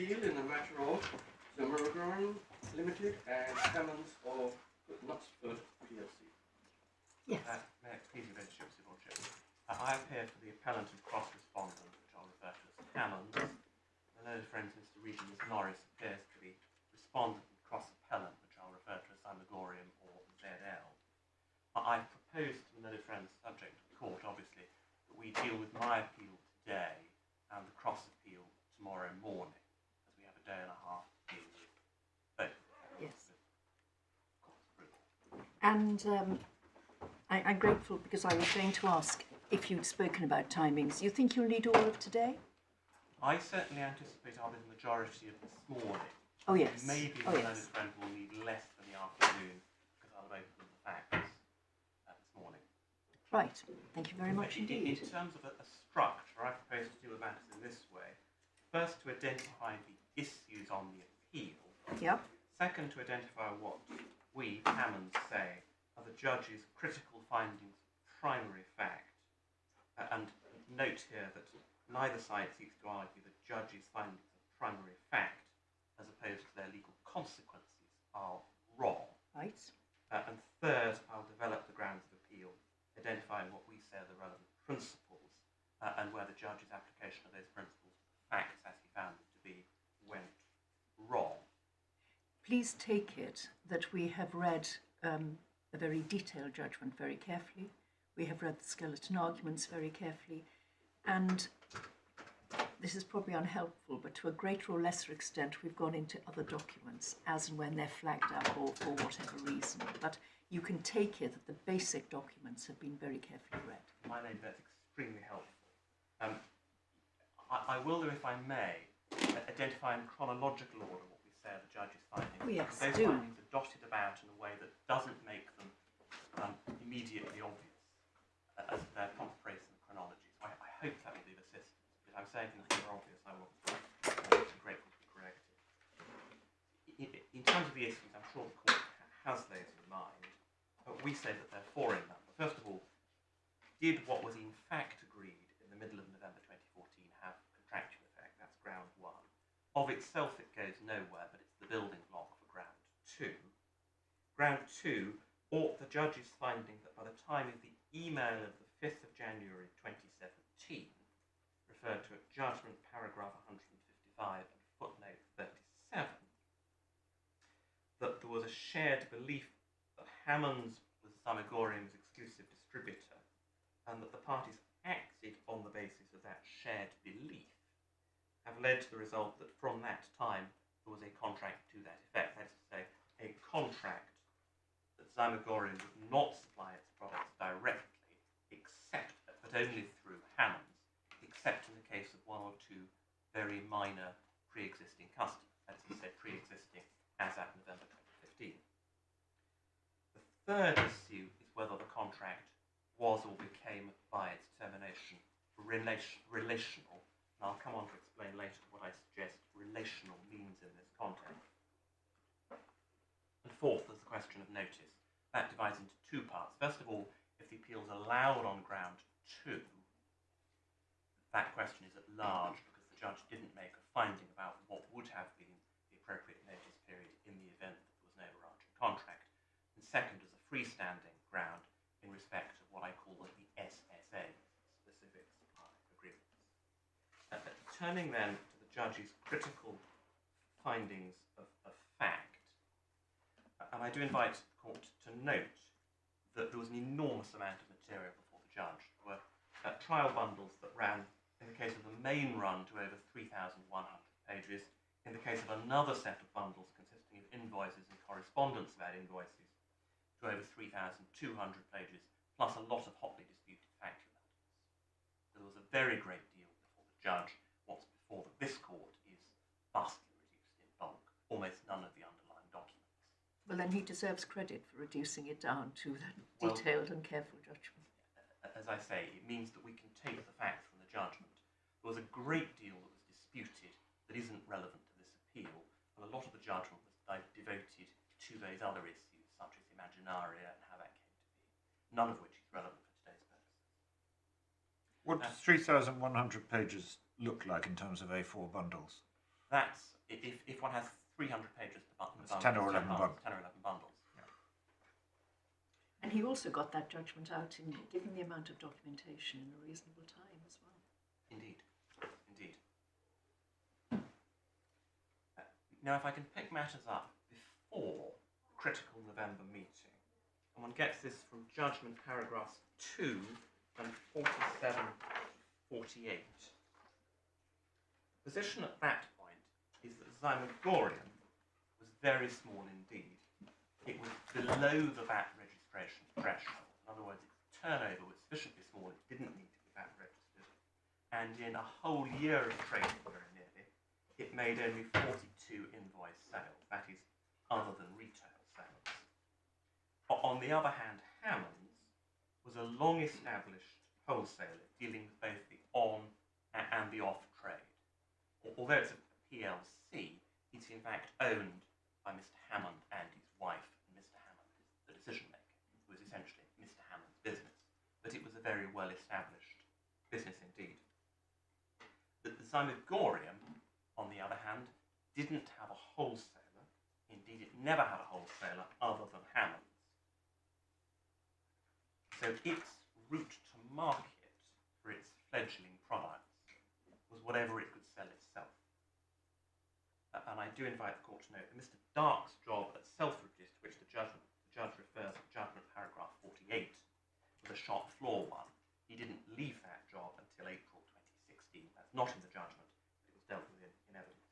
appeal in the matter of Zymurgorium Ltd and Hammonds of Knutsford PLC. Yes. May it please your lordship. I appear for the appellant and cross-respondent, which I'll refer to as Hammonds. The learned friend, Mr. Regent Miss Norris, appears to be respondent and cross-appellant, which I'll refer to as Zymurgorium or ZL. I propose to the learned friend, subject to the court, obviously, that we deal with my appeal today and the cross-appeal tomorrow morning, as we have a day and a half to deal with both. Yes. And I'm grateful because I was going to ask if you'd spoken about timings. You think you'll need all of today? I certainly anticipate I'll be the majority of this morning. Oh, yes. Maybe the learned friend will need less than the afternoon because I'll have opened the facts this morning. Right. Thank you very much indeed. In terms of a structure, I propose to deal with matters in this way. First, to identify the issues on the appeal. Yep. Second, to identify what we, Hammonds, say are the judge's critical findings of primary fact. And note here that neither side seeks to argue the judge's findings of primary fact, as opposed to their legal consequences, are wrong. Right. And third, I'll develop the grounds of appeal, identifying what we say are the relevant principles, and where the judge's application of those principles, facts as he found them to be, went wrong. Please take it that we have read a very detailed judgment very carefully. We have read the skeleton arguments very carefully, and this is probably unhelpful, but to a greater or lesser extent we've gone into other documents as and when they're flagged up or for whatever reason. But you can take it that the basic documents have been very carefully read. My lady, that's extremely helpful. I will, if I may, identify in chronological order what we say are the judge's findings. Oh, yes, those do. findings are dotted about in a way that doesn't make them immediately obvious as their proper place in the chronology. So I hope that will be of assistance. If I'm saying things that are obvious, I will be grateful to be corrected. In terms of the issues, I'm sure the court has those in mind. But we say that there are four in number. First of all, did what was in fact agreed in the middle of November 2014 have contractual effect? That's ground one. Of itself, it goes nowhere, but it's the building block for ground two. Ground two, ought the judge's finding that by the time of the email of the 5th of January 2017, referred to at judgment paragraph 155 and footnote 37, that there was a shared belief that Hammonds was Zymurgorium's exclusive distributor, and that the parties acted on the basis of that shared belief, have led to the result that from that time there was a contract to that effect. That is to say, a contract that Zymurgorium would not supply its products directly, except, but only through Hammonds, except in the case of one or two very minor pre-existing customers. That is to say, pre-existing as at November 2015. The third issue is whether the contract was or became, by its termination, relational. And I'll come on to explain later what I suggest relational means in this context. And fourth, there's the question of notice. That divides into two parts. First of all, if the appeal is allowed on ground two, that question is at large because the judge didn't make a finding about what would have been the appropriate notice period in the event that there was an overarching contract. And second, as a freestanding ground in respect of what I call the SSA, Specific Supply Agreements. Turning then to the judge's critical findings of fact, and I do invite the court to note that there was an enormous amount of material before the judge. There were trial bundles that ran, in the case of the main run, to over 3,100 pages. In the case of another set of bundles consisting of invoices and correspondence about invoices, to over 3,200 pages, plus a lot of hotly disputed factual evidence. There was a very great deal before the judge. What's before this court is vastly reduced in bulk, almost none of the underlying documents. Well, then he deserves credit for reducing it down to that detailed and careful judgment. As I say, it means that we can take the facts from the judgment. There was a great deal that was disputed that isn't relevant to this appeal, and a lot of the judgment was devoted to those other issues, such as Imaginaria and how that came to be, none of which is relevant for today's purposes. What does 3,100 pages look like in terms of A4 bundles? That's if one has 300 pages to button. It's 10 or 11 bundles. 10 or 11 bundles. And he also got that judgment out in given the amount of documentation in a reasonable time as well. Indeed, indeed. Now, if I can pick matters up before the critical November meeting, and one gets this from judgment paragraphs 2 and 47 to 48. The position at that point is that Zymurgorium was very small indeed. It was below the VAT registration threshold. In other words, its turnover was sufficiently small, it didn't need to be VAT registered. And in a whole year of trading, very nearly, it made only 42 invoice sales, that is, other than retail sales. On the other hand, Hammonds was a long-established wholesaler dealing with both the on and the off trade. Although it's a PLC, it's in fact owned by Mr. Hammond and his wife, and Mr. Hammond is the decision maker. It was essentially Mr. Hammond's business, but it was a very well-established business indeed. The Zymurgorium, on the other hand, didn't have a wholesaler. Indeed, it never had a wholesaler other than Hammonds. So its route to market for its fledgling products was whatever it could sell itself. And I do invite the court to note that Mr. Dark's job at self-register, to which the judge refers to judgment paragraph 48, was a shop floor one. He didn't leave that job until April 2016. That's not in the judgment, but it was dealt with in evidence.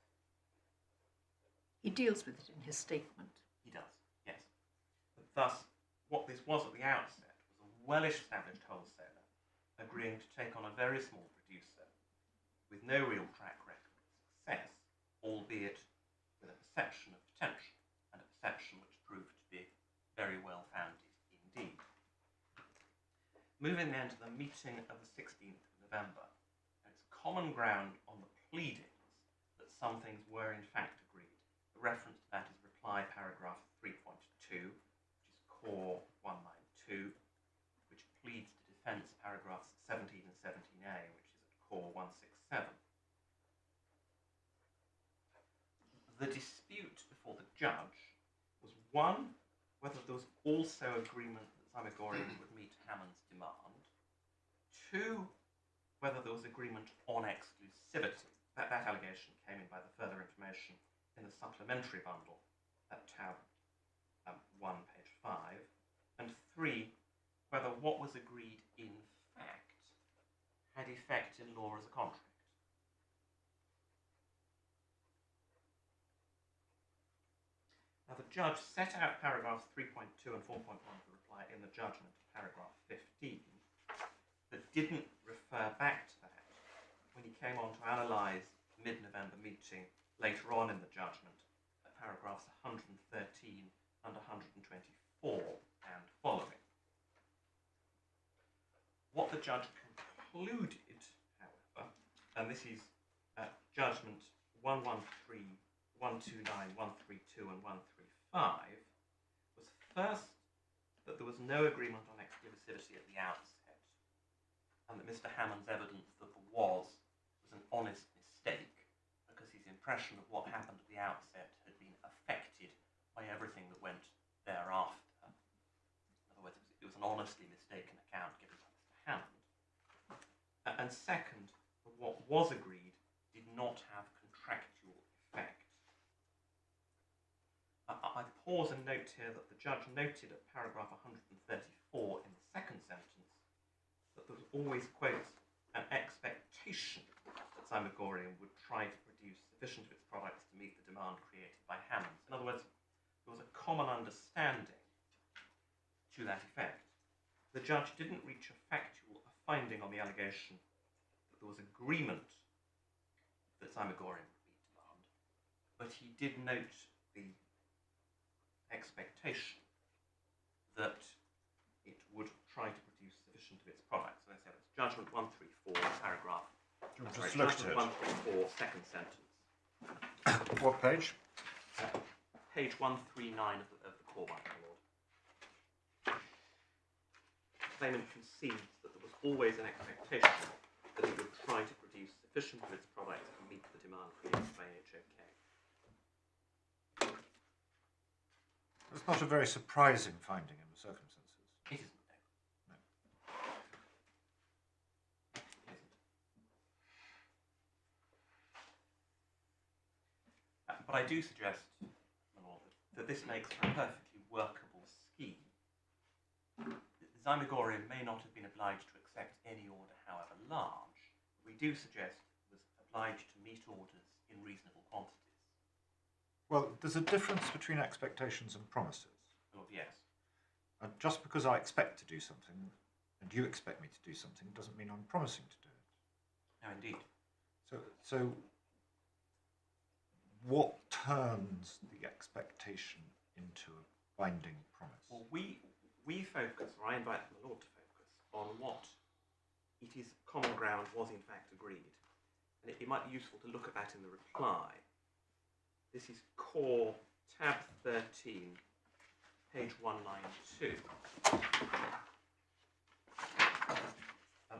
He deals with it in his statement. He does, yes. But thus, what this was at the outset was a well-established wholesaler agreeing to take on a very small producer with no real track record of success, albeit with a perception of potential, and a perception which proved to be very well founded indeed. Moving then to the meeting of the 16th of November, it's common ground on the pleadings that some things were in fact agreed. The reference to that is reply paragraph 3.2, which is core 192, which pleads to defence paragraphs 17 and 17a, which is at core 167. The dispute before the judge was, one, whether there was also agreement that Zymurgorium would meet Hammond's demand, two, whether there was agreement on exclusivity. That allegation came in by the further information in the supplementary bundle at tab 1, page 5, and three, whether what was agreed in fact had effect in law as a contract. Now, the judge set out paragraphs 3.2 and 4.1 of the reply in the judgment, paragraph 15, but didn't refer back to that when he came on to analyse the mid-November meeting later on in the judgment at paragraphs 113 and 124 and following. What the judge concluded, however, and this is judgment 113, 129, 132 and 135, was first that there was no agreement on exclusivity at the outset, and that Mr. Hammond's evidence that there was an honest mistake, because his impression of what happened at the outset had been affected by everything that went thereafter. In other words, it was an honestly mistaken account given by Mr. Hammond. And second, that what was agreed did not have contractual effect. I pause and note here that the judge noted at paragraph 134 in the second sentence that there was always, quote, an expectation that Zymurgorium would try to produce sufficient of its products to meet the demand created by Hammonds. In other words, there was a common understanding to that effect. The judge didn't reach a finding on the allegation that there was agreement that Zymurgorium would meet demand, but he did note the expectation that it would try to produce sufficient of its products. So that's judgment 134, paragraph. Judgment 134, second sentence. What page? Page 139 of the core one, my lord. The claimant concedes that there was always an expectation that it would try to produce sufficient of its products to meet the demand created by HHJ not a very surprising finding in the circumstances. It isn't, no. No. It isn't. But I do suggest, my lord, that this makes for a perfectly workable scheme. Zymurgorium may not have been obliged to accept any order, however large. We do suggest it was obliged to meet orders in reasonable quantities. Well, there's a difference between expectations and promises. Oh, yes. And just because I expect to do something, and you expect me to do something, doesn't mean I'm promising to do it. No, indeed. So what turns the expectation into a binding promise? Well, we focus, or I invite my lord to focus, on what it is common ground was in fact agreed. And it might be useful to look at that in the reply. This is core tab 13, page 192.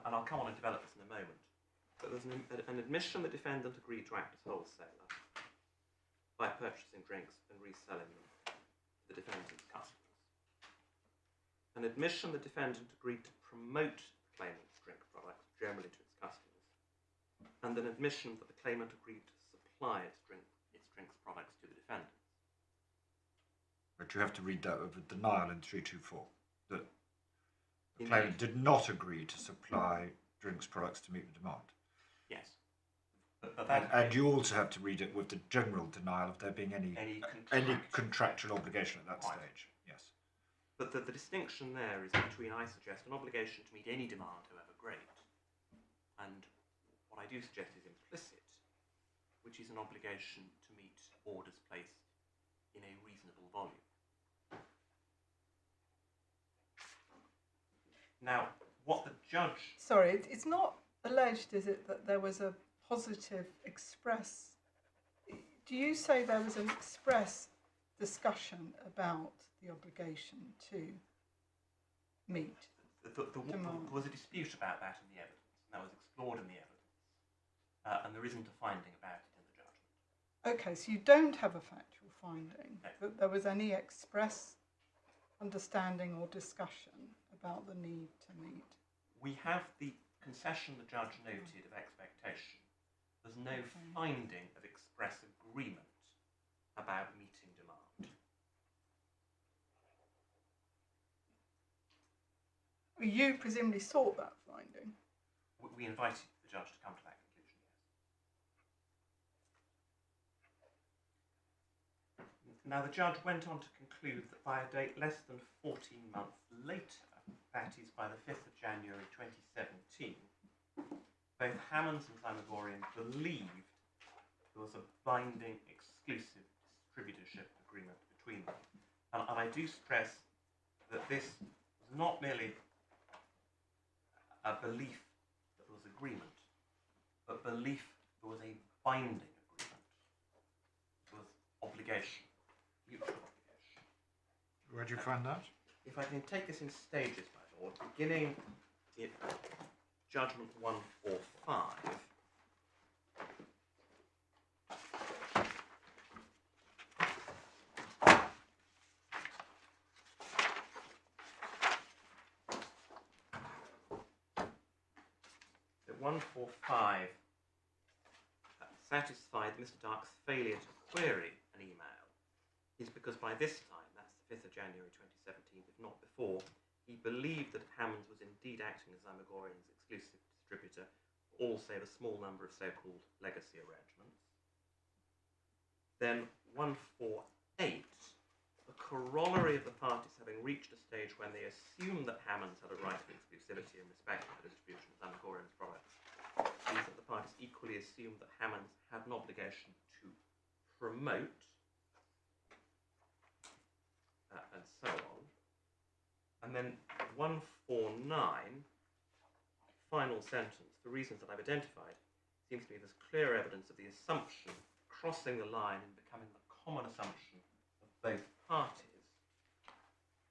And I'll come on and develop this in a moment. But there's an admission the defendant agreed to act as wholesaler by purchasing drinks and reselling them to the defendant's customers. An admission the defendant agreed to promote the claimant's drink products generally to its customers. And an admission that the claimant agreed to supply its drinks products to the defendant. But you have to read that with a denial in 324, that the Indeed. claimant did not agree to supply drinks products to meet the demand. Yes. But that And you also have to read it with the general denial of there being any contractual obligation at that Right. stage. Yes. But the distinction there is between, I suggest, an obligation to meet any demand, however great, and what I do suggest is implicit, which is an obligation to meet orders placed in a reasonable volume. Now, what the judge... Sorry, it's not alleged, is it, that there was a positive express... Do you say there was an express discussion about the obligation to meet? There was a dispute about that in the evidence, and that was explored in the evidence, and there isn't a finding about it in the judgment. Okay, so you don't have a factual finding No. that there was any express understanding or discussion about the need to meet? We have the concession the judge noted of expectation. There's no finding of express agreement about meeting demand. You presumably sought that finding. We invited the judge to come to that conclusion, yes. Now, the judge went on to conclude that by a date less than 14 months later, that is by the 5th of January 2017, both Hammonds and Zymurgorium believed there was a binding exclusive distributorship agreement between them. And I do stress that this was not merely a belief that there was agreement, but belief there was a binding agreement. There was obligation, mutual obligation. Where do you find that? If I can take this in stages, my lord, beginning in Judgment 145. At 145, satisfied Mr. Dark's failure to query an email is because by this time, that's the 5th of January 2017, if not before, he believed that Hammonds was indeed acting as Zymurgorium's exclusive distributor, all save a small number of so-called legacy arrangements. Then 148, the corollary of the parties having reached a stage when they assumed that Hammonds had a right of exclusivity in respect of the distribution of Zymurgorium's products, is that the parties equally assumed that Hammonds had an obligation to promote and so on. And then 149, final sentence, for reasons that I've identified, seems to me there's clear evidence of the assumption crossing the line and becoming the common assumption of both parties.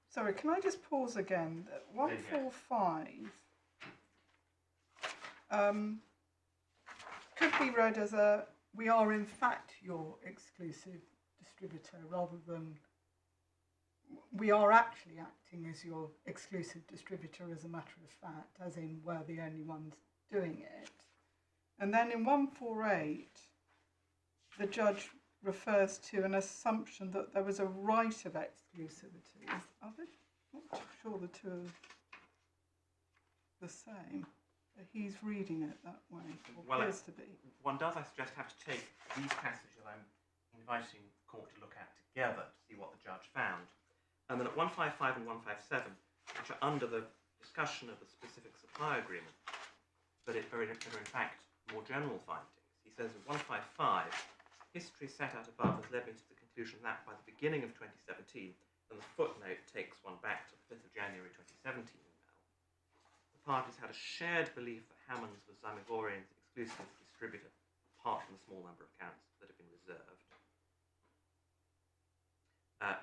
Sorry, can I just pause again? 145 could be read as a, we are in fact your exclusive distributor, rather than we are actually acting as your exclusive distributor as a matter of fact, as in we're the only ones doing it. And then in 148, the judge refers to an assumption that there was a right of exclusivity. Are they? I'm not sure the two are the same. He's reading it that way, or Well, appears to be. One does, I suggest, have to take these passages I'm inviting the court to look at together to see what the judge found. And then at 155 and 157, which are under the discussion of the specific supply agreement, but are in fact more general findings. He says in 155, history set out above has led me to the conclusion that by the beginning of 2017, and the footnote takes one back to the 5th of January 2017 email, the parties had a shared belief that Hammonds was Zymurgorium's exclusive distributor, apart from the small number of accounts that have been reserved.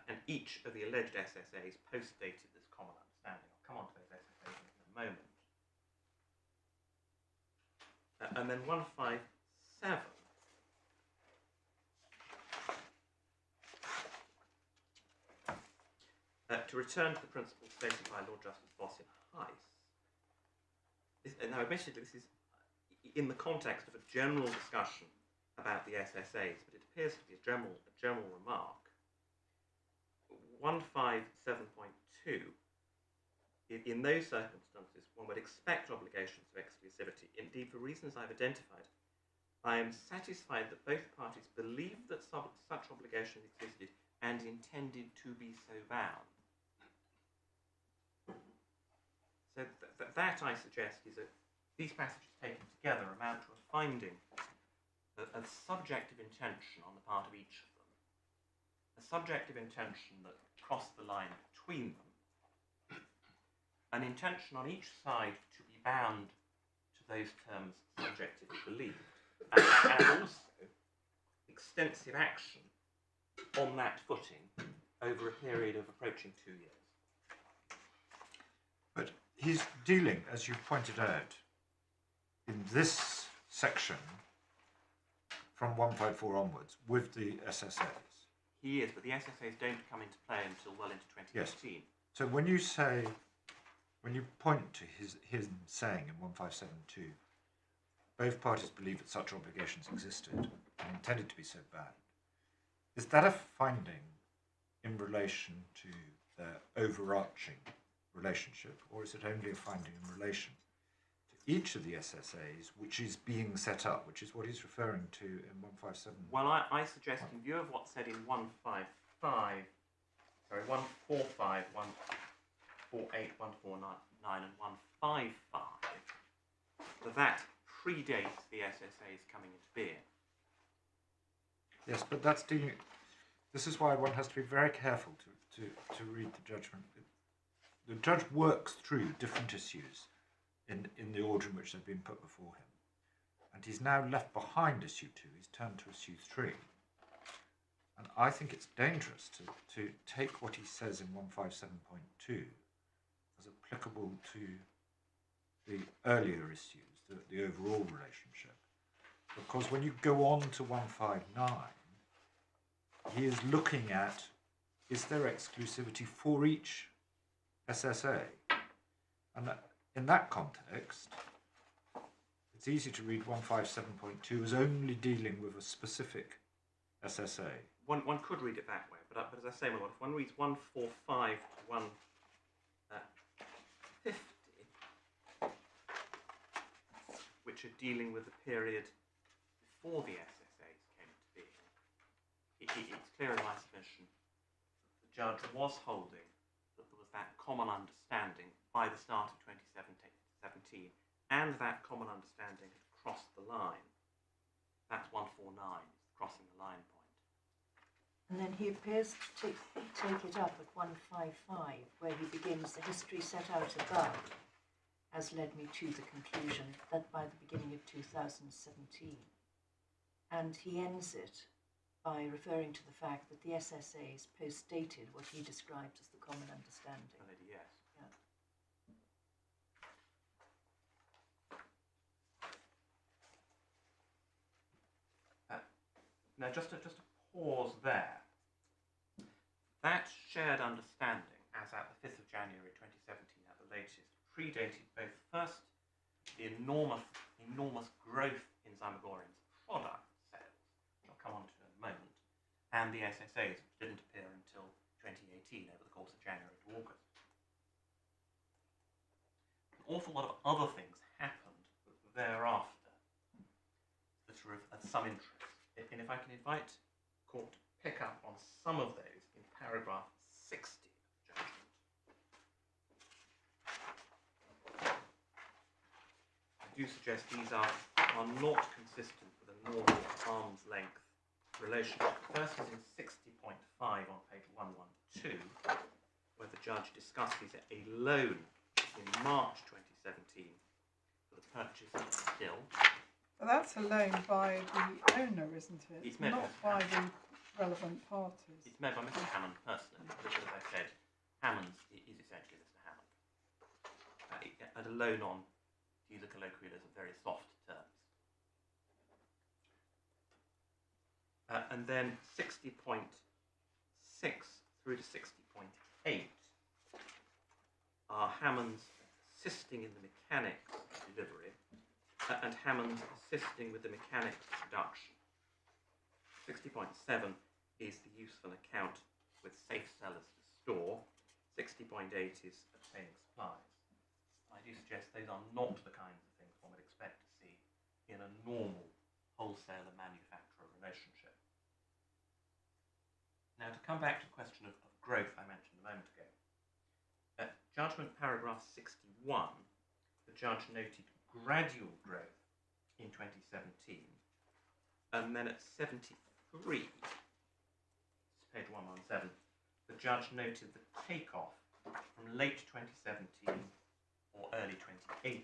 And each of the alleged SSAs post-dated this common understanding. I'll come on to those SSAs in a moment. And then 157. To return to the principles stated by Lord Justice Voss in Heiss. Now, admittedly, this is in the context of a general discussion about the SSAs, but it appears to be a general remark. 157.2. In those circumstances, one would expect obligations of exclusivity. Indeed, for reasons I've identified, I am satisfied that both parties believed that such obligations existed and intended to be so bound. So that, I suggest, is these passages taken together amount to a finding of subjective intention on the part of each of them. A subjective intention that crossed the line between them. An intention on each side to be bound to those terms subjectively believed. And also extensive action on that footing over a period of approaching 2 years. But he's dealing, as you pointed out, in this section from 154 onwards with the SSAs. He is, but the SSAs don't come into play until well into 2015. Yes. So when you point to him saying in 1572, both parties believe that such obligations existed and intended to be so bound, is that a finding in relation to their overarching relationship, or is it only a finding in relation to each of the SSAs which is being set up, which is what he's referring to in 157? Well, I suggest, in view of what's said in 145, 148, 149, and 155, that predates the SSAs coming into being. Yes, but that's dealing. This is why one has to be very careful to read the judgment. The judge works through different issues in the order in which they've been put before him. And he's now left behind issue 2. He's turned to issue 3. And I think it's dangerous to take what he says in 157.2 as applicable to the earlier issues, the overall relationship. Because when you go on to 159, he is looking at, is there exclusivity for each SSA? And in that context, it's easy to read 157.2 as only dealing with a specific SSA. One could read it that way, but as I say, my lord, if one reads 145 to 150, which are dealing with the period before the SSAs came into being, it's clear in my submission that the judge was holding that there was that common understanding by the start of 2017, and that common understanding had crossed the line. That's 149, crossing the line point. And then he appears to take it up at 155, where he begins, the history set out above has led me to the conclusion that by the beginning of 2017. And he ends it by referring to the fact that the SSAs post-dated what he described as the common understanding. Yes. Yeah. Now, just to pause there. That shared understanding, as at the 5th of January 2017 at the latest, predated both first the enormous growth in Zymurgorium's product sales, which I'll come on to in a moment, and the SSAs, which didn't appear until 2018 over the course of January to August. An awful lot of other things happened thereafter that are of some interest. And if I can invite the court to pick up on some of those in paragraph 60 of the judgment. I do suggest these are not consistent with a normal arm's length relationship. The first is in 60.5 on page 112, where the judge discusses a loan in March 2017 for the purchase of a still. But that's a loan by the owner, isn't it? It's made not by the relevant parties. It's made by Mr. Hammond personally, because as I said, Hammonds is essentially Mr. Hammond. And a loan on, to use a colloquial, as a very soft terms. And then 60.6 through to 60.8 are Hammonds assisting in the mechanics of delivery and Hammonds assisting with the mechanics of production. 60.7 is the use of an account with safe sellers to store. 60.8 is obtaining supplies. I do suggest those are not the kinds of things one would expect to see in a normal wholesaler-manufacturer relationship. Now, to come back to the question of growth I mentioned a moment ago. At judgment paragraph 61, the judge noted gradual growth in 2017, and then at 73, page 117, the judge noted the takeoff from late 2017 or early 2018.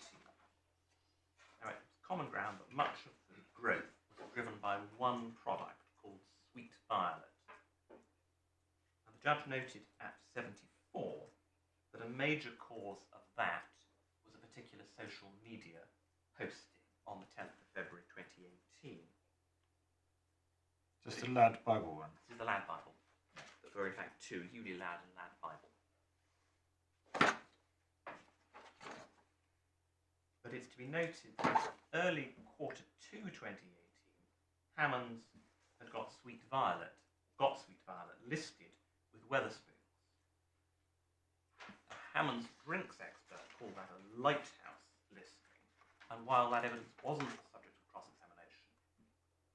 Now, it's common ground that much of the growth was driven by one product called Sweet Violet. And the judge noted at 74 that a major cause of that was a particular social media posting on the 10th of February 2018. Just the Lad Bible one. This is the Lad Bible. There were in fact two, Unilad and Lad Bible. But it's to be noted that early quarter 2 2018, Hammonds had got Sweet Violet listed with Wetherspoons. A Hammonds drinks expert called that a lighthouse listing, and while that evidence wasn't the subject of cross-examination,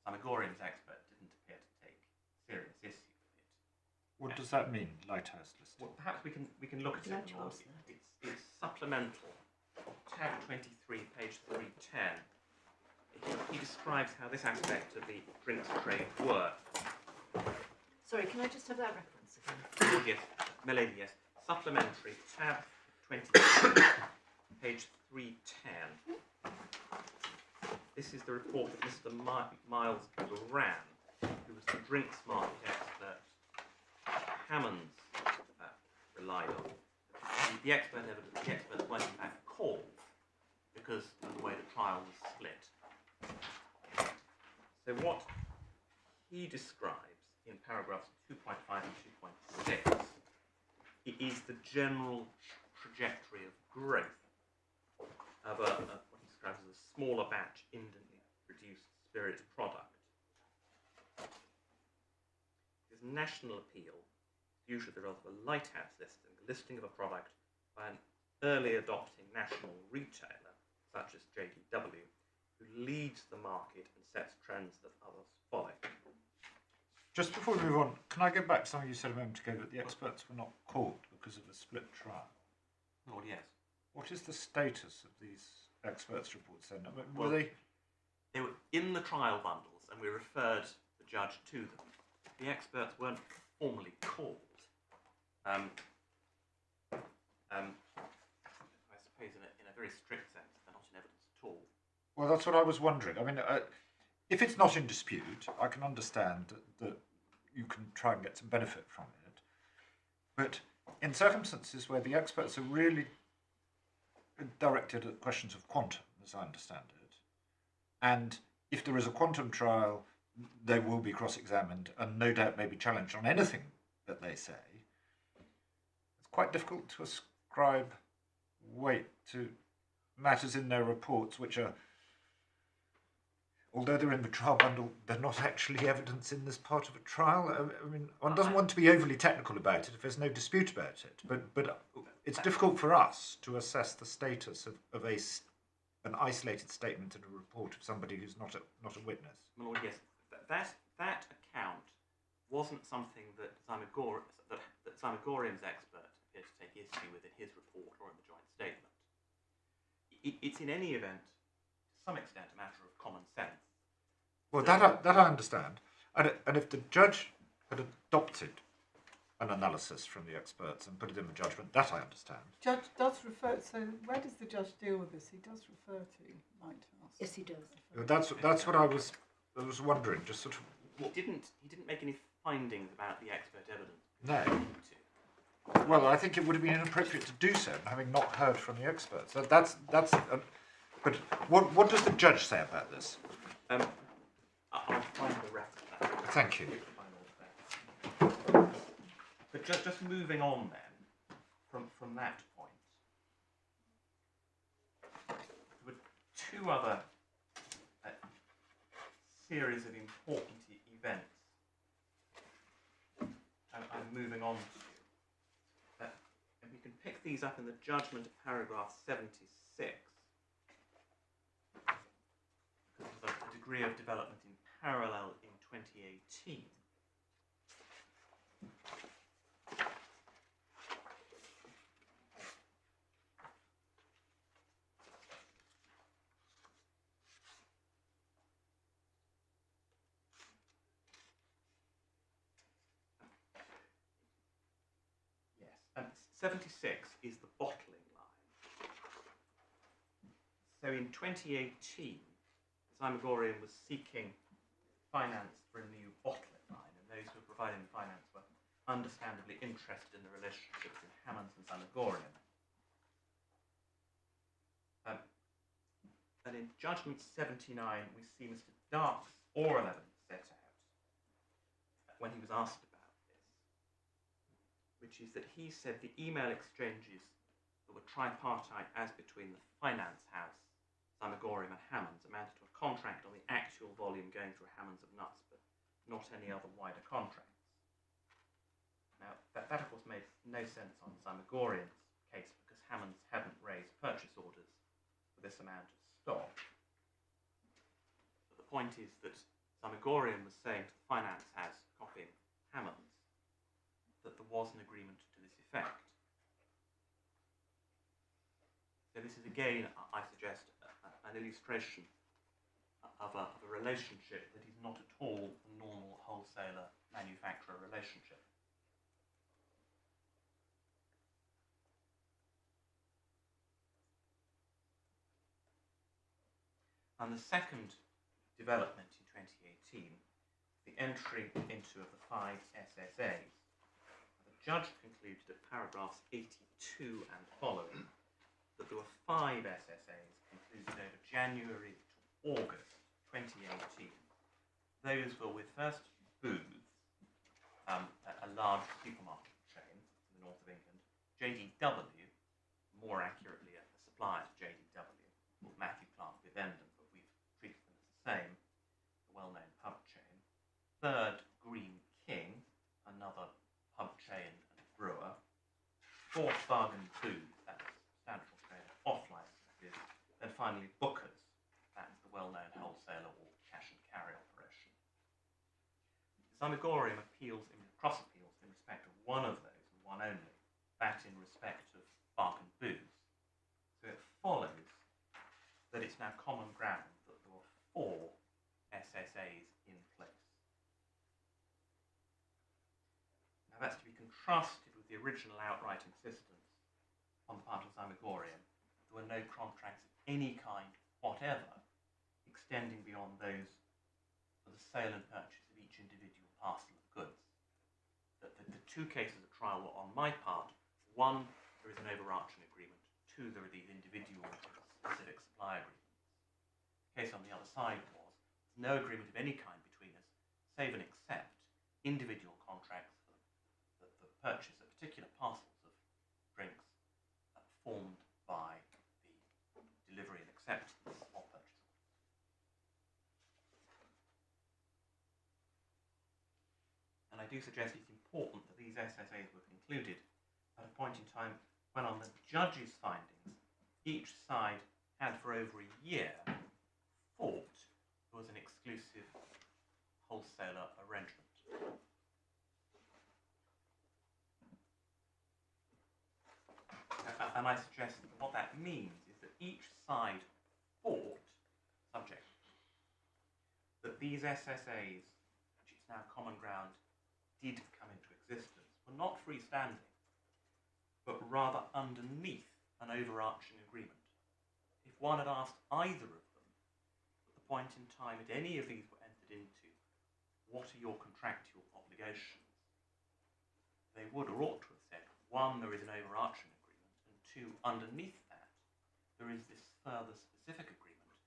Zymurgorium's expert didn't appear to take serious issue with it. What does that mean, lighthouse listing? Well, perhaps we can look at it. It's supplemental, tab 23, page 310. He describes how this aspect of the drinks trade works. Sorry, can I just have that reference again? Oh, yes, Milady, yes. Supplementary, tab 23, page 310. This is the report of Mr. Miles Duran, who was the drinks market expert Hammonds relied on. The experts weren't in fact called because of the way the trial was split. So what he describes in paragraphs 2.5 and 2.6 is the general trajectory of growth of what he describes as a smaller batch indolently produced spirits product. His national appeal, usually the result of a lighthouse listing of a product by an early adopting national retailer, such as JDW, who leads the market and sets trends that others follow. Just before we move on, can I go back to something you said a moment ago that the experts were not called because of the split trial? Oh, yes. What is the status of these experts' reports then? Well, they were in the trial bundles and we referred the judge to them. The experts weren't formally called. I suppose in a very strict sense, they're not in evidence at all. Well, that's what I was wondering. I mean, if it's not in dispute, I can understand that you can try and get some benefit from it. But in circumstances where the experts are really directed at questions of quantum, as I understand it, and if there is a quantum trial, they will be cross-examined and no doubt may be challenged on anything that they say, quite difficult to ascribe weight to matters in their reports which are, although they're in the trial bundle, they're not actually evidence in this part of a trial. I mean, one doesn't want to be overly technical about it if there's no dispute about it, but it's difficult for us to assess the status of an isolated statement in a report of somebody who's not a witness. My lord, yes, that account wasn't something that Zymurgorium's expert appeared to take issue with in his report or in the joint statement. It's in any event, to some extent, a matter of common sense. Well, that I understand. And if the judge had adopted an analysis from the experts and put it in the judgment, that I understand. Judge does refer. So where does the judge deal with this? He does refer to Lighthouse. Yes, he does. That's what I was wondering. Just sort of. He didn't make any findings about the expert evidence. No. Well, I think it would have been inappropriate to do so, having not heard from the experts. But what does the judge say about this? I'll find the rest of that. Thank you. But just moving on then, from that point, there were two other series of important events I'm moving on to. And we can pick these up in the judgment of paragraph 76. Because of the degree of development in parallel in 2018. Yes, 76 is the bottling line. So in 2018, Zymurgorium was seeking finance for a new bottling line, and those who were providing the finance were understandably interested in the relationship between Hammonds and Zymurgorium. And in Judgment 79, we see Mr. Dark's oral evidence set out when he was asked about this, which is that he said the email exchanges that were tripartite as between the finance house, Zymurgorium and Hammonds, amounted to a contract on the actual volume going through Hammonds of Knutsford, not any other wider contracts. Now, that of course made no sense on Zymurgorium's case because Hammonds hadn't raised purchase orders for this amount of stock. But the point is that Zymurgorium was saying to the finance house, copying Hammonds, that there was an agreement to this effect. So this is again, I suggest, an illustration of a relationship that is not at all a normal wholesaler-manufacturer relationship. And the second development in 2018, the entry into of the 5 SSAs. The judge concluded at paragraphs 82 and following that there were 5 SSAs concluded over January to August 2018. Those were with first Booths, a large supermarket chain in the north of England, JDW, more accurately a supplier to JDW, called Matthew Clark Defendant, but we've treated them as the same, a well-known pub chain. Third, Green King, another pub chain and brewer. Fourth, Bargain Booth, that's a substantial trade of off-licenses. And finally, Booker's, that's the well-known wholesaler or cash and carry operation. Zymurgorium cross-appeals in respect of one of those, and one only, that in respect of Bargain Booth. So it follows that it's now common ground that there were 4 SSAs in place. Now that's to be contrasted with the original outright insistence on the part of Zymurgorium. There were no contracts of any kind whatever extending beyond those for the sale and purchase of each individual parcel of goods. The 2 cases of trial were on my part. 1, there is an overarching agreement. 2, there are these individual specific supply agreements. The case on the other side was no agreement of any kind between us, save and except individual contracts for the purchase of particular parcels of I do suggest it's important that these SSAs were concluded at a point in time when, on the judge's findings, each side had for over a year fought there was an exclusive wholesaler arrangement. And I suggest that what that means is that each side fought, subject, that these SSAs, which it's now common ground, did come into existence, were not freestanding, but rather underneath an overarching agreement. If one had asked either of them, at the point in time that any of these were entered into, what are your contractual obligations, they would or ought to have said, one, there is an overarching agreement, and two, underneath that, there is this further specific agreement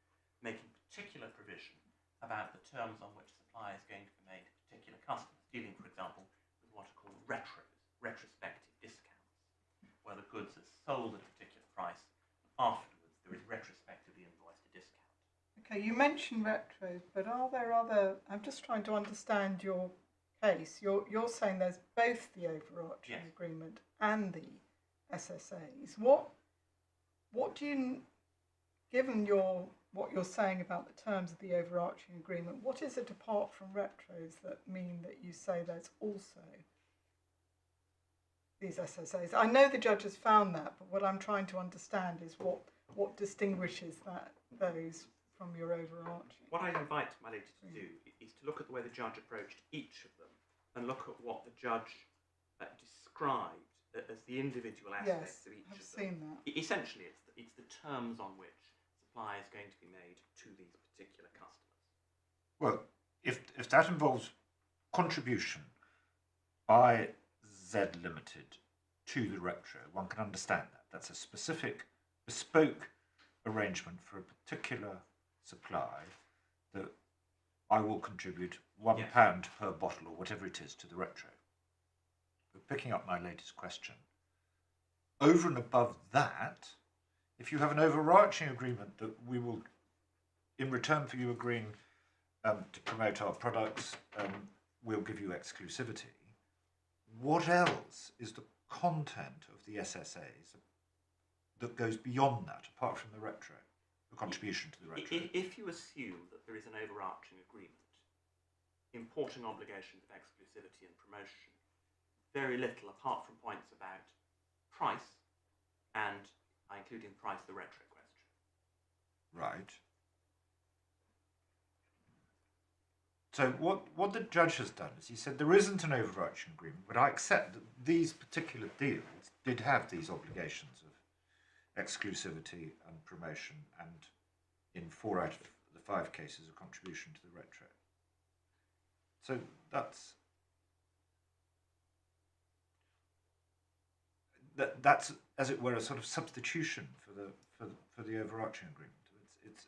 making particular provision about the terms on which supply is going to be made to particular customers, dealing, for example, with what are called retros, retrospective discounts, where the goods are sold at a particular price, and afterwards there is retrospectively invoiced a discount. Okay, you mentioned retros, but are there other... I'm just trying to understand your case. You're saying there's both the overarching Yes. agreement and the SSAs. What do you... Given what you're saying about the terms of the overarching agreement, what is it apart from retros that mean that you say there's also these SSAs? I know the judge has found that, but what I'm trying to understand is what distinguishes those from your overarching. What I invite my lady to do is to look at the way the judge approached each of them and look at what the judge described as the individual aspects of each I've of them. seen that. Essentially, it's the terms on which supply is going to be made to these particular customers. Well, if that involves contribution by Z Limited to the retro, one can understand that. That's a specific, bespoke arrangement for a particular supply that I will contribute £1 per bottle or whatever it is to the retro. But picking up my latest question, over and above that, if you have an overarching agreement that we will, in return for you agreeing to promote our products, we'll give you exclusivity, what else is the content of the SSAs that goes beyond that, apart from the retro, the contribution to the retro? If you assume that there is an overarching agreement importing obligations of exclusivity and promotion, very little apart from points about price, and I include in price the retro question. Right. So what the judge has done is he said there isn't an overarching agreement, but I accept that these particular deals did have these obligations of exclusivity and promotion, and in 4 out of the 5 cases a contribution to the retro. So that's as it were a sort of substitution for the overarching agreement.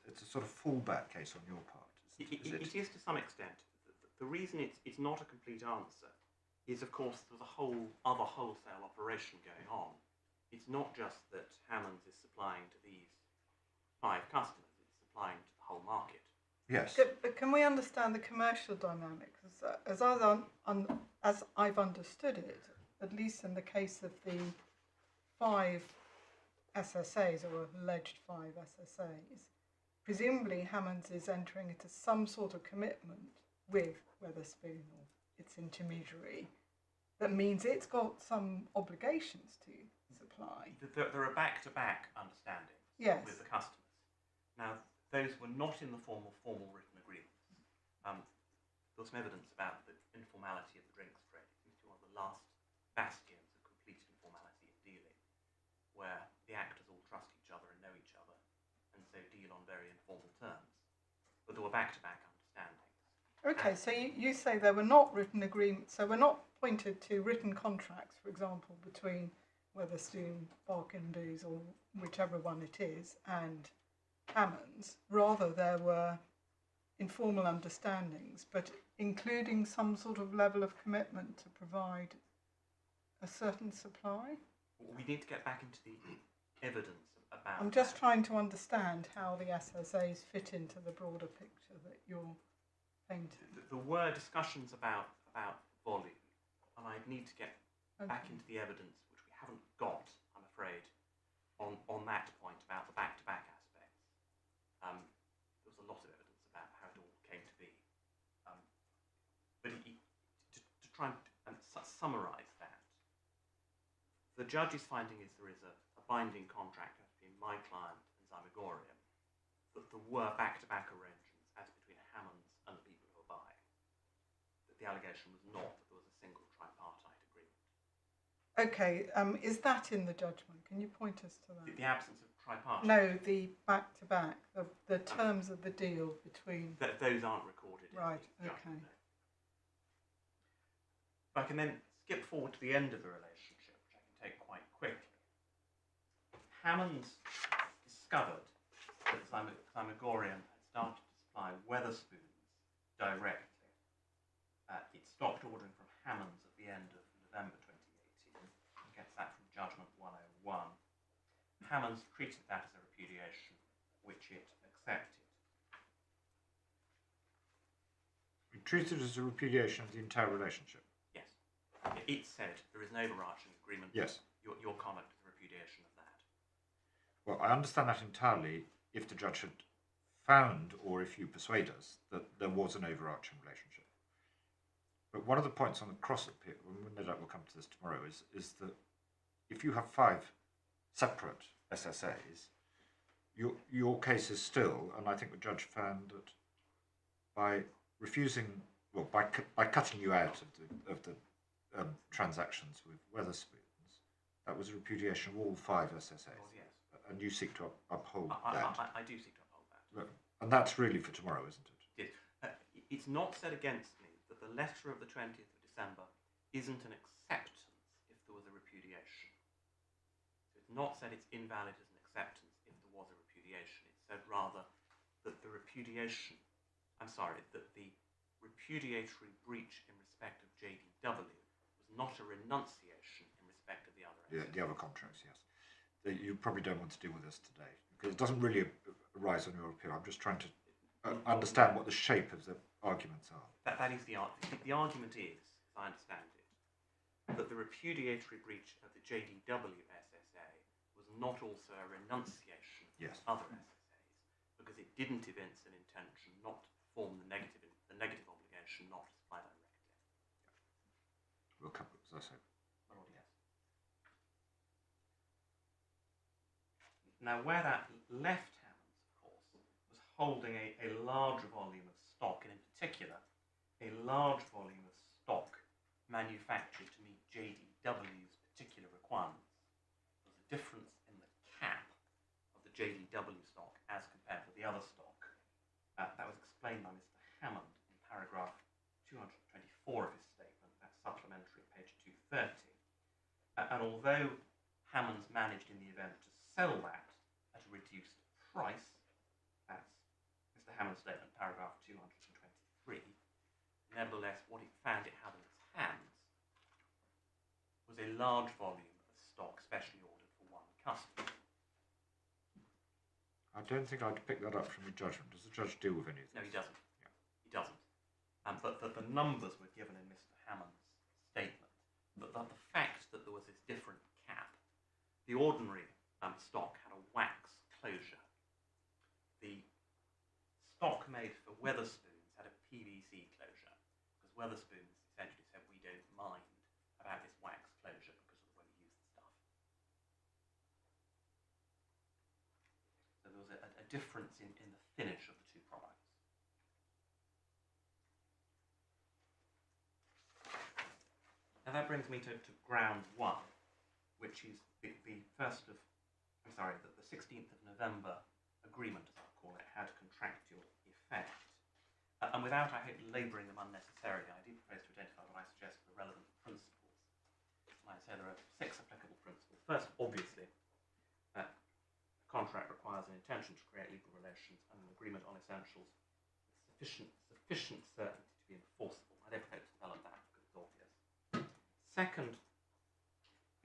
It's a sort of fallback case on your part. It is to some extent. The reason it's not a complete answer is, of course, there's a whole other wholesale operation going on. It's not just that Hammonds is supplying to these 5 customers, it's supplying to the whole market. Yes. But can we understand the commercial dynamics? As I've understood it, at least in the case of the 5 SSAs, or alleged 5 SSAs, presumably Hammonds is entering into some sort of commitment with Wetherspoon or its intermediary that means it's got some obligations to supply. There are back-to-back understandings with the customers. Now, those were not in the form of formal written agreements. There was some evidence about the informality of the drinks trade. It seems to be one of the last bastions of complete informality of dealing, where the actors all trust each other and know each other, and so deal on very informal terms. But there were back-to-back understandings. Okay, so you say there were not written agreements, so we're not pointed to written contracts, for example, between Wetherspoon, Falk and Davies, or whichever one it is, and Hammonds. Rather, there were informal understandings, but including some sort of level of commitment to provide a certain supply. We need to get back into the evidence about I'm just that. trying to understand how the SSAs fit into the broader picture that you're painting. There were discussions about volume, and I'd need to get Okay. back into the evidence, which we haven't got, I'm afraid, on that point about the back-to-back aspects. There was a lot of evidence about how it all came to be. But to try and summarise that, the judge's finding is there is a binding contract between my client and Zymurgorium, that there were back-to-back arrangements as between Hammonds and the people who are buying. That the allegation was not that there was a single tripartite agreement. Okay, is that in the judgment? Can you point us to that? The absence of tripartite. No, the back-to-back, the terms of the deal between... Those aren't recorded. Right, in the judgment, okay. no. But I can then skip forward to the end of the relationship, which I can take quite quickly. Hammonds discovered that Zymurgorium had started to supply Wetherspoons directly. It stopped ordering from Hammonds at the end of November 2018. It gets that from Judgment 101. Hammonds treated that as a repudiation, which it accepted. We treat it as a repudiation of the entire relationship. Yes. It said there is an overarching agreement. Yes. Your conduct is a repudiation of that. Well, I understand that entirely if the judge had found, or if you persuade us, that there was an overarching relationship. But one of the points on the cross appeal, no doubt we'll come to this tomorrow, is that if you have 5 separate SSAs, your case is still, and I think the judge found that by refusing, well, by cutting you out of the transactions with Wetherspoons, that was a repudiation of all 5 SSAs. Oh, yes. And you seek to uphold I that. do seek to uphold that. Look, and that's really for tomorrow, isn't it? Yes. It's not said against me that the letter of the 20th of December isn't an acceptance if there was a repudiation. So it's not said it's invalid as an acceptance if there was a repudiation. It's said rather that the repudiation, that the repudiatory breach in respect of JDW was not a renunciation in respect of the other SSA. The other contracts, yes. That you probably don't want to deal with this today because it doesn't really arise on your appeal. I'm just trying to understand what the shape of the arguments are. That is the argument. The argument is, as I understand it, that the repudiatory breach of the JDW SSA was not also a renunciation Yes. of other SSAs because it didn't evince an intention not to perform the negative obligation not to supply directly. We'll come, as I say. Oh, yes. Now, where that left Hammonds, of course, was holding a large volume of stock, and in particular, a large volume of stock manufactured to meet JDW's particular requirements. There was a difference in the cap of the JDW stock as compared with the other stock. That was explained by Mr. Hammond in paragraph 224 of his statement, that's supplementary at page 230. And although Hammonds managed in the event to sell that at a reduced price, that's Mr. Hammond's statement, paragraph 223, nevertheless what it found it had in its hands was a large volume of stock specially ordered for one customer. I don't think I'd pick that up from the judgment. Does the judge deal with any of this? No, he doesn't. Yeah. He doesn't. But the numbers were given in Mr. Hammond's statement. But the fact that there was this different cap, the ordinary stock had a wax closure. The stock made for Wetherspoons had a PVC closure, because Wetherspoons essentially said we don't mind about this wax closure because of the way we use the stuff. So there was a difference in the finish of the two products. Now that brings me to ground 1, which is the 16th of November agreement, as I'll call it, had contractual effect. And without, I hope, labouring them unnecessarily, I do propose to identify what I suggest are the relevant principles. I say there are 6 applicable principles. First, obviously, a contract requires an intention to create legal relations and an agreement on essentials with sufficient certainty to be enforceable. I don't propose to develop that because it's obvious. Second,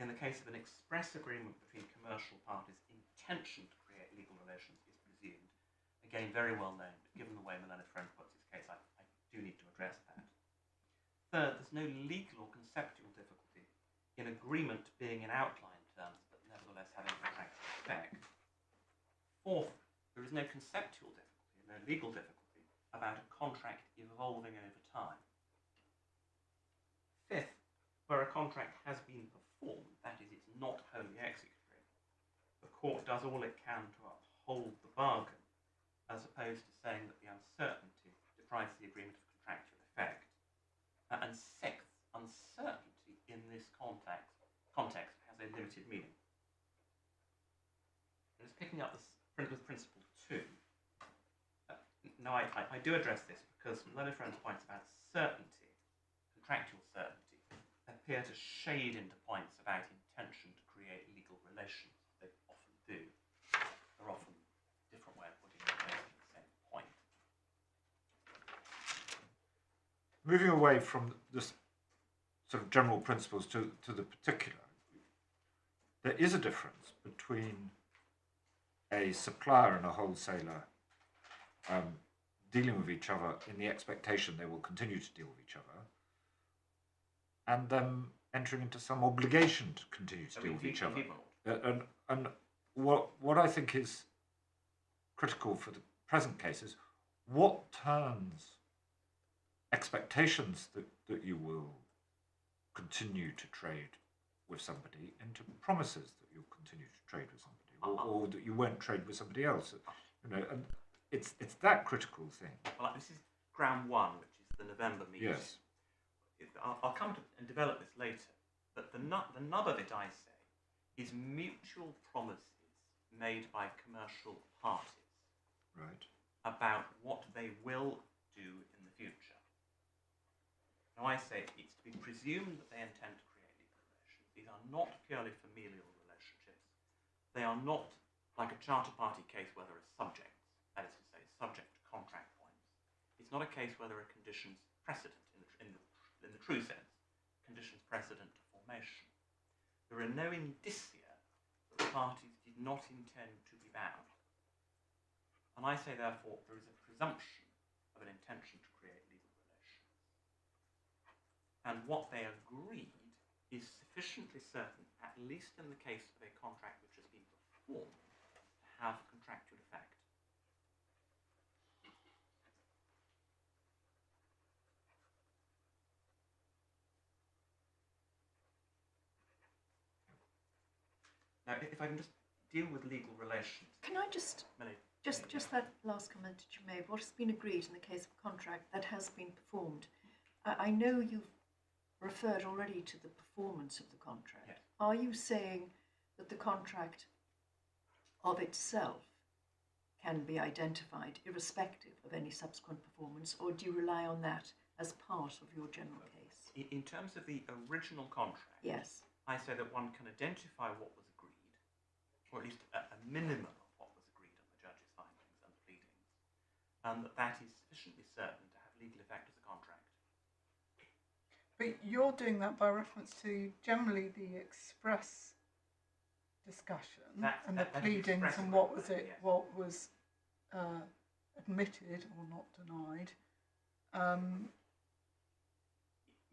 in the case of an express agreement between commercial parties, intention to create legal relations is presumed. Again, very well known, but given the way my learned friend puts his case, I do need to address that. Third, there's no legal or conceptual difficulty in agreement being in outline terms, but nevertheless having contractual effect. Fourth, there is no conceptual difficulty, no legal difficulty about a contract evolving over time. Fifth, where a contract has been performed, that is, it's not wholly executed, the court does all it can to uphold the bargain, as opposed to saying that the uncertainty deprives the agreement of contractual effect. And sixth, uncertainty in this context has a limited meaning. And it's picking up this with principle 2. Now, I do address this because some learned friends' points about certainty, contractual certainty, appear to shade into points about intention to create legal relations. They often do. They're often a different way of putting the same point. Moving away from this sort of general principles to the particular, there is a difference between a supplier and a wholesaler dealing with each other in the expectation they will continue to deal with each other, and them entering into some obligation to continue to deal with each other. And what I think is critical for the present case is what turns expectations that you will continue to trade with somebody into promises that you'll continue to trade with somebody, or that you won't trade with somebody else. You know, and it's that critical thing. Well, this is ground 1, which is the November meeting. Yes. I'll come to and develop this later, but the nub of it, I say, is mutual promises made by commercial parties, Right. about what they will do in the future. Now, I say it's to be presumed that they intend to create legal relations. These are not purely familial relationships. They are not like a charter party case where there are subjects, that is to say, subject to contract points. It's not a case where there are conditions precedent in the true sense, conditions precedent to formation. There are no indicia that the parties did not intend to be bound. And I say, therefore, there is a presumption of an intention to create legal relations. And what they agreed is sufficiently certain, at least in the case of a contract which has been performed, to have contractual effect. Now, if I can just deal with legal relations. Can I just that last comment that you made, what has been agreed in the case of a contract that has been performed? I know you've referred already to the performance of the contract. Yes. Are you saying that the contract of itself can be identified irrespective of any subsequent performance, or do you rely on that as part of your general case? In terms of the original contract, Yes. I say that one can identify what was agreed, or at least a minimum of what was agreed on the judge's findings and pleadings, and that is sufficiently certain to have legal effect as a contract. But you're doing that by reference to generally the express discussion and the pleadings and what was it, yes. what was admitted or not denied.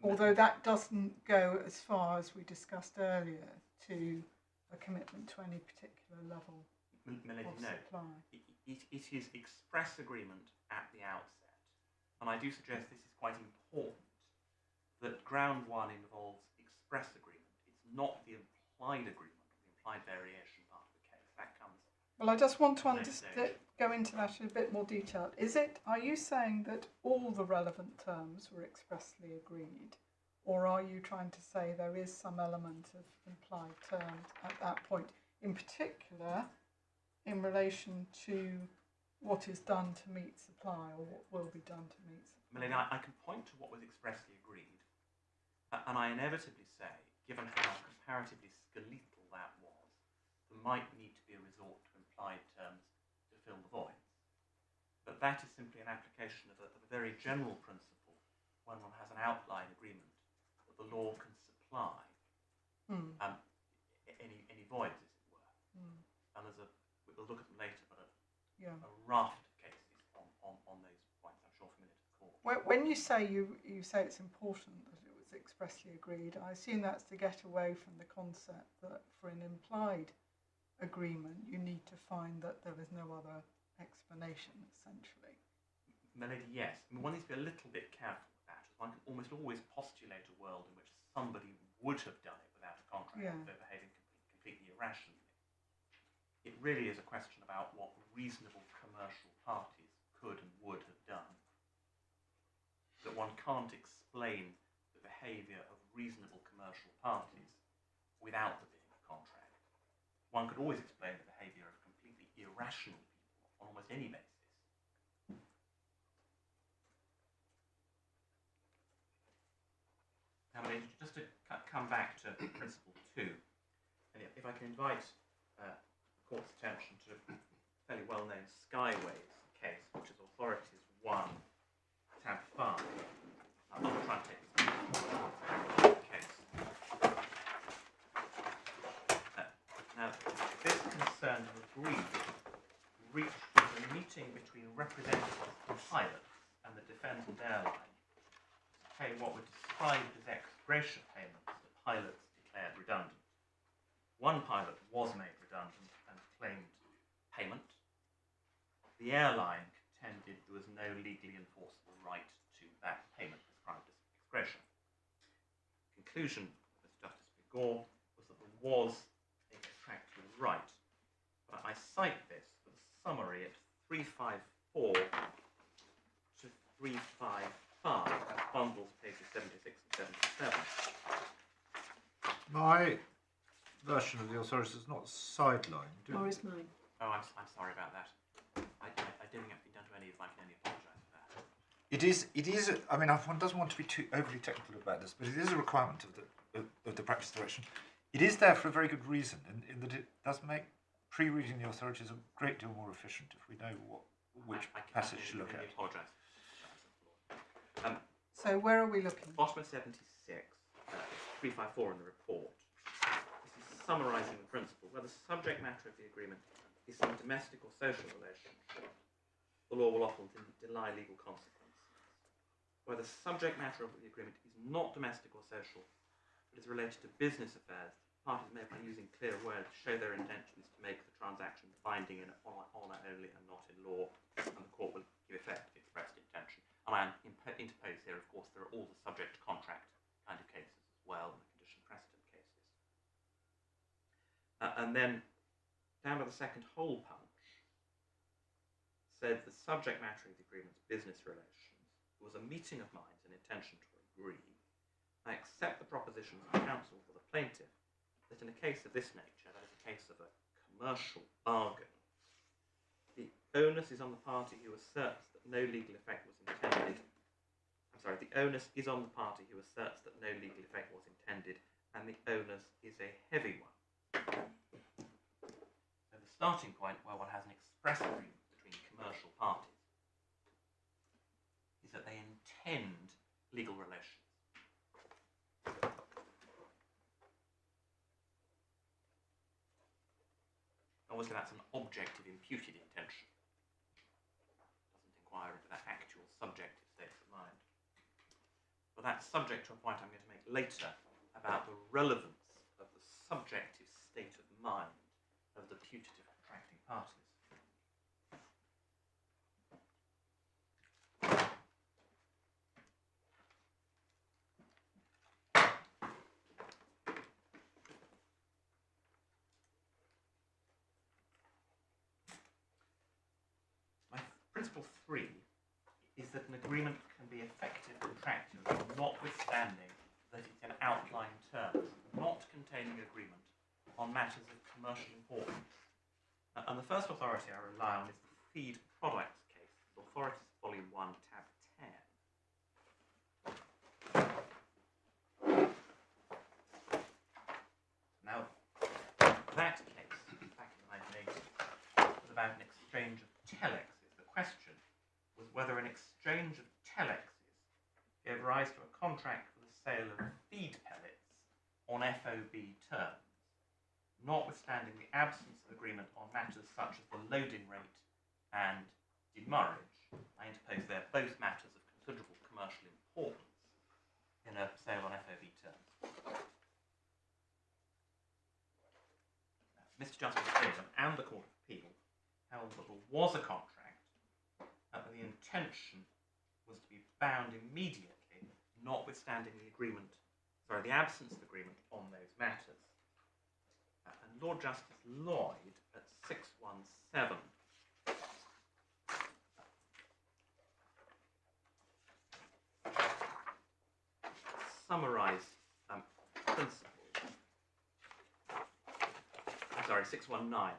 Although that doesn't go as far as we discussed earlier to a commitment to any particular level Milady, of no. supply. It is express agreement at the outset, and I do suggest this is quite important, that ground 1 involves express agreement. It's not the implied agreement, the implied variation part of the case. That comes. Well, I just want to go into that in a bit more detail. Are you saying that all the relevant terms were expressly agreed, or are you trying to say there is some element of implied terms at that point, in particular in relation to what is done to meet supply, or what will be done to meet supply? Milady, I can point to what was expressly agreed, and I inevitably say, given how comparatively skeletal that was, there might need to be a resort to implied terms to fill the voids. But that is simply an application of a very general principle when one has an outline agreement that the law can supply any voids, as it were. And we'll look at them later, but a raft of cases on those points, I'm sure, familiar to the court. When you say you say it's important that was expressly agreed. I assume that's to get away from the concept that for an implied agreement you need to find that there is no other explanation, essentially. Melody, yes. I mean, one needs to be a little bit careful with that, as one can almost always postulate a world in which somebody would have done it without a contract, Yeah. though behaving completely irrationally. It really is a question about what reasonable commercial parties could and would have done. That one can't explain the behaviour of reasonable commercial parties without there being a contract. One could always explain the behaviour of completely irrational people on almost any basis. Now, just to come back to Principle 2, and if I can invite the Court's attention to a fairly well-known Skyways case, which is Authorities 1, tab 5. I'm trying to take this case. Now, this concerned an agreement reached with a meeting between representatives of pilots and the defendant airline to pay what were described as ex gratia payments that pilots declared redundant. One pilot was made redundant and claimed payment. The airline contended there was no legally enforceable right to that payment described as ex gratia. The conclusion of Justice Begor was that there was a contractual right. But I cite this for the summary at 354 to 355, that's bundles pages 76 and 77. My version of the authorities is not sidelined. Nor is mine. Oh, I'm sorry about that. I don't think I've been done to any of them. I can only apologise for that. It is. I mean, one doesn't want to be too overly technical about this, but it is a requirement of the practice direction. It is there for a very good reason, in that it does make pre-reading the authorities a great deal more efficient if we know which passage to look at. I apologise. So where are we looking? Bottom of 76, 354 in the report. This is summarising the principle. Where the subject matter of the agreement is some domestic or social relationship, the law will often deny legal consequences. Where the subject matter of the agreement is not domestic or social, but is related to business affairs, parties may, by using clear words, show their intentions to make the transaction binding in honour only and not in law, and the court will give effect to the expressed intention. And I interpose here, of course, there are all the subject to contract kind of cases as well, and the condition precedent cases. And then, down to the second whole punch, said the subject matter of the agreement's business relations was a meeting of minds and intention to agree. I accept the propositions of counsel for the plaintiff that in a case of this nature, that is a case of a commercial bargain, the onus is on the party who asserts that no legal effect was intended. The onus is on the party who asserts that no legal effect was intended, and the onus is a heavy one. So the starting point where one has an express agreement between commercial parties is that they intend legal relations. Obviously, that's an objective imputed intention. Doesn't inquire into that actual subjective state of mind. But that's subject to a point I'm going to make later about the relevance of the subjective state of mind of the putative contracting parties. Principle 3 is that an agreement can be effective contractually, notwithstanding that it's an outline term, not containing agreement on matters of commercial importance. And the first authority I rely on is the Feed Products case, Authorities Volume 1, tab 10. Now, that case, back in the 1980s, was about an exchange of telexes. The question was whether an exchange of telexes gave rise to a contract for the sale of feed pellets on FOB terms, notwithstanding the absence of agreement on matters such as the loading rate and demurrage. I interpose there both matters of considerable commercial importance. in a sale on FOB terms. Mr. Justice Freeman and the Court of Appeal held that there was a contract, and the intention was to be bound immediately, notwithstanding the absence of agreement on those matters. And Lord Justice Lloyd at 617 summarised principles. I'm sorry, 619.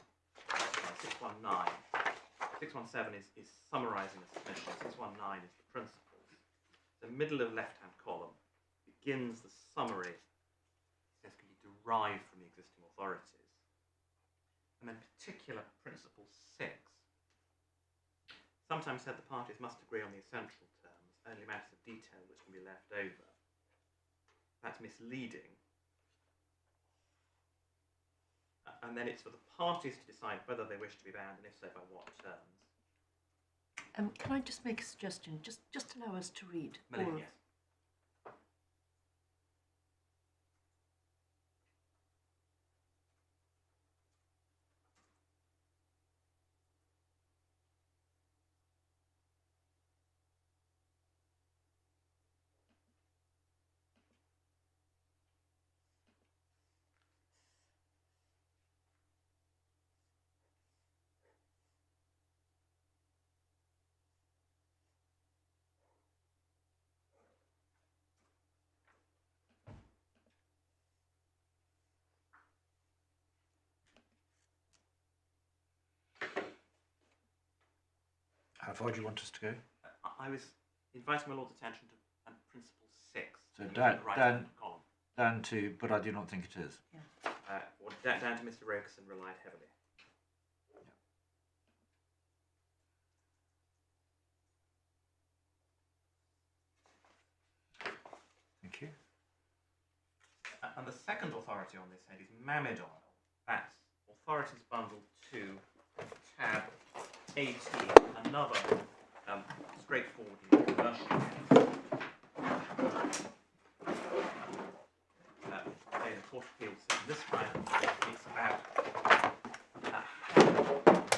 619. 617 is summarising the submission. 619 is the principles. The middle of left-hand column begins the summary that can be derived from the existing authorities. And then particular principle 6 sometimes said the parties must agree on the essential terms, only matters of detail which can be left over. That's misleading. And then it's for the parties to decide whether they wish to be bound, and if so, by what terms. Can I just make a suggestion? Just allow us to read. Melanie, yes. How far do you want us to go? I was inviting my Lord's attention to principle 6. So down, column. down to, but I do not think it is. Yeah. Or down to Mr. Rokerson relied heavily. Thank you. And the second authority on this head is Mammoth Oil. That's Authorities Bundle 2, tab 18, another straightforward commercial case. The Court of Appeal says this time it's about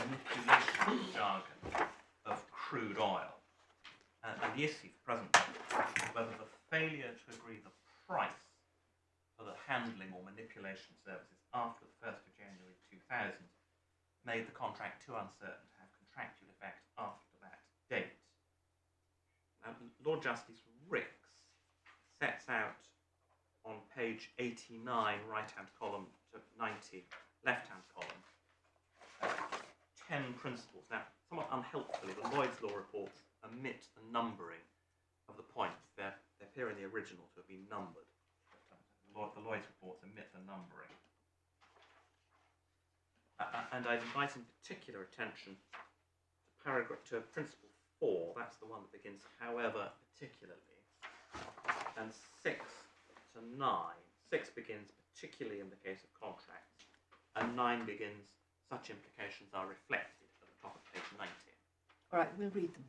manipulation jargon of crude oil. And the issue present is whether the failure to agree the price for the handling or manipulation services after the 1st of January 2000 made the contract too uncertain to have contractual effect after that date. Now, Lord Justice Ricks sets out on page 89, right-hand column to 90, left-hand column, 10 principles. Now, somewhat unhelpfully, the Lloyd's Law reports omit the numbering of the points. They appear in the original to have been numbered. The Lloyd's reports omit the numbering. And I'd invite in particular attention to principle 4, that's the one that begins however particularly, and 6 to 9. 6 begins particularly in the case of contracts, and 9 begins such implications are reflected at the top of page 90. All right, we'll read them.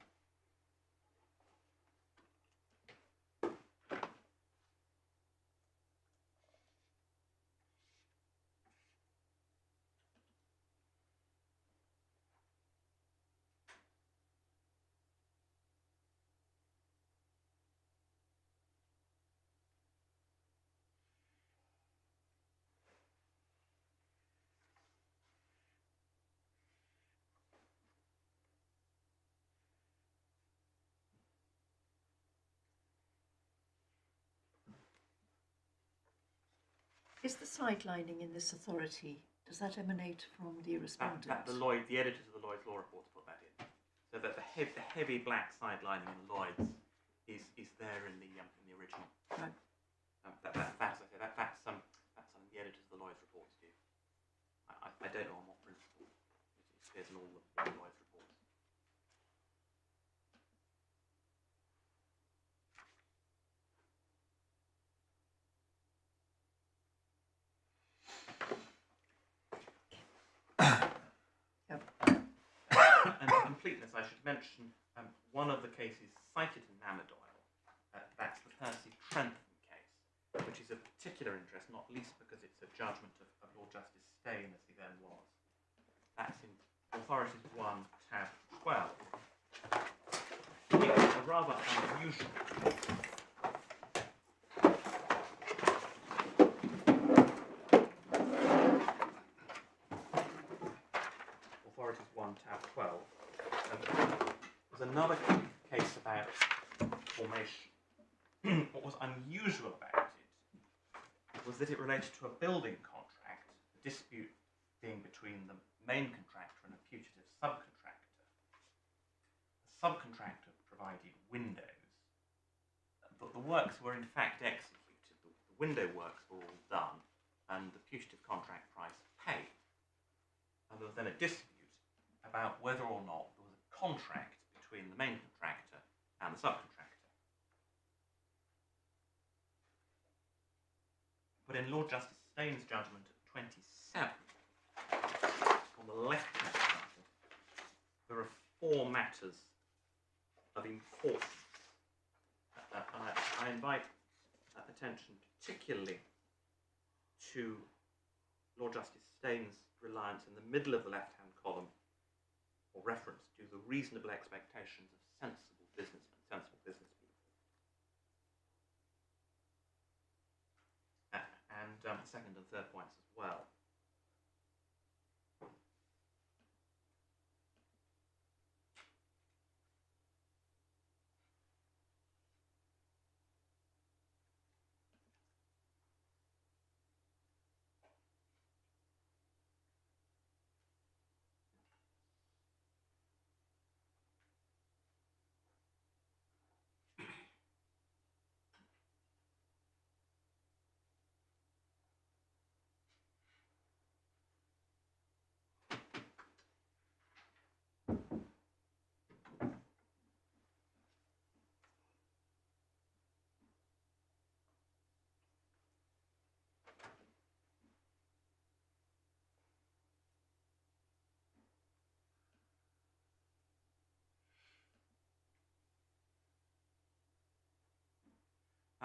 Is the sidelining in this authority, does that emanate from the respondent? The editors of the Lloyd's Law reports put that in. So that the heavy black sidelining in the Lloyd's is there in the original. Right. That's something the editors of the Lloyd's reports do. I don't know on what principle. It appears in all the Lloyd's reports. And for completeness, I should mention one of the cases cited in Mammoth Oil. That's the Percy Trentham particular interest, not least because it's a judgment of Lord Justice Steyn, as he then was. That's in Authorities 1, tab 12. It's a rather unusual Authorities 1, tab 12. There's another case about formation. What was unusual about it was that it related to a building contract, the dispute being between the main contractor and a putative subcontractor. The subcontractor provided windows, but the works were in fact executed. The window works were all done, and the putative contract price paid. And there was then a dispute about whether or not there was a contract between the main contractor and the subcontractor. But in Lord Justice Steyn's judgment at 27, on the left-hand side, there are 4 matters of importance. I invite attention particularly to Lord Justice Steyn's reliance in the middle of the left-hand column, or reference to the reasonable expectations of sensible businessmen, sensible business people. And second and third points as well.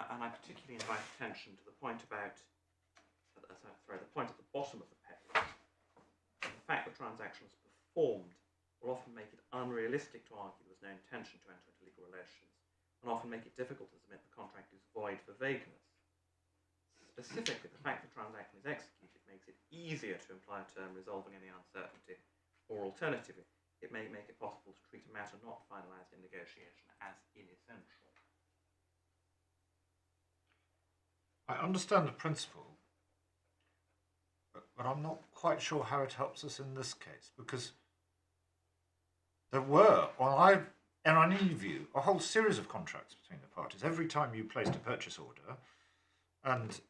And I particularly invite attention to the point about, the point at the bottom of the page. The fact that transactions performed will often make it unrealistic to argue there was no intention to enter into legal relations, and often make it difficult to submit the contract is void for vagueness. Specifically, the fact that the transaction is executed makes it easier to imply a term resolving any uncertainty, or alternatively, it may make it possible to treat a matter not finalised in negotiation as inessential. I understand the principle, but I'm not quite sure how it helps us in this case, because there were, in any view, a whole series of contracts between the parties. Every time you placed a purchase order and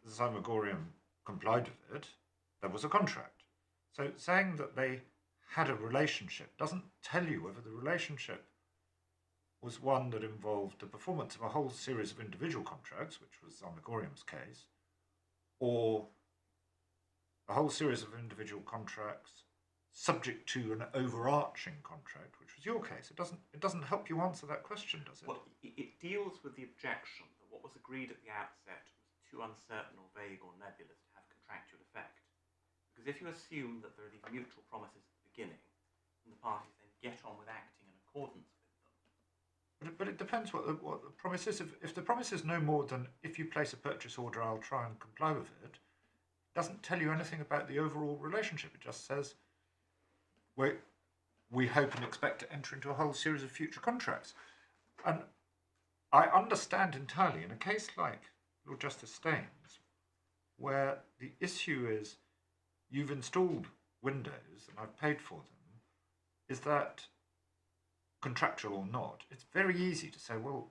Zymurgorium complied with it, there was a contract. So saying that they had a relationship doesn't tell you whether the relationship was one that involved the performance of a whole series of individual contracts, which was Zymurgorium's case, or a whole series of individual contracts subject to an overarching contract, which was your case. It doesn't help you answer that question, does it? Well, it deals with the objection that what was agreed at the outset was too uncertain or vague or nebulous to have contractual effect. Because if you assume that there are these mutual promises at the beginning, and the parties then get on with acting in accordance with them. But it depends what the promise is. If the promise is no more than, if you place a purchase order, I'll try and comply with it, doesn't tell you anything about the overall relationship. It just says, we hope and expect to enter into a whole series of future contracts. And I understand entirely, in a case like Lord Justice Steyn's, where the issue is, you've installed windows and I've paid for them, is that contractual or not? It's very easy to say, well,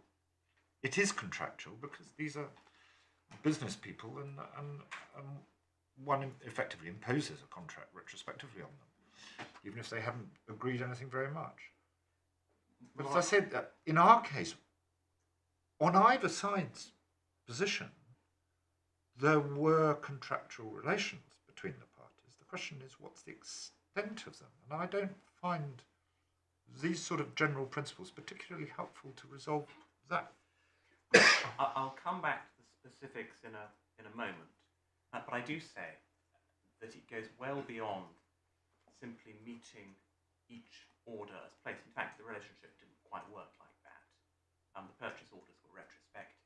it is contractual because these are business people and one effectively imposes a contract retrospectively on them, even if they haven't agreed anything very much. But as I said, in our case, on either side's position, there were contractual relations between the parties. The question is, what's the extent of them? And I don't find these sort of general principles particularly helpful to resolve that. I'll come back to the specifics in a in a moment. But I do say that it goes well beyond simply meeting each order as placed. In fact, the relationship didn't quite work like that. The purchase orders were retrospective.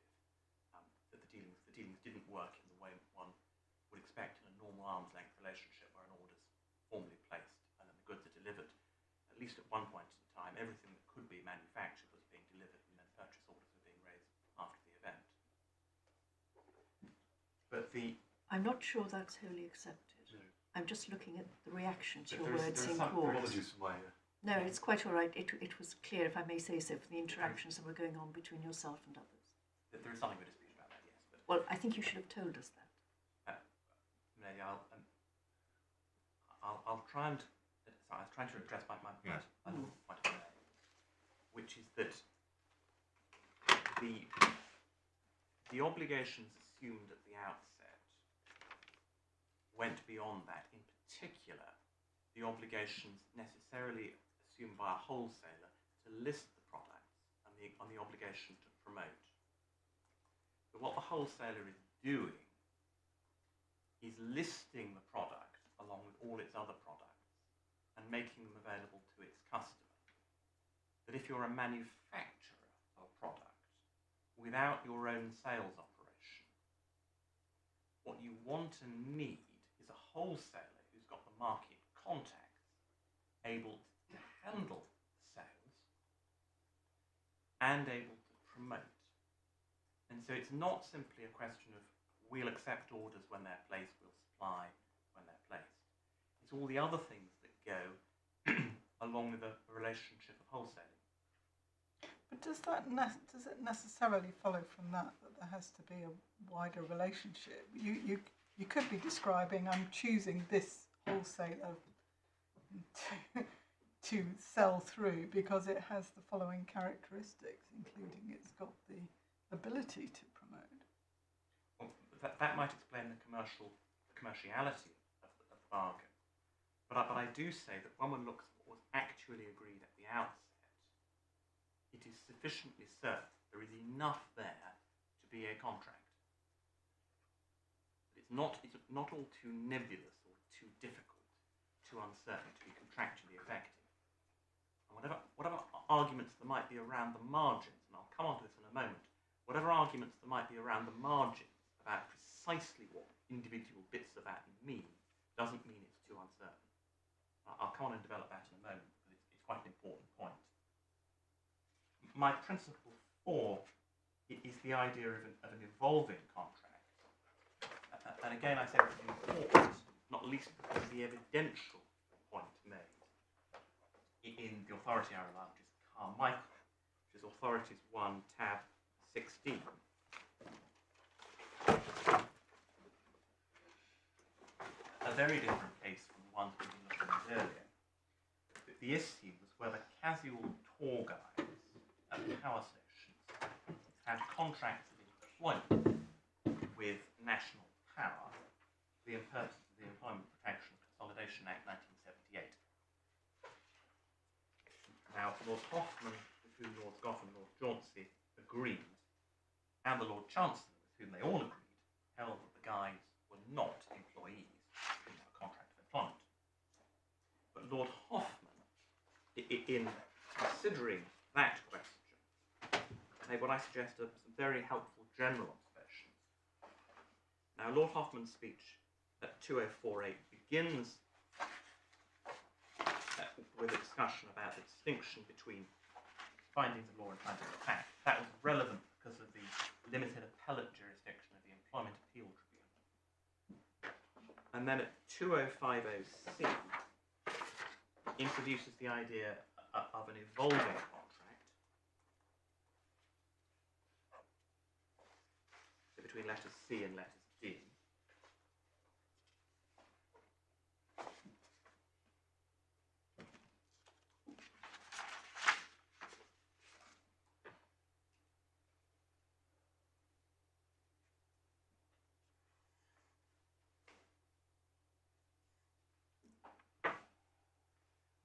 That the dealings didn't work in the way one would expect in a normal arm's length relationship where an order's formally placed and then the goods are delivered. At least at one point in time, everything that could be manufactured was being delivered, and then purchase orders were being raised after the event. But I'm not sure that's wholly accepted. No. I'm just looking at the reaction to your There is words in some court. apologies for my No, it's quite all right. It was clear, if I may say so, for the interactions that were going on between yourself and others. There is something we dispute about that, yes. But Well, I think you should have told us that. maybe I'll try and. Sorry, I was trying to address my point, which is that the obligations assumed at the outset went beyond that. In particular, the obligations necessarily assumed by a wholesaler to list the products and the obligation to promote. But what the wholesaler is doing is listing the product along with all its other products and making them available to its customer. That if you're a manufacturer of a product without your own sales operation, what you want and need is a wholesaler who's got the market contacts able to handle sales and able to promote. And so it's not simply a question of we'll accept orders when they're placed, we'll supply when they're placed. It's all the other things that go along with a relationship of wholesaling. But does it necessarily follow from that there has to be a wider relationship? You could be describing, I'm choosing this wholesaler to sell through because it has the following characteristics, including it's got the ability to promote. Well, that might explain the commerciality of the bargain. But I do say that when one looks at what was actually agreed at the outset, it is sufficiently certain there is enough there to be a contract. It's not all too nebulous or too difficult, too uncertain to be contractually effective. And whatever arguments there might be around the margins, and I'll come on to this in a moment, whatever arguments there might be around the margins about precisely what individual bits of that mean, doesn't mean it's too uncertain. I'll come on and develop that in a moment because it's quite an important point. My principle 4 is the idea of an evolving contract. And again, I say it's important, not least because of the evidential point made in the authority I rely on, which is Carmichael, which is Authorities 1, tab 16. A very different case from the ones we've been looking at earlier. The issue was whether casual tour guides at power stations had contracts of employment with national power for the purposes of the Employment Protection Consolidation Act 1978. Now, Lord Hoffman, with whom Lords Goff and Lord Jauncey agreed, and the Lord Chancellor, with whom they all agreed, held that the guides were not employees in a contract of employment. But Lord Hoffman, in considering that question, made what I suggest are some very helpful general observations. Now, Lord Hoffman's speech at 2048 begins with a discussion about the distinction between findings of law and findings of fact. That was relevant because of the limited appellate jurisdiction of the Employment Appeal Tribunal. And then at 2050C, introduces the idea of an evolving contract between letters C and letters D.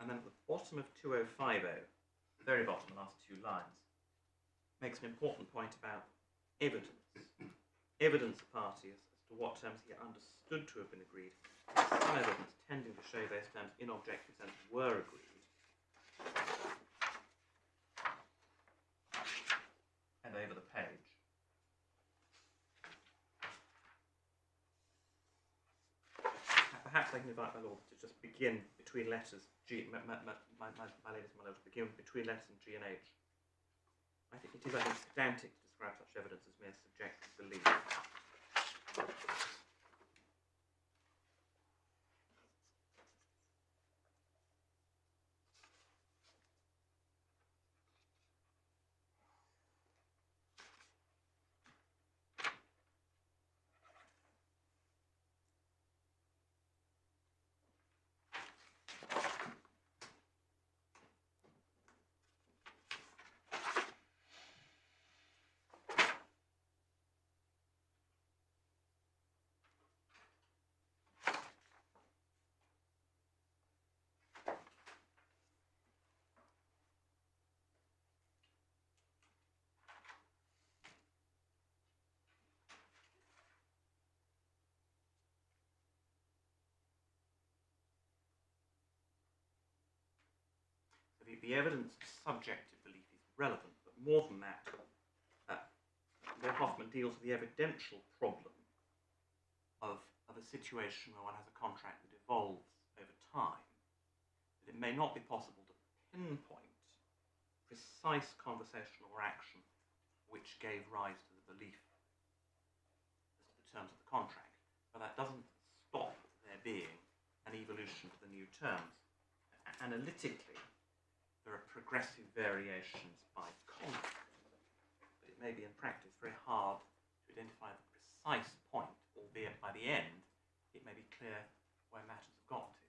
And then at the bottom of 2050, the very bottom, the last two lines, makes an important point about evidence. Evidence a party as to what terms he understood to have been agreed, some evidence tending to show those terms in objective sense were agreed. And over the page. Perhaps I can invite my lord to just begin between letters G, my ladies and my lords, begin between letters in G and H. I think it is, pedantic to describe such evidence as mere subjective belief. The evidence of subjective belief is relevant, but more than that, Lord Hoffman deals with the evidential problem of a situation where one has a contract that evolves over time, that it may not be possible to pinpoint precise conversation or action which gave rise to the belief as to the terms of the contract, but that doesn't stop there being an evolution to the new terms. Analytically, there are progressive variations by contract, but it may be in practice very hard to identify the precise point, albeit by the end it may be clear where matters have got to.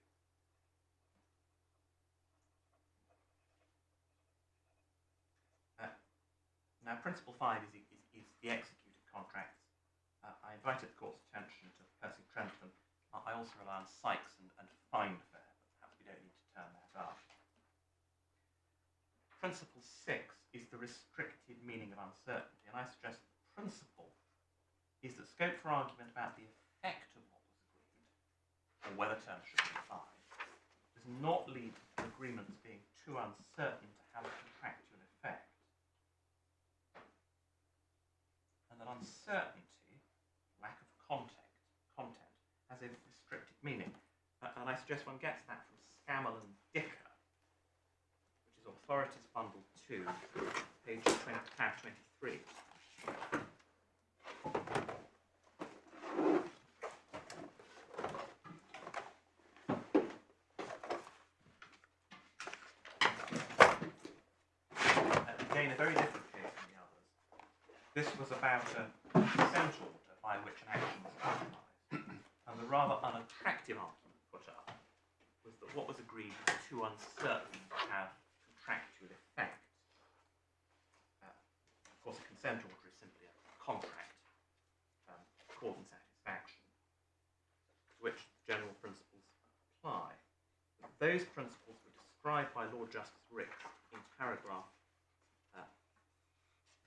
Now, Principle 5 is the executed contracts. I invited the Court's attention to Percy Trentham. I also rely on Sykes and Find Fair, but perhaps we don't need to turn that up. Principle 6 is the restricted meaning of uncertainty, and I suggest that the principle is that scope for argument about the effect of what was agreed, or whether terms should be defined, does not lead to agreements being too uncertain to have a contractual effect. And that uncertainty, lack of content, has a restricted meaning. And I suggest one gets that from Scammell and Dicker, Authorities Bundle 2, page 23. Again, a very different case from the others. This was about a consent order by which an action was compromised, and the rather unattractive argument put up was that what was agreed was too uncertain to have contractual effect. Of course, a consent order is simply a contract, cause and satisfaction, to which general principles apply. Those principles were described by Lord Justice Ricks in paragraph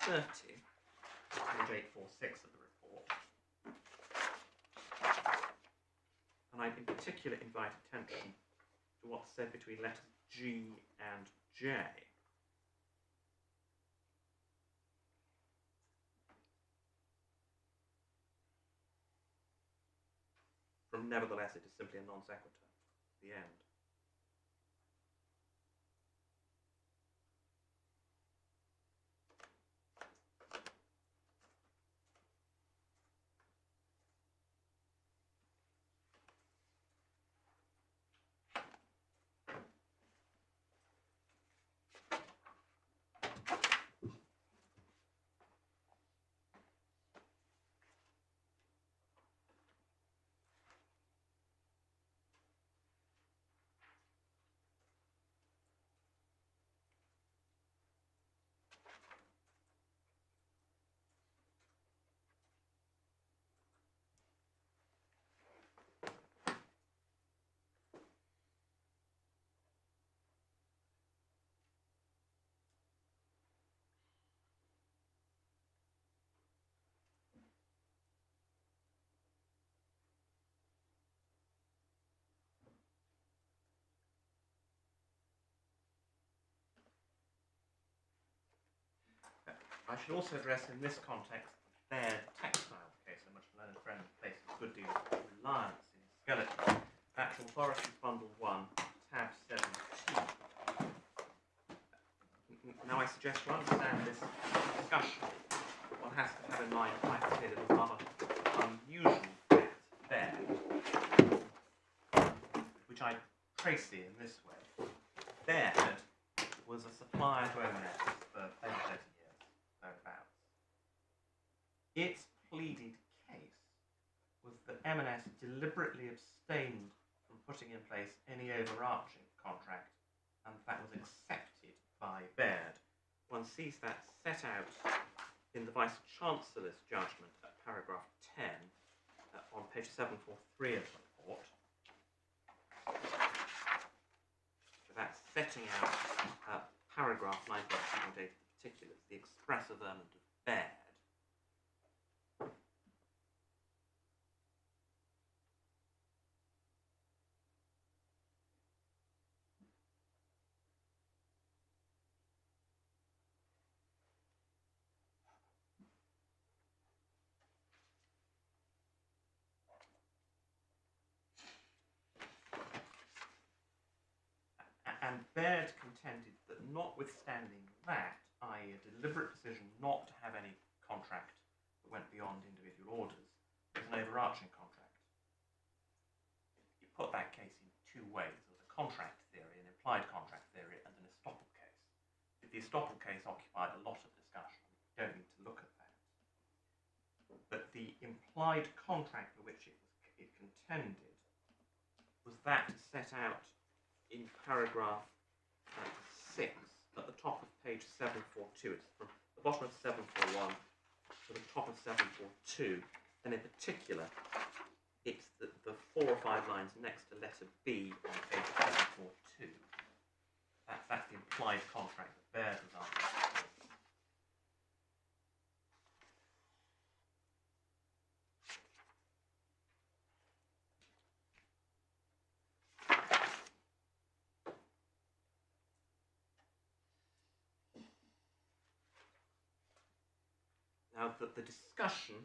30, page 846 of the report. And I in particular invite attention to what's said between letters G and J. From nevertheless, it is simply a non sequitur. The end. I should also address in this context the Baird textile case, in which a learned friend placed a good deal of reliance in skeleton. Natural Authorities Bundle 1, tab 17. Now I suggest to understand this discussion, one has to have in mind the fact that it is rather unusual Baird, which I trace in this way. Baird was a supplier to M&S for over 30 years, thereabouts. Its pleaded case was that M&S deliberately abstained from putting in place any overarching contract, and that was accepted by Baird. One sees that set out in the Vice-Chancellor's judgment at paragraph 10 on page 743 of the report. So that's setting out paragraph 9.2.8 in particular, the express averment of Baird. And Baird contended that notwithstanding that, i.e. a deliberate decision not to have any contract that went beyond individual orders, was an overarching contract. You put that case in two ways. There was a contract theory, an implied contract theory, and an estoppel case. The estoppel case occupied a lot of discussion. We don't need to look at that. But the implied contract for which it contended was that set out in paragraph 6 at the top of page 742. It's from the bottom of 741 to the top of 742, and in particular it's the 4 or 5 lines next to letter B on page 742. That's the implied contract that Baird was arguing. Now, the discussion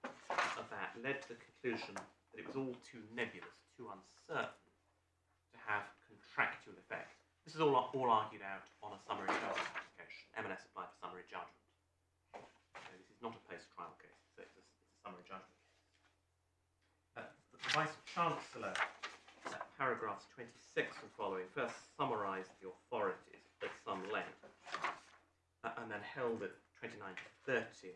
of that led to the conclusion that it was all too nebulous, too uncertain to have contractual effect. This is all argued out on a summary judgment application. M&S applied for summary judgment. So this is not a post-trial case, so it's a summary judgment case. The Vice-Chancellor, paragraphs 26 and following, first summarised the authorities at some length, and then held at 29 to 30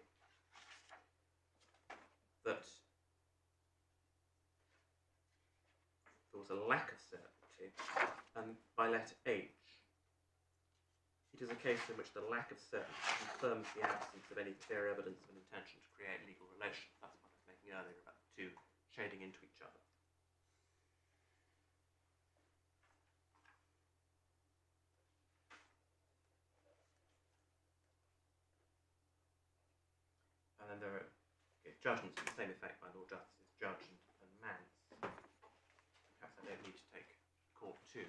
that there was a lack of certainty, and by letter H, it is a case in which the lack of certainty confirms the absence of any clear evidence of an intention to create legal relations. That's what I was making earlier about the two shading into each other. And then there are judgments of the same effect by Lord Justices Judge and Mance. Perhaps I don't need to take court too.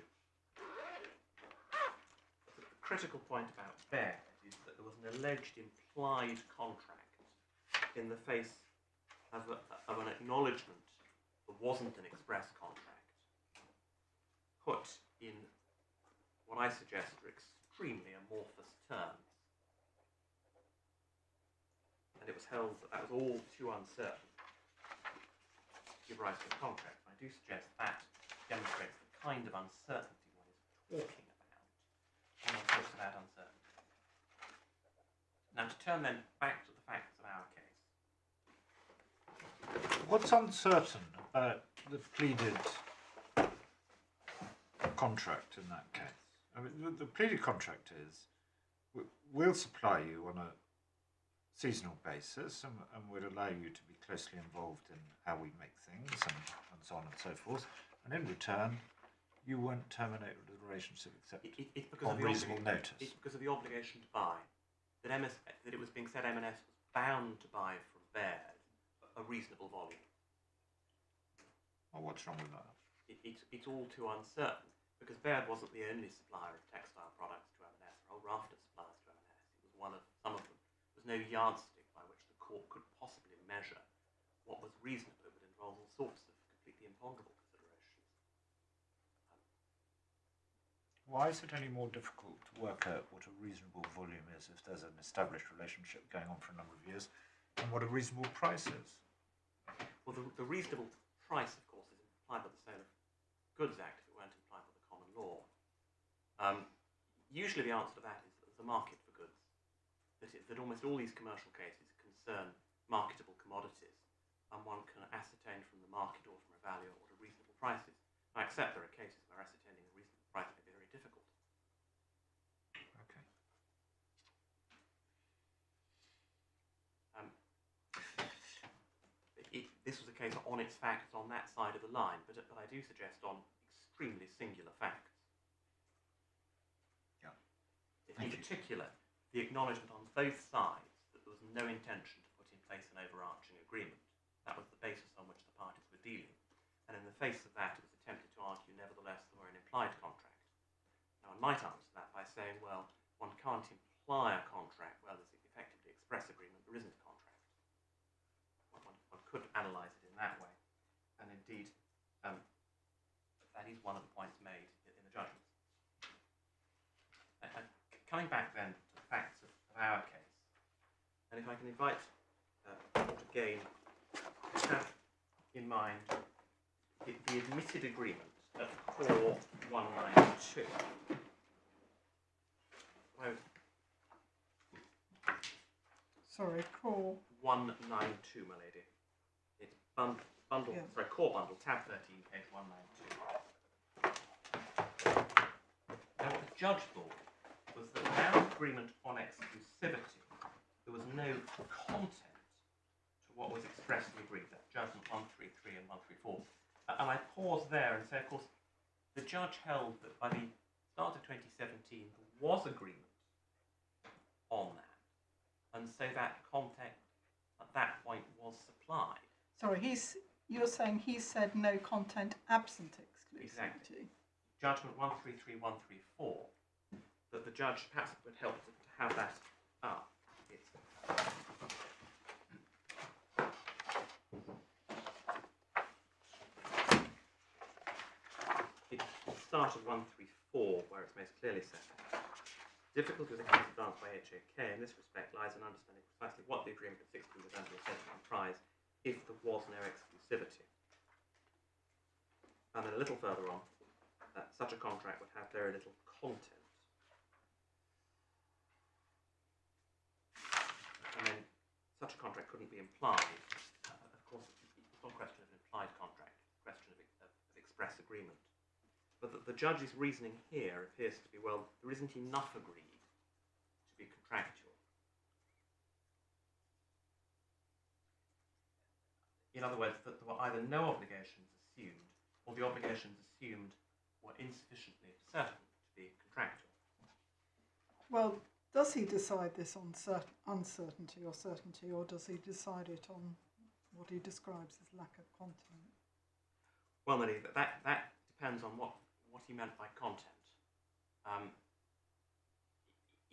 The critical point about Baird is that there was an alleged implied contract in the face of an acknowledgement there wasn't an express contract, put in what I suggest are extremely amorphous terms. And it was held that that was all too uncertain to give rise to a contract. I do suggest that demonstrates the kind of uncertainty one is talking about when one talks about uncertainty. Now, to turn then back to the facts of our case. What's uncertain about the pleaded contract in that case? I mean, the pleaded contract is we'll supply you on a seasonal basis, and would allow you to be closely involved in how we make things and so on and so forth. And in return, you won't terminate the relationship except on reasonable notice. It's because of the obligation to buy. That it was being said M&S was bound to buy from Baird a reasonable volume. Well, what's wrong with that? It's all too uncertain, because Baird wasn't the only supplier of textile products to M&S. There were a whole raft of suppliers to M&S. It was one of some of them, was no yardstick by which the court could possibly measure what was reasonable. It would involve all sorts of completely imponderable considerations. Why is it any more difficult to work out what a reasonable volume is if there's an established relationship going on for a number of years, and what a reasonable price is? Well, the reasonable price, of course, is implied by the Sale of Goods Act if it weren't implied by the common law. Usually the answer to that is that there's a market for goods, that almost all these commercial cases concern marketable commodities, and one can ascertain from the market or from a value what a reasonable price is. I accept there are cases where ascertaining a reasonable price may be very difficult. Okay. This was a case on its facts on that side of the line, but I do suggest on extremely singular facts. Yeah. In particular, the acknowledgement on both sides that there was no intention to put in place an overarching agreement. That was the basis on which the parties were dealing. And in the face of that, it was attempted to argue, nevertheless, there were an implied contract. Now, one might answer that by saying, well, one can't imply a contract where there's effectively express agreement, there isn't a contract. One could analyse it in that way. And indeed, that is one of the points made in the judgments. Coming back then to the facts of our case, and if I can invite again to have in mind the admitted agreement at core 192. Sorry, core. 192, my lady. It's bundle, Yeah. sorry, core bundle, tab 13, page 192. Now, what the judge thought was that our agreement on exclusivity, there was no content to what was expressly agreed. That's judgment 133 and 134. And I pause there and say, of course, the judge held that by the start of 2017, there was agreement on that. And so that content at that point was supplied. Sorry, you're saying he said no content absent exclusivity. Exactly. Judgment 133, 134, that the judge perhaps would help to have that up. It's start of 134, where it's most clearly set out. Difficulty with the case advanced by HJK in this respect lies in understanding precisely what the agreement of 16 was under the sentence comprised if there was no exclusivity. And then a little further on, such a contract would have very little content. And then such a contract couldn't be implied. Of course, it's not a question of an implied contract, it's a question of express agreement. But the judge's reasoning here appears to be, well, there isn't enough agreed to be contractual. In other words, that there were either no obligations assumed, or the obligations assumed were insufficiently certain to be contractual. Well, does he decide this on uncertainty or certainty, or does he decide it on what he describes as lack of content? Well, that depends on what he meant by content.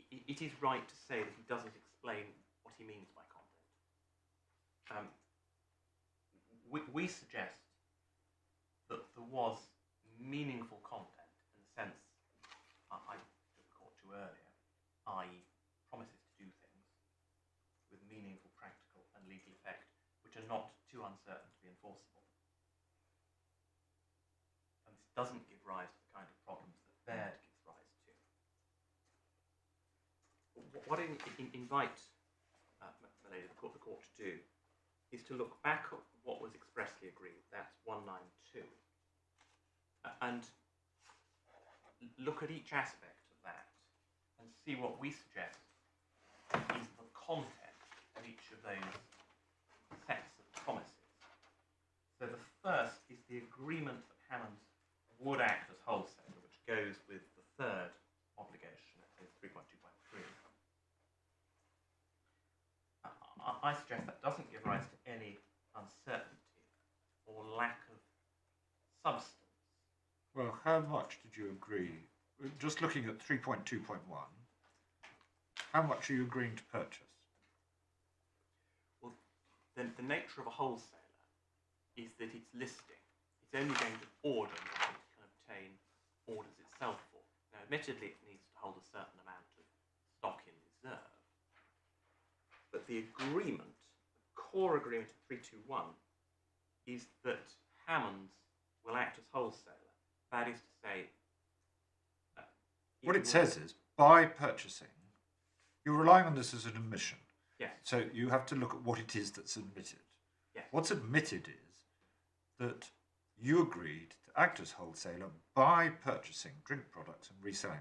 It is right to say that he doesn't explain what he means by content. We suggest that there was meaningful content in the sense I took the court to earlier, i.e. promises to do things with meaningful practical and legal effect, which are not too uncertain to be enforceable. And this doesn't give rise to the kind of problems that Baird gives rise to. What I invite the court to do is to look back at what was expressly agreed, that's 192, and look at each aspect of that and see what we suggest is the content of each of those sets of promises. So the first is the agreement that Hammonds would act as wholesaler, which goes with the third obligation, that is 3.2.3. I suggest that doesn't give rise to any uncertainty or lack of substance. Well, how much did you agree? Just looking at 3.2.1, how much are you agreeing to purchase? Well, then the nature of a wholesaler is that it's listing. It's only going to order what it can obtain orders itself for. Now, admittedly, it needs to hold a certain amount of stock in reserve. But the agreement, the core agreement of 321, is that Hammonds will act as wholesaler. That is to say, What it says is, by purchasing, you're relying on this as an admission. yes, So you have to look at what it is that's admitted. yes, What's admitted is that you agreed to act as wholesaler by purchasing drink products and reselling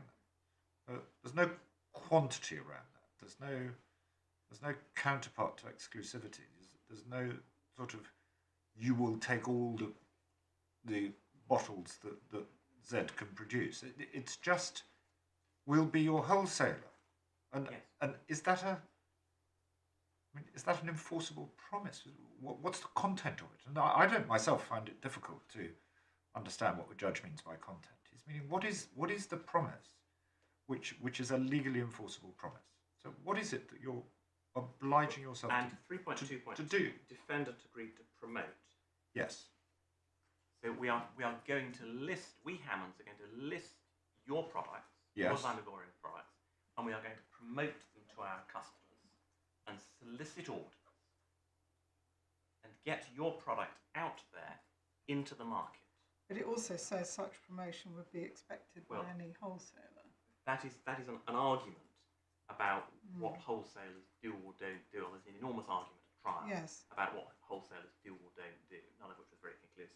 them. There's no quantity around that. There's no counterpart to exclusivity. There's no sort of, you will take all the bottles that Z can produce. It's just, we'll be your wholesaler. And yes. and is that an enforceable promise? What's the content of it? And I don't myself find it difficult to understand what the judge means by content. He's meaning, what is the promise which is a legally enforceable promise? So what is it that you're obliging yourself And to 3.2.2, to do? defendant agreed to promote. Yes. So we are going to list, we Hammonds are going to list your products, Yes. your Zymurgorium products, and we are going to promote them to our customers and solicit orders and get your product out there into the market. But it also says such promotion would be expected Well, by any wholesaler. That is an argument about what wholesalers do or don't do. There's an enormous argument at trial Yes. about what wholesalers do or don't do, none of which was very conclusive.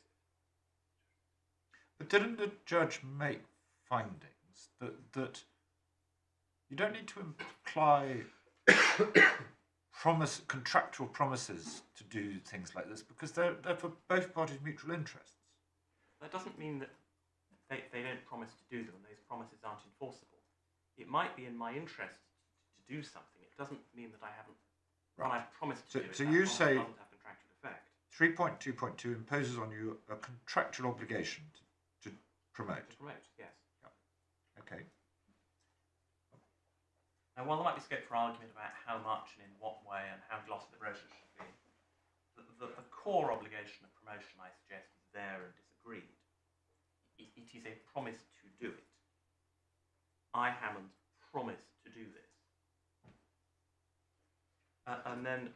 But didn't the judge make findings that you don't need to imply contractual promises to do things like this because they're for both parties' mutual interests? That doesn't mean that they don't promise to do them and those promises aren't enforceable. It might be in my interest to do something. It doesn't mean that I haven't, when I've promised to do it, So that you promise say doesn't have contractual effect. 3.2.2 imposes on you a contractual obligation to promote. To promote, yes. Okay. Now, while there might be scope for argument about how much and in what way and how glossy the brochure should be, the core obligation of promotion, I suggest, is there and disagreed. It is a promise to do it. I, Hammonds, promise to do this. And then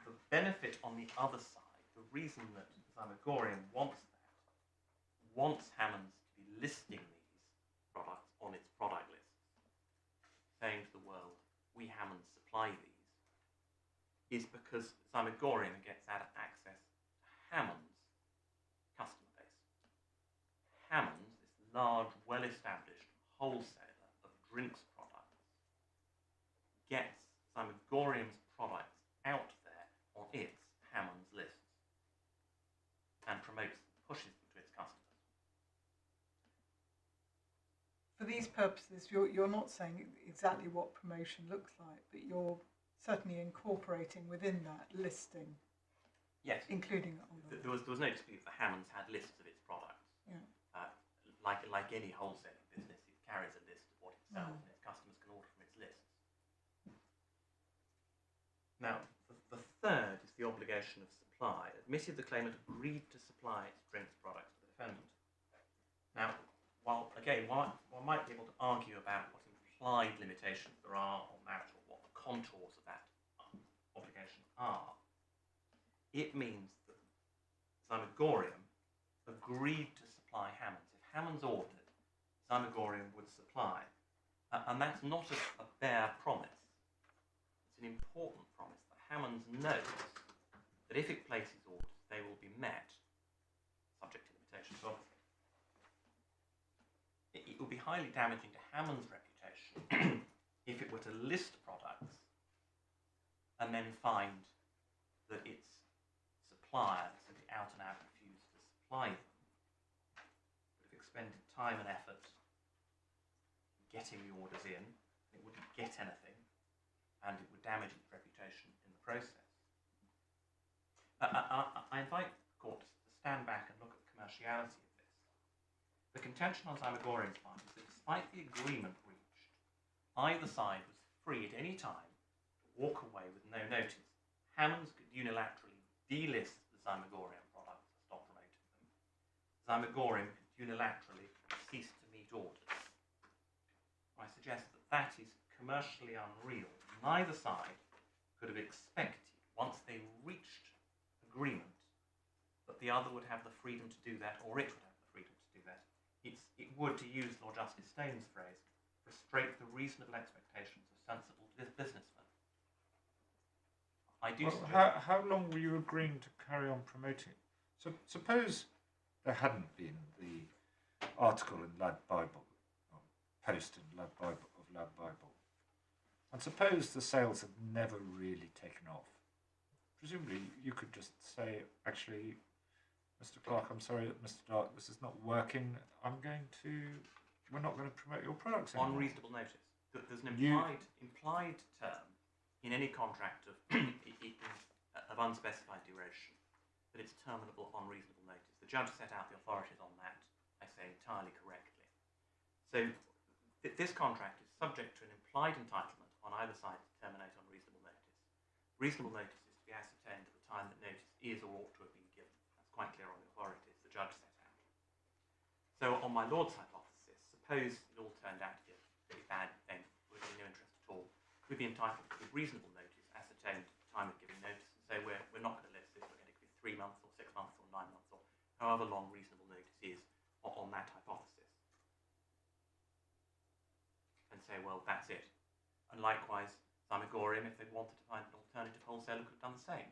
the benefit on the other side, the reason that Zymurgorium wants Hammonds to be listing these products on its product list, saying to the world, we Hammonds supply these, is because Zymurgorium gets access to Hammonds' customer base. Hammonds, this large, well-established wholesaler of drinks products, gets Zymurgorium's products out there on its Hammonds lists and promotes them, pushes them to its customers. For these purposes, you're not saying exactly what promotion looks like, but you're certainly incorporating within that listing, Yes, including it on the there was no dispute that Hammonds had lists of its products. Yeah. Like any wholesaling business, it carries a list of what it sells, and its customers can order from its lists. Now, the third is the obligation of supply. Admitted the claimant agreed to supply its drinks products to the defendant. Now, while one might be able to argue about what implied limitations there are on that or what the contours of that obligation are, it means that Zymurgorium agreed to supply Hammonds. If Hammonds ordered, Zymurgorium would supply. And that's not a bare promise. It's an important promise that Hammonds knows that if it places orders, they will be met, subject to limitations, obviously. It would be highly damaging to Hammonds' reputation if it were to list products and then find that its supplier simply out and out refused to supply them. It would have expended time and effort getting the orders in, it wouldn't get anything, and it would damage its reputation in the process. I invite the court to stand back and look at the commerciality of this. The contention on Zymurgorium's part is that despite the agreement reached, either side was free at any time to walk away with no notice. Hammonds could unilaterally delist the Zymurgorium products and stop promoting them. Zymurgorium could unilaterally cease to meet orders. I suggest that that is commercially unreal. Neither side could have expected, once they reached agreement, that the other would have the freedom to do that, or it would have the freedom to do that. It would, to use Lord Justice Stone's phrase, frustrate the reasonable expectations of sensible businessmen. I do suggest... How long were you agreeing to carry on promoting? So suppose there hadn't been the article in Lad Bible, or post in Lad Bible of Lad Bible, and suppose the sales had never really taken off. Presumably, you could just say, actually, Mr. Clark, I'm sorry, Mr. Dark, this is not working. We're not going to promote your products anymore. On reasonable notice. There's an implied term in any contract of unspecified duration that it's terminable on reasonable notice. The judge set out the authorities on that, I say, entirely correctly. So this contract is subject to an implied entitlement on either side to terminate on reasonable notice. Reasonable notice is to be ascertained at the time that notice is or ought to have been given. That's quite clear on the authorities the judge set out. So on my Lord's hypothesis, suppose it all turned out to be a really bad thing, with no interest at all, we'd be entitled to give reasonable notice, ascertained at the time of giving notice, and say we're not going to list this, we're going to give 3 months or 6 months or 9 months or however long reasonable notice is on that hypothesis. And say, well, that's it. And likewise, Zymurgorium, if they wanted to find an alternative wholesaler, could have done the same.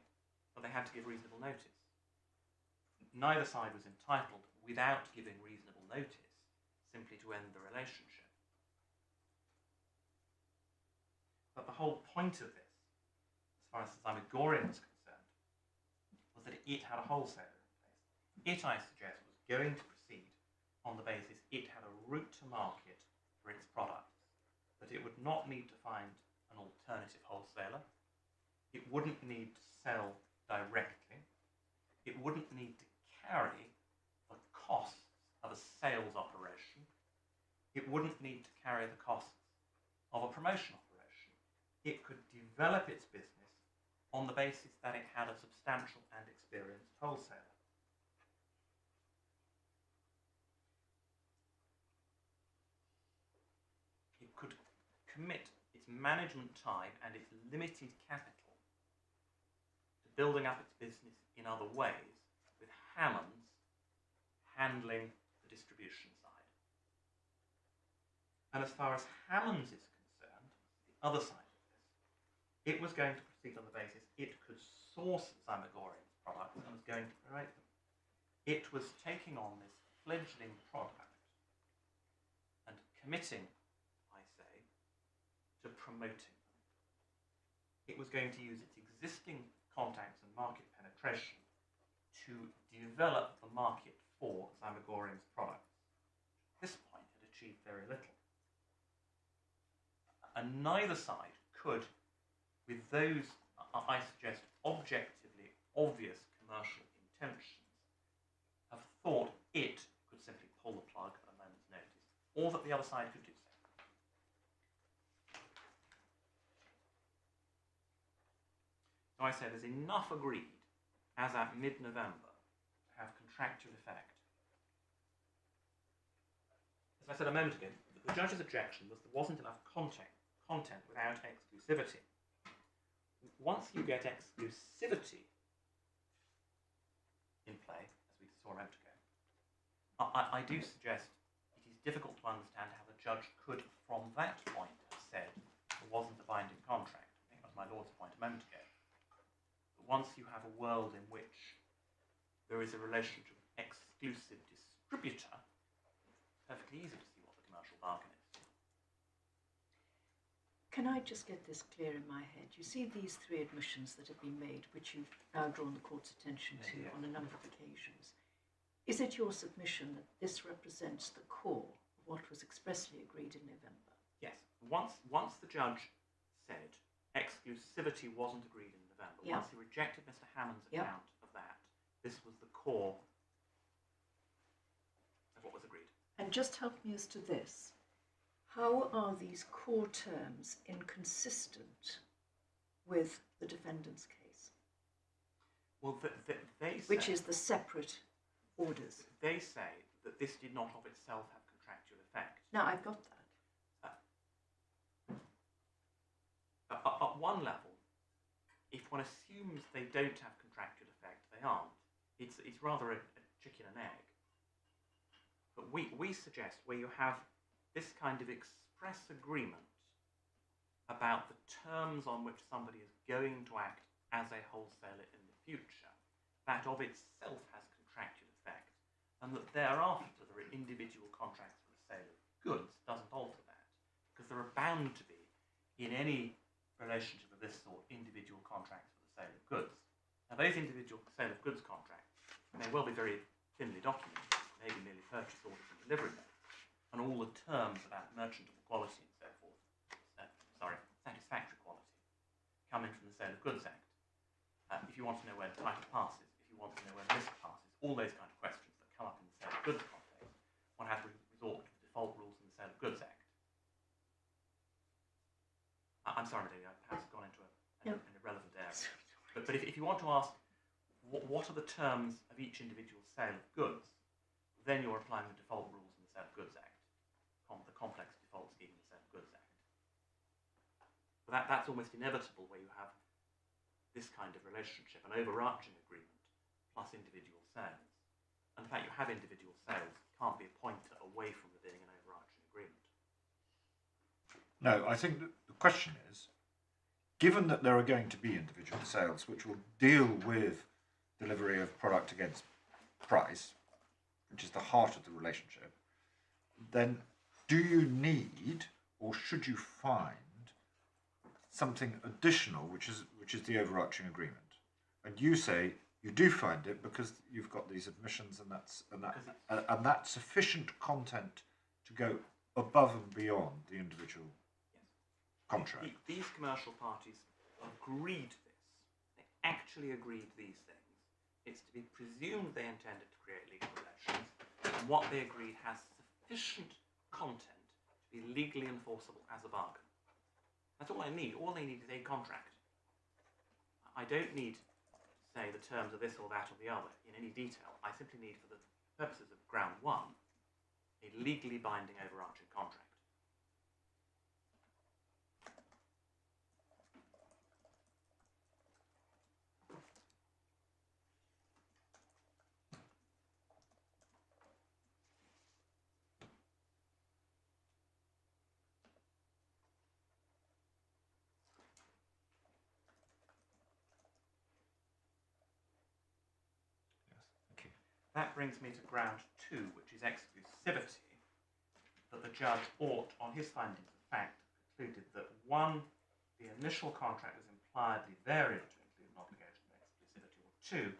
But they had to give reasonable notice. Neither side was entitled, without giving reasonable notice, simply to end the relationship. But the whole point of this, as far as Zymurgorium was concerned, was that it had a wholesaler in place. It, I suggest, was going to proceed on the basis it had a route to market for its products, that it would not need to find an alternative wholesaler, it wouldn't need to sell directly, it wouldn't need to carry the costs of a sales operation, it wouldn't need to carry the costs of a promotion operation. It could develop its business on the basis that it had a substantial and experienced wholesaler. It could commit its management time and its limited capital to building up its business in other ways, with Hammonds handling the distribution side. And as far as Hammonds is concerned, the other side of this, it was going to proceed on the basis it could source Zymurgorium's products and was going to promote them. It was taking on this fledgling product and committing, I say, to promoting them. It was going to use its existing contacts and market penetration to develop the market for Zymurgorium's products. At this point, it achieved very little. And neither side could, with those, I suggest, objectively obvious commercial intentions, have thought it could simply pull the plug at a moment's notice, or that the other side could do so. So I say there's enough agreed, as at mid-November, to have contractual effect. As I said a moment ago, the judge's objection was there wasn't enough content without exclusivity. Once you get exclusivity in play, as we saw a moment ago, I do suggest it is difficult to understand how the judge could, from that point, have said there wasn't a binding contract. I think that was my Lord's point a moment ago. But once you have a world in which there is a relationship of exclusive distributor, it's perfectly easy to see what the commercial bargain is. Can I just get this clear in my head? You see these 3 admissions that have been made, which you've now drawn the court's attention to on a number of occasions. Is it your submission that this represents the core of what was expressly agreed in November? Yes. Once the judge said exclusivity wasn't agreed in November, once he rejected Mr. Hammond's account of that, this was the core of what was agreed. And just help me as to this. how are these core terms inconsistent with the defendant's case, Well, they say, which is the separate orders? they say that this did not of itself have contractual effect. Now, I've got that. At one level, if one assumes they don't have contractual effect, they aren't. It's rather a chicken and egg. But we suggest where you have this kind of express agreement about the terms on which somebody is going to act as a wholesaler in the future, that of itself has contractual effect, and that thereafter there are individual contracts for the sale of goods doesn't alter that, because there are bound to be, in any relationship of this sort, individual contracts for the sale of goods. Now, those individual sale of goods contracts may well be very thinly documented, maybe merely purchase orders and delivery notes, and all the terms about merchantable quality and so forth, satisfactory quality, come in from the Sale of Goods Act. If you want to know where the title passes, if you want to know where the list passes, all those kind of questions that come up in the Sale of Goods context, one has to resort to the default rules in the Sale of Goods Act. I'm sorry, Davies, I've perhaps gone into an irrelevant area. But if you want to ask what are the terms of each individual sale of goods, then you're applying the default rules in the Sale of Goods Act, the complex default scheme in the Sale of Goods Act. But that's almost inevitable where you have this kind of relationship, an overarching agreement plus individual sales. And the fact you have individual sales can't be a pointer away from there being an overarching agreement. No, I think that the question is, given that there are going to be individual sales which will deal with delivery of product against price, which is the heart of the relationship, then do you need or should you find something additional which is the overarching agreement? And you say you do find it because you've got these admissions and that's sufficient content to go above and beyond the individual contract. These commercial parties agreed this. They actually agreed these things. It's to be presumed they intended to create legal relations, and what they agreed has sufficient content to be legally enforceable as a bargain. That's all I need. All they need is a contract. I don't need to say the terms of this or that or the other in any detail. I simply need, for the purposes of ground one, a legally binding overarching contract. That brings me to ground two, which is exclusivity, that the judge ought, on his findings of fact, concluded that one, the initial contract was impliedly variable to include an obligation of exclusivity, or two,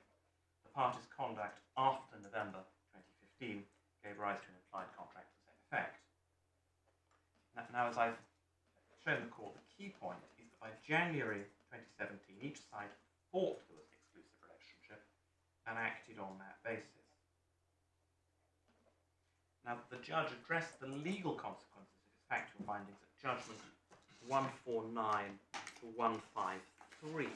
the parties' conduct after November 2015 gave rise to an implied contract to the same effect. Now, as I've shown the court, the key point is that by January 2017, each side thought there was an exclusive relationship and acted on that basis. Now, the judge addressed the legal consequences of his factual findings at judgment 149 to 153.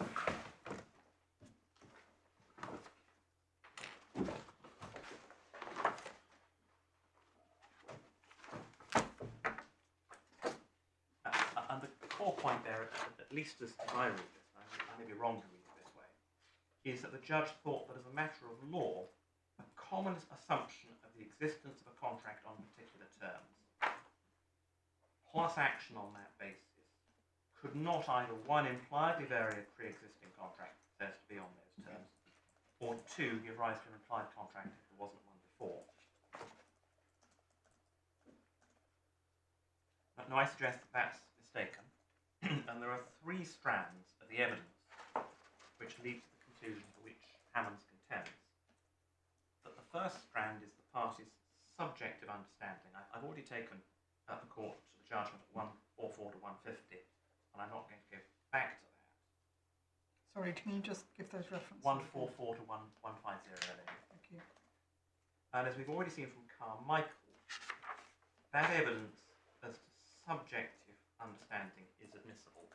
And the core point there, at least as I read this, and I may be wrong to read it this way, is that the judge thought that as a matter of law, a common assumption of the existence of a contract on particular terms, plus action on that basis, could not either, one, impliedly vary a pre-existing contract that says to be on those terms, or two, give rise to an implied contract if there wasn't one before. Now, I suggest that that's mistaken, and there are three strands of the evidence which lead to the conclusion for which Hammonds contends. That the first strand is the parties' subjective understanding. I've already taken the court to the judgment at 144 to 150, and I'm not going to go back to that. Sorry, can you just give those references? 144 to 150. Thank you. And as we've already seen from Carmichael, that evidence as to subjective understanding is admissible.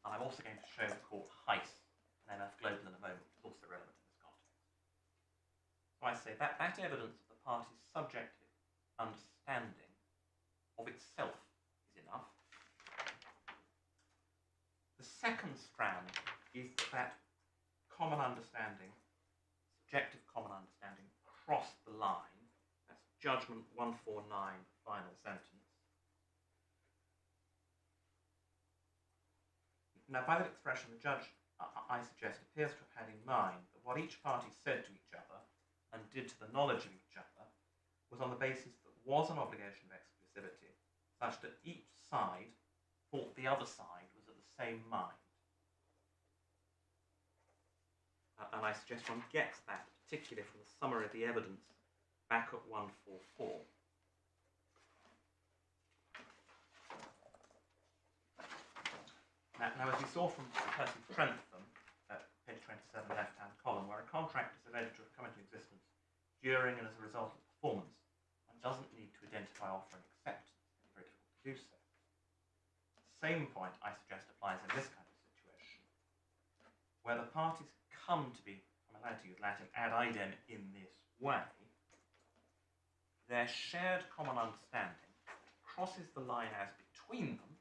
And I'm also going to show the court Heiss and MF Global in a moment, which is also relevant in this context. So I say that evidence of the party's subjective understanding of itself is enough. The second strand is that common understanding, subjective common understanding, crossed the line. That's judgment 149, final sentence. Now, by that expression, the judge, I suggest, appears to have had in mind that what each party said to each other and did to the knowledge of each other was on the basis that was an obligation of exclusivity, such that each side thought the other side was of the same mind. And I suggest one gets that, particularly from the summary of the evidence back at 144. Now, as we saw from Percy Trentham, at page 27, left-hand column, where a contract is alleged to have come into existence during and as a result of performance, one doesn't need to identify offer and acceptance. It's very difficult to do so. The same point, I suggest, applies in this kind of situation, where the parties come to be, I'm allowed to use Latin, ad idem in this way. Their shared common understanding crosses the line as between them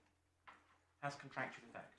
has contractual effect.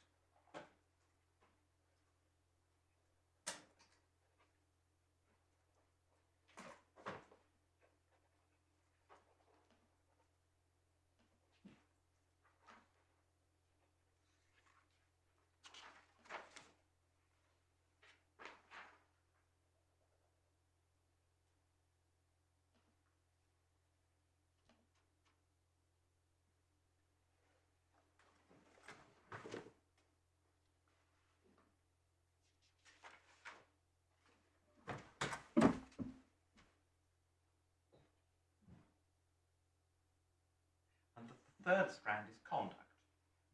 Third strand is conduct.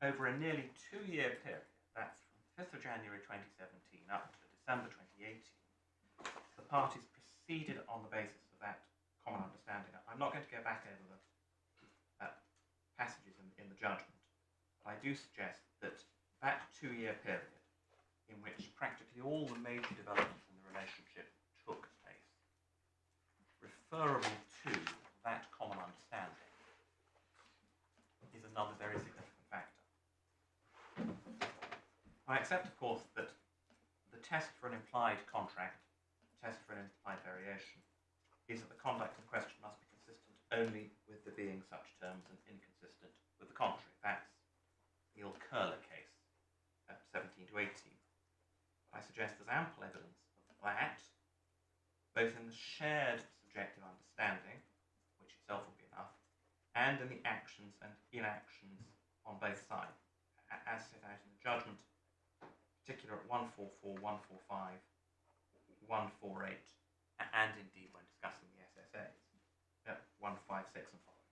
Over a nearly 2-year period, that's from 5th of January 2017 up to December 2018, the parties proceeded on the basis of that common understanding. I'm not going to go back over the passages in the judgment, but I do suggest that that 2-year period, in which practically all the major developments in the relationship took place, referable to that common understanding, is another very significant factor. I accept, of course, that the test for an implied contract, the test for an implied variation, is that the conduct in question must be consistent only with there being such terms and inconsistent with the contrary. That's the Il-Curler case at 17 to 18. But I suggest there's ample evidence of that, both in the shared subjective understanding, which itself would be enough, and in the actions and inactions on both sides, as set out in the judgment, particular at 144, 145, 148, and indeed when discussing the SSAs, at 156 and following.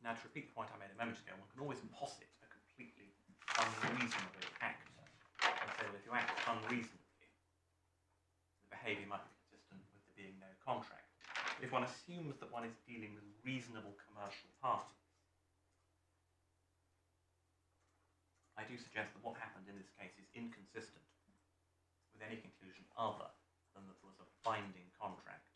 Now, to repeat the point I made a moment ago, one can always posit a completely unreasonable actor and say, well, if you act unreasonably, the behaviour might be being no contract. If one assumes that one is dealing with reasonable commercial parties, I do suggest that what happened in this case is inconsistent with any conclusion other than that there was a binding contract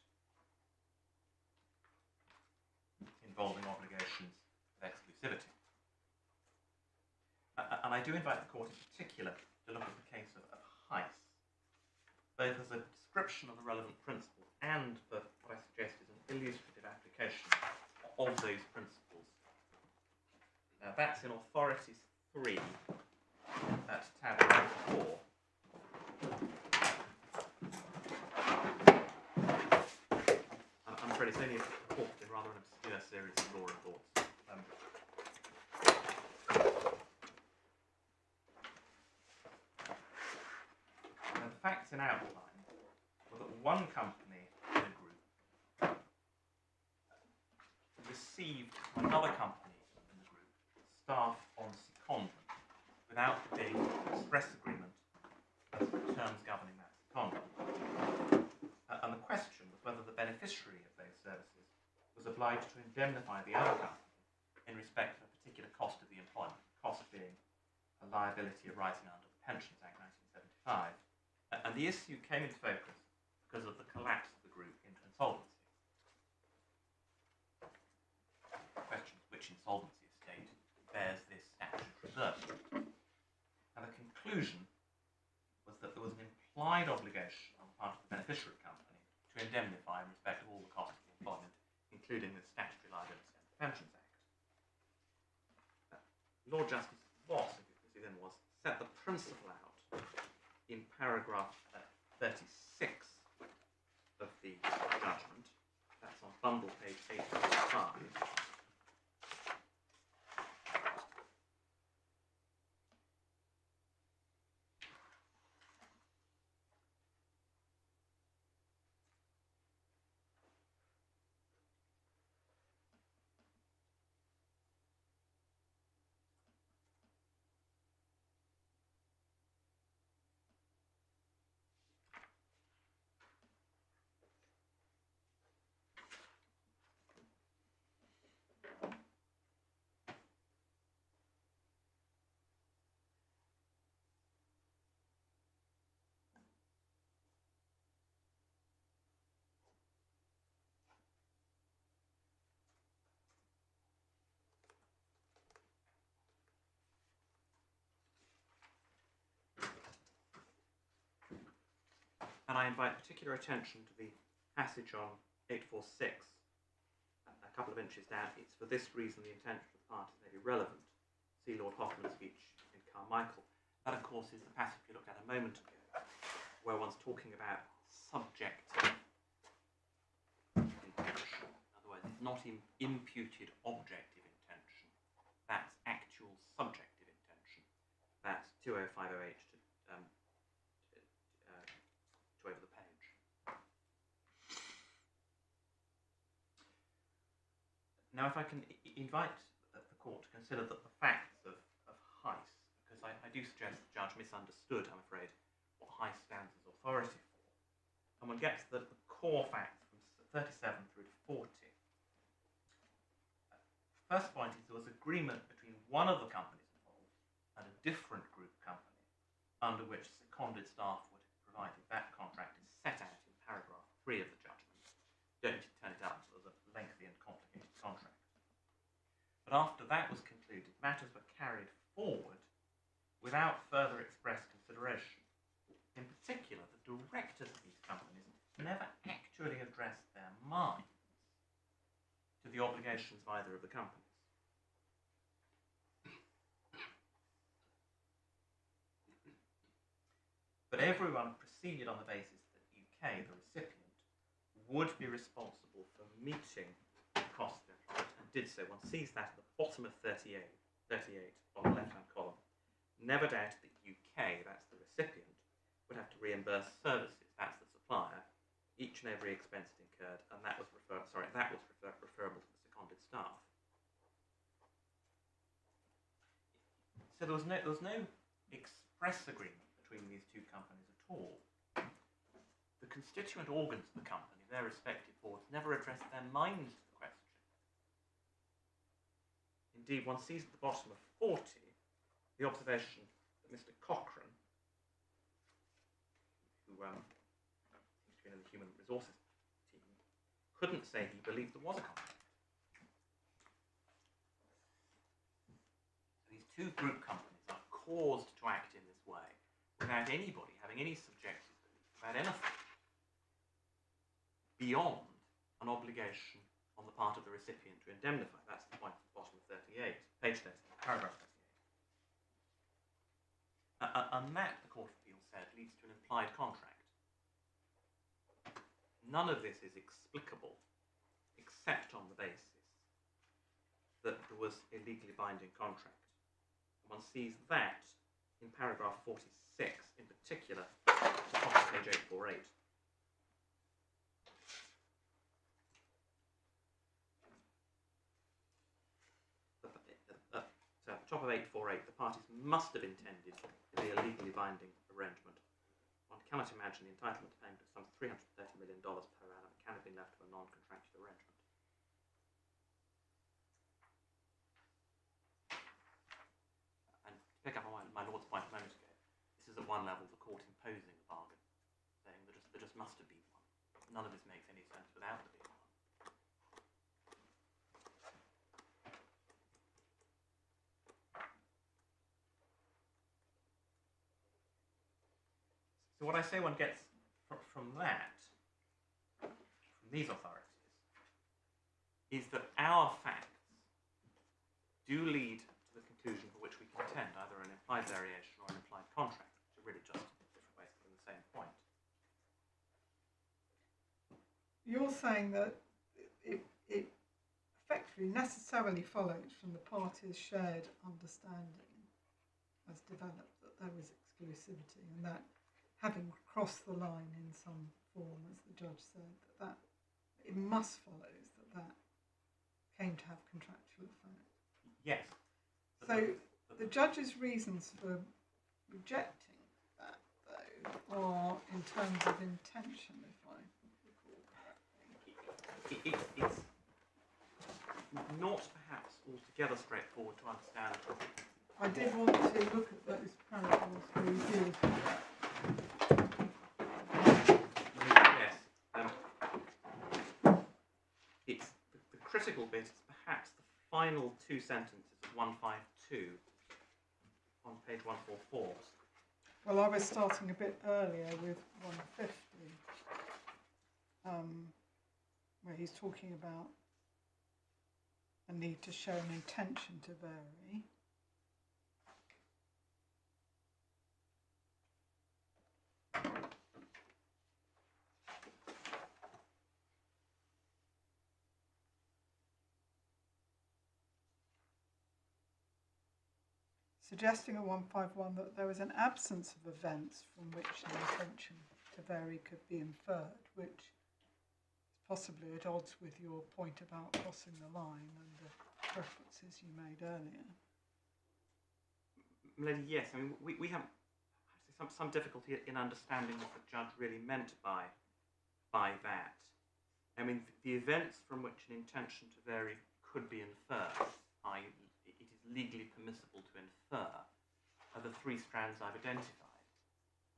involving obligations of exclusivity. And I do invite the court in particular to look at the case of Heiss, both as a description of the relevant principles and for what I suggest is an illustrative application of those principles. Now that's in Authorities 3 at tab 4. I'm afraid it's only a report in rather an obscure series of law reports. Now the facts in outline were that one company in a group received from another company in the group staff on secondment without there being an express agreement as to the terms governing that secondment. And the question was whether the beneficiary of those services obliged to indemnify the other company in respect of a particular cost of the employment, the cost being a liability arising under the Pensions Act 1975. And the issue came into focus because of the collapse of the group into insolvency. The question is which insolvency estate bears this statutory burden. And the conclusion was that there was an implied obligation on the part of the beneficiary company to indemnify in respect of all the costs of the employment, including the statutory liability under the Pensions Act. Lord Justice Voss, as he then was, set the principle out in paragraph 36 of the judgment. That's on bundle page 845. And I invite particular attention to the passage on 846, a couple of inches down. It's for this reason the intention of the parties may be relevant. See Lord Hoffman's speech in Carmichael. That, of course, is the passage we looked at a moment ago, where one's talking about subjective intention. In other words, it's not imputed objective intention. That's actual subjective intention. That's 20508 over the page. Now, if I can invite the court to consider the facts of Heiss, because I do suggest the judge misunderstood, I'm afraid, what Heiss stands as authority for. And one gets the core facts from 37 through to 40. First point is there was agreement between one of the companies involved and a different group company under which seconded staff would have provided. That contract is set out in paragraph 3 of the judgment. Don't need to turn it up, so it was a lengthy and complicated contract. But after that was concluded, matters were carried forward without further express consideration. In particular, the directors of these companies never actually addressed their minds to the obligations of either of the companies. But everyone proceeded on the basis that UK, the recipient, would be responsible for meeting the cost of employment, and did so. One sees that at the bottom of 38 on the left-hand column. Never doubt that UK, that's the recipient, would have to reimburse services, that's the supplier, each and every expense it incurred, and that was referable to the seconded staff. So there was no express agreement between these two companies at all. The constituent organs of the company, their respective boards, never addressed their minds to the question. Indeed, one sees at the bottom of 40 the observation that Mr. Cochrane, who seems to be in the human resources team, couldn't say he believed there was a contract. So these two group companies are caused to act in this way without anybody having any subjective belief about anything beyond an obligation on the part of the recipient to indemnify. That's the point at the bottom of 38, page 38, paragraph 38. And that, the Court of Appeal said, leads to an implied contract. None of this is explicable except on the basis that there was a legally binding contract. One sees that in paragraph 46, in particular, top of page 848. So at the top of 848, the parties must have intended to be a legally binding arrangement. One cannot imagine the entitlement to payment of some $330 million per annum can have been left to a non-contractual arrangement. one level, the court imposing a bargain, saying there just must have been one. None of this makes any sense without there being one. So what I say one gets from that, from these authorities, is that our facts do lead to the conclusion for which we contend, either an implied variation or an implied contract, which are really just different ways of putting the same point. You're saying that it effectively necessarily follows from the parties' shared understanding as developed that there was exclusivity, and that having crossed the line in some form, as the judge said, that it must follow that came to have contractual effect. Yes. So the judge's reasons for rejecting that, though, are in terms of intention, if I recall correctly. It's not perhaps altogether straightforward to understand. I did want to look at those paragraphs where he deals with that. Yes. It's the critical bit is perhaps the final two sentences of 152 on page 144. Well, I was starting a bit earlier with 150, where he's talking about a need to show an intention to vary. Suggesting at 151 that there was an absence of events from which an intention to vary could be inferred, which is possibly at odds with your point about crossing the line and the references you made earlier. Milady, yes, I mean, we have some difficulty in understanding what the judge really meant by that. I mean, the events from which an intention to vary could be inferred, i.e. it is legally permissible to infer, are the three strands I've identified.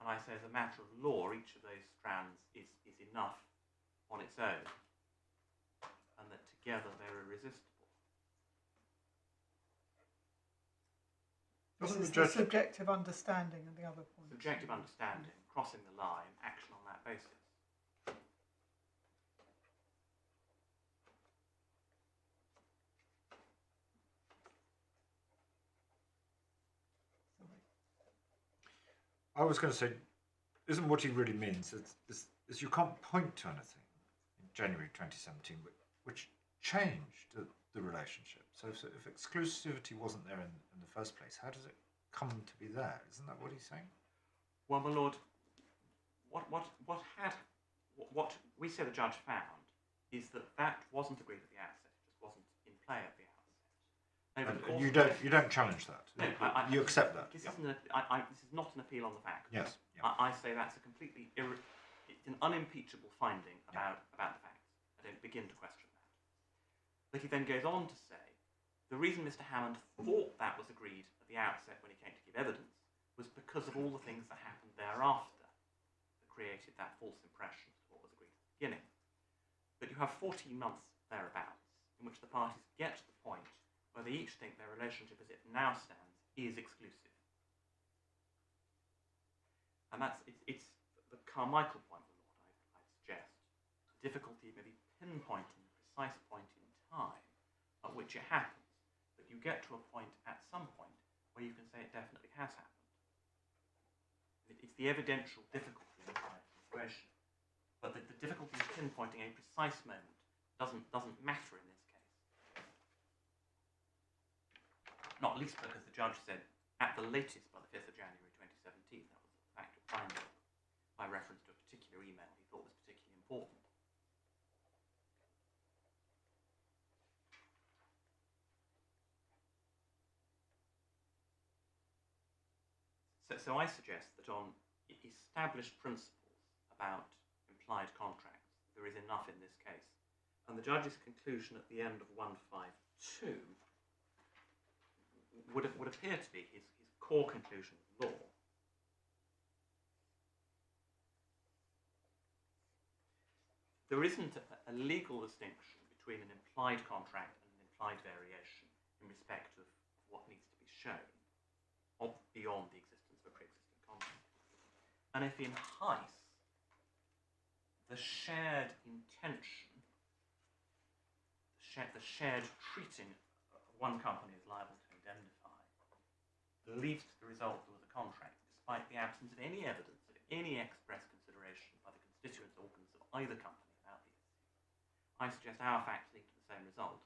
And I say as a matter of law, each of those strands is enough on its own, and that together they're irresistible. This is the subjective understanding and the other point. Subjective understanding, crossing the line, action on that basis. I was going to say, isn't what he really means is you can't point to anything in January 2017 which changed the relationship. So if exclusivity wasn't there in the first place, how does it come to be there? Isn't that what he's saying? Well, my lord, what we say the judge found is that wasn't agreed at the outset. It just wasn't in play at the outset. And you don't challenge that. No, you accept that. This is not an appeal on the facts. Yes. Yeah. I say that's a completely it's an unimpeachable finding about the facts. I don't begin to question that. But he then goes on to say the reason Mr. Hammond thought that was agreed at the outset when he came to give evidence was because of all the things that happened thereafter that created that false impression of what was agreed at the beginning. But you have 14 months thereabouts in which the parties get to the point where they each think their relationship as it now stands is exclusive. And it's the Carmichael point, my lord, I'd suggest. The difficulty of maybe pinpointing the precise point in time at which it happens, but you get to a point at some point where you can say it definitely has happened. It's the evidential difficulty in the kind of situation. But the difficulty of pinpointing a precise moment doesn't matter in this case. Not least because the judge said, at the latest by the 5th of January 2017, that was a factual finding, by reference to a particular email he thought was particularly important. So I suggest that on established principles about implied contracts, there is enough in this case. And the judge's conclusion at the end of 152 would appear to be his core conclusion of law, there isn't a legal distinction between an implied contract and an implied variation in respect of what needs to be shown beyond the existence of a pre-existing contract. And if in Heiss, the shared intention, the shared treating of one company as liable to indemnify, leads to the result there was a contract, despite the absence of any evidence of any express consideration by the constituent organs of either company about the issue. I suggest our facts lead to the same result.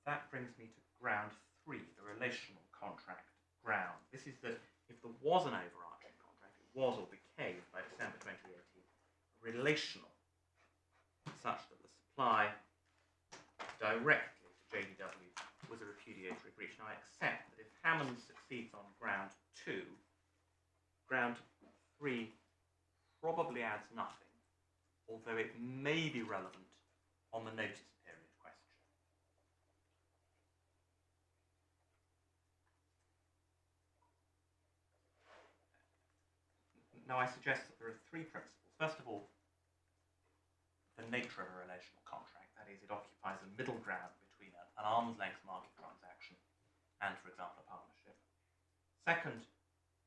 That brings me to ground 3, the relational contract ground. This is that if there was an overarching contract, it was or became, by December 2018, relational, such that the supply directly to JDW was a repudiatory breach. Now I accept that if Hammond succeeds on ground 2, ground 3 probably adds nothing, although it may be relevant on the notice period question. Now I suggest that there are 3 principles. First of all, the nature of a relational contract, that is, it occupies a middle ground between an arm's length market transaction and, for example, a partnership. Second,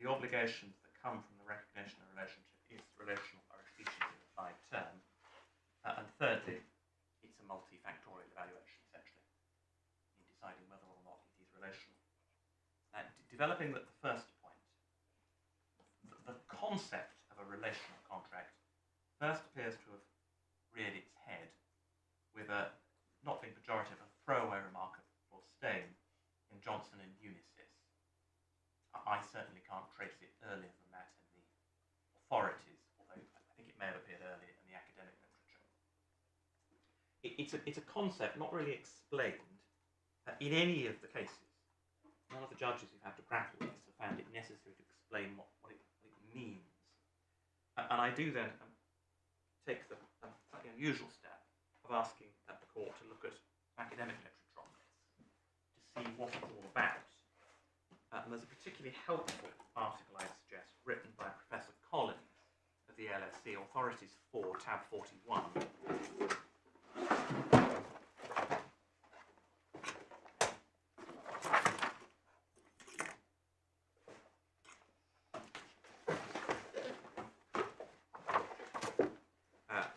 the obligations that come from the recognition of a relationship is relational or a species in a defined term. And thirdly, it's a multifactorial evaluation, essentially, in deciding whether or not it is relational. Developing the first point, the concept of a relational contract first appears to have reared its head with a, not being pejorative, a throwaway remark of Lord Stane in Johnson and Unisys. I certainly can't trace it earlier than that in the authorities, although I think it may have appeared earlier in the academic literature. It's a concept not really explained in any of the cases. None of the judges who've had to grapple with this have found it necessary to explain what it means. And I do then take the slightly unusual step of asking the court to look at academic literature on this to see what it's all about. And there's a particularly helpful article, I suggest, written by Professor Collins of the LSE, Authorities 4, tab 41.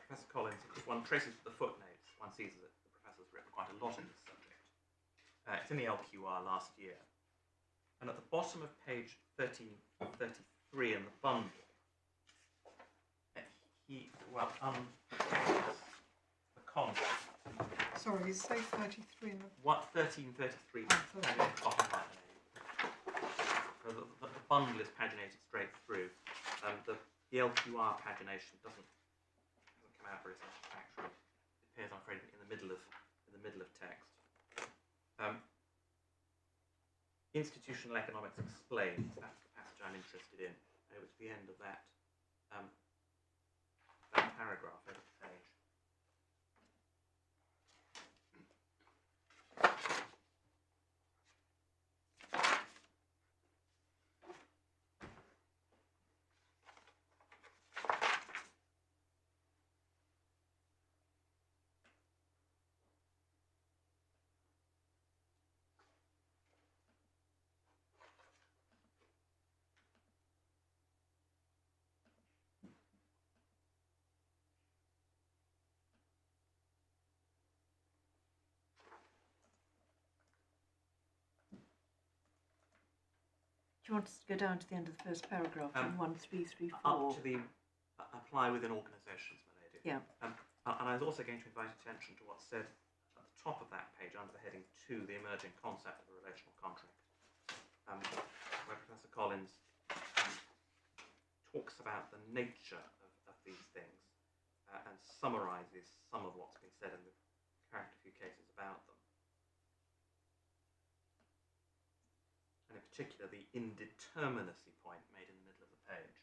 Professor Collins, if one traces the footnotes, one sees that the professor's written quite a lot on this subject. It's in the LQR last year. And at the bottom of page 1333 in the bundle, he unpacks the concept. Sorry, you say 33 in the... What, 1333, bottom right. The bundle is paginated straight through. The LQR pagination doesn't come out very satisfactorily. It appears, I'm afraid, in the middle of text. Institutional Economics Explained, that's the passage I'm interested in. And it was the end of that paragraph over the page. Do you want us to go down to the end of the first paragraph in 1334? Up to the apply within organisations, my lady. Yeah. And I was also going to invite attention to what's said at the top of that page under the heading 2, the emerging concept of a relational contract, where Professor Collins talks about the nature of these things and summarises some of what's been said in the comparative few cases about them. And in particular, the indeterminacy point made in the middle of the page.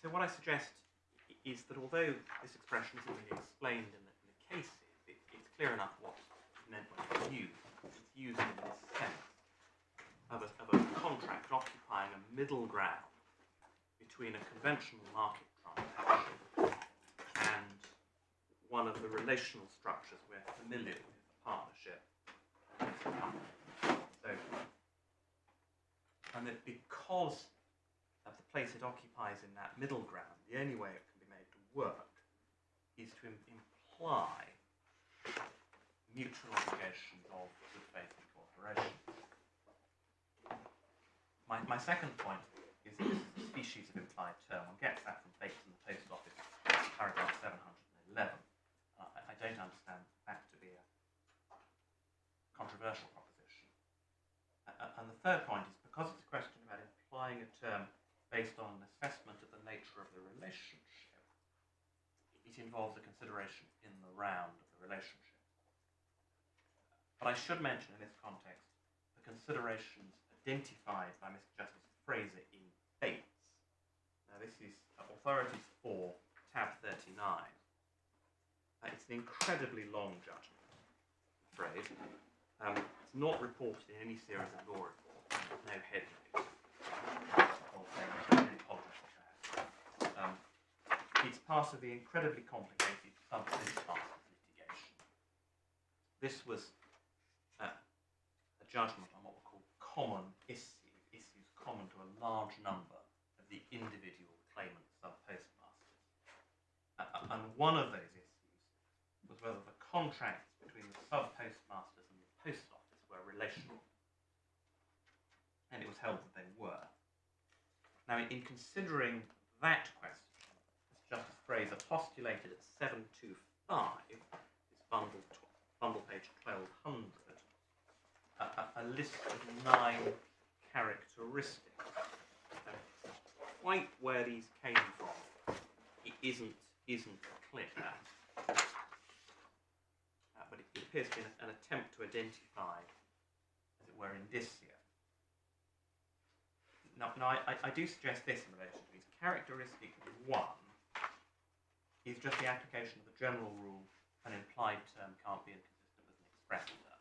So what I suggest is that although this expression isn't really explained in the cases, it's clear enough what is meant when it's used. It's used in this sense of a contract occupying a middle ground between a conventional market transaction and one of the relational structures we're familiar with, a partnership. So, and that because of the place it occupies in that middle ground, the only way it can be made to work is to imply mutual obligations of good faith and cooperation. My second point is that this is a species of implied term. One gets that from Bates and the Post Office, paragraph 711. I don't understand that to be a controversial proposition. And the third point is because it's a question about implying a term based on an assessment of the nature of the relationship, it involves a consideration in the round of the relationship. But I should mention in this context the considerations identified by Mr. Justice Fraser in Bates. Now this is Authorities 4, tab 39. It's an incredibly long judgment, I'm afraid. It's not reported in any series of law reports, no headnotes. It's part of the incredibly complicated substance litigation. This was a judgment on what were called common issues common to a large number of the individual claimant sub-postmasters. And one of those issues was whether the contracts between the sub-postmasters and the post office were relational. And it was held that they were. Now, in considering that question, Justice Fraser postulated at 725, this bundle page 1200, a list of 9 characteristics. Quite where these came from, it isn't clear. But it appears to be an attempt to identify, as it were, indicia. Now I do suggest this in relation to these. Characteristic 1 is just the application of the general rule: an implied term can't be inconsistent with an express term.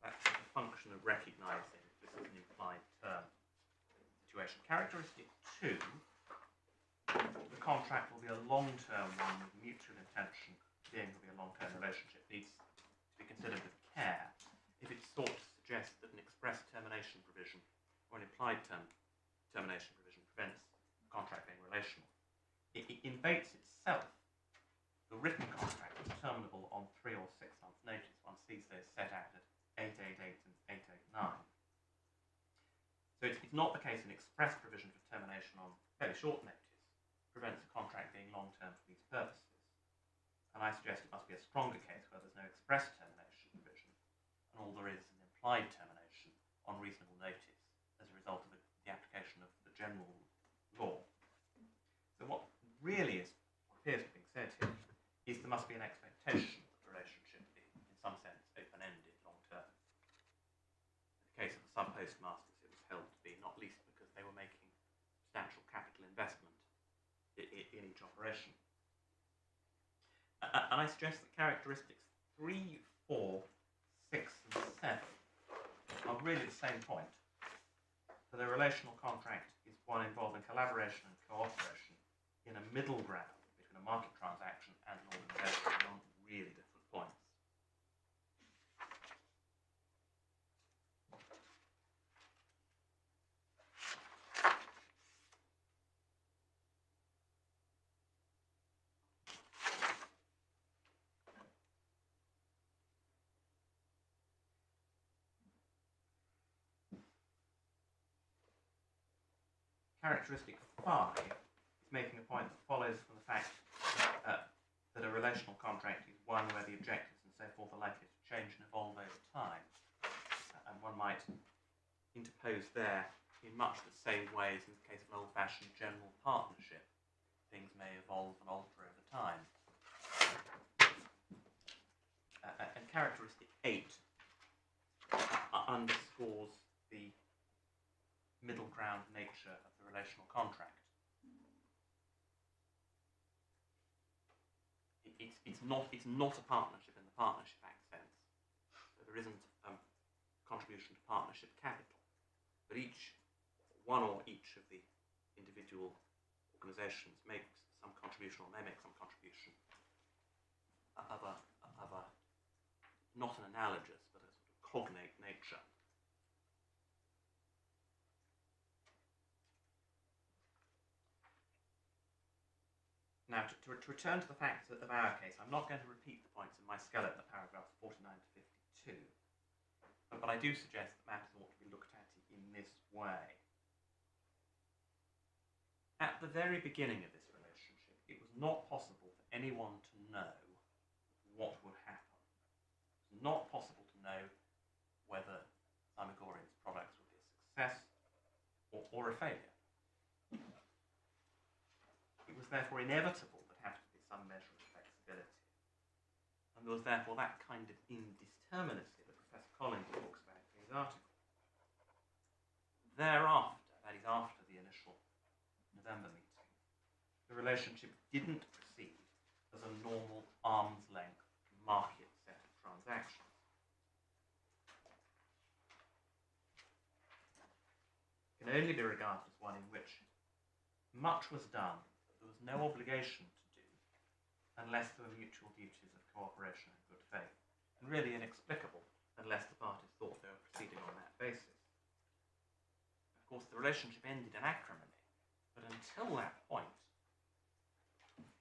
That's a function of recognising this is an implied term situation. Characteristic 2, the contract will be a long-term one with mutual intention being to be a long-term relationship, needs to be considered with care if it's sought to suggest that an express termination provision or an implied termination provision prevents the contract being relational. In Bates itself, the written contract is terminable on 3 or 6 months' notice. One sees those set out at 888 and 889. So it's not the case an express provision for termination on fairly short notice prevents a contract being long-term for these purposes. And I suggest it must be a stronger case where there's no express termination provision, and all there is an implied termination on reasonable notice as a result of the application of the general law. cooperation. And I suggest that characteristics 3, 4, 6 and 7 are really the same point. For the relational contract is one involving collaboration and cooperation in a middle ground between a market transaction and an organisation on really different points. Characteristic 5 is making a point that follows from the fact that a relational contract is one where the objectives and so forth are likely to change and evolve over time. And one might interpose there in much the same way as in the case of an old-fashioned general partnership. Things may evolve and alter over time. And characteristic 8 underscores the middle ground nature of the relational contract. It's not a partnership in the Partnership Act sense. So there isn't contribution to partnership capital, but one or each of the individual organisations makes some contribution, or may make some contribution of a not an analogous but a sort of cognate nature. Now, to return to the facts of our case, I'm not going to repeat the points in my skeleton of paragraphs 49 to 52, but I do suggest that matters ought to be looked at in this way. At the very beginning of this relationship, it was not possible for anyone to know what would happen. It was not possible to know whether Zymurgorium's products would be a success or a failure. It was therefore inevitable there had to be some measure of flexibility. And there was therefore that kind of indeterminacy that Professor Collins talks about in his article. Thereafter, that is after the initial November meeting, the relationship didn't proceed as a normal arm's length market set of transactions. It can only be regarded as one in which much was done there was no obligation to do unless there were mutual duties of cooperation and good faith, and really inexplicable unless the parties thought they were proceeding on that basis. Of course, the relationship ended in acrimony, but until that point,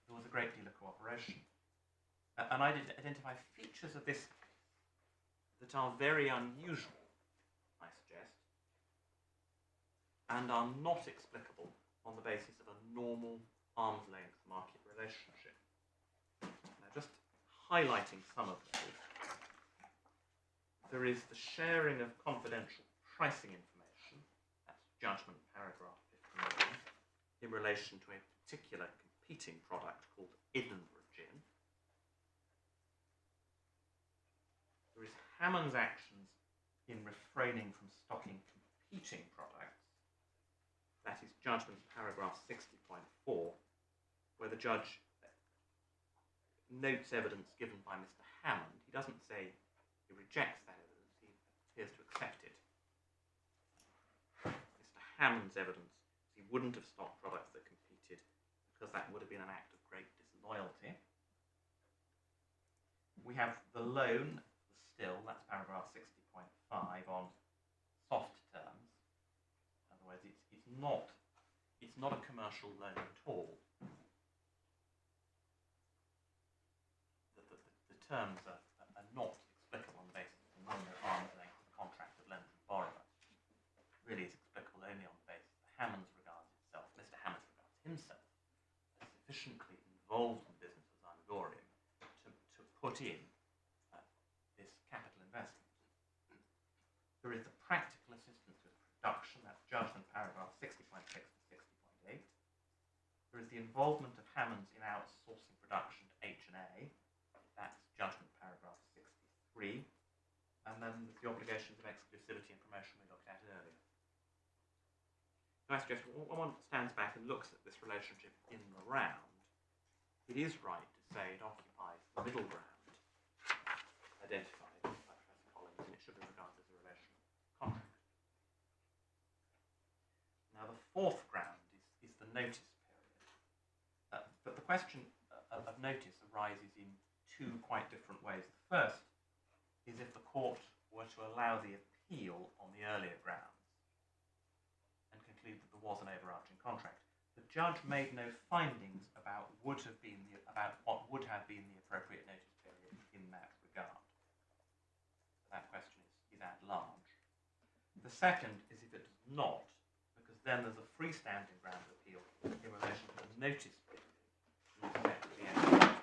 there was a great deal of cooperation. And I did identify features of this that are very unusual, I suggest, and are not explicable on the basis of a normal arm's length market relationship. Now, just highlighting some of those. There is the sharing of confidential pricing information, that's judgment paragraph 59, in relation to a particular competing product called Edinburgh gin. There is Hammonds' actions in refraining from stocking competing products. That is judgment paragraph 60.4, where the judge notes evidence given by Mr. Hammond. He doesn't say he rejects that evidence, he appears to accept it. Mr. Hammond's evidence is he wouldn't have stocked products that competed because that would have been an act of great disloyalty. We have the loan, the still, that's paragraph 60.5 on soft terms. In other words, it's not a commercial loan at all. The terms are not explicable on the basis of the normal arm's length of the contract of lender and borrower. It really is explicable only on the basis that Hammonds regards itself, Mr. Hammonds regards himself, as sufficiently involved in the business of Zymurgorium to put in this capital investment. There is the practical assistance with production, that's judgment paragraph 60.6 to 60.8. There is the involvement of Hammonds in outsourcing production to H&A, that's judgment paragraph 63, and then there's the obligations of exclusivity and promotion we looked at earlier. So I suggest when one stands back and looks at this relationship in the round, it is right to say it occupies the middle ground identified by Professor Collins, and it should be regarded as a relational contract. Now, the fourth ground is the notice period. But the question of notice arises in two quite different ways. The first is if the court were to allow the appeal on the earlier grounds and conclude that there was an overarching contract. The judge made no findings about what would have been the appropriate notice period in that regard. That question is at large. The second is if it does not, because then there's a freestanding ground of appeal in relation to the notice period in respect of the end.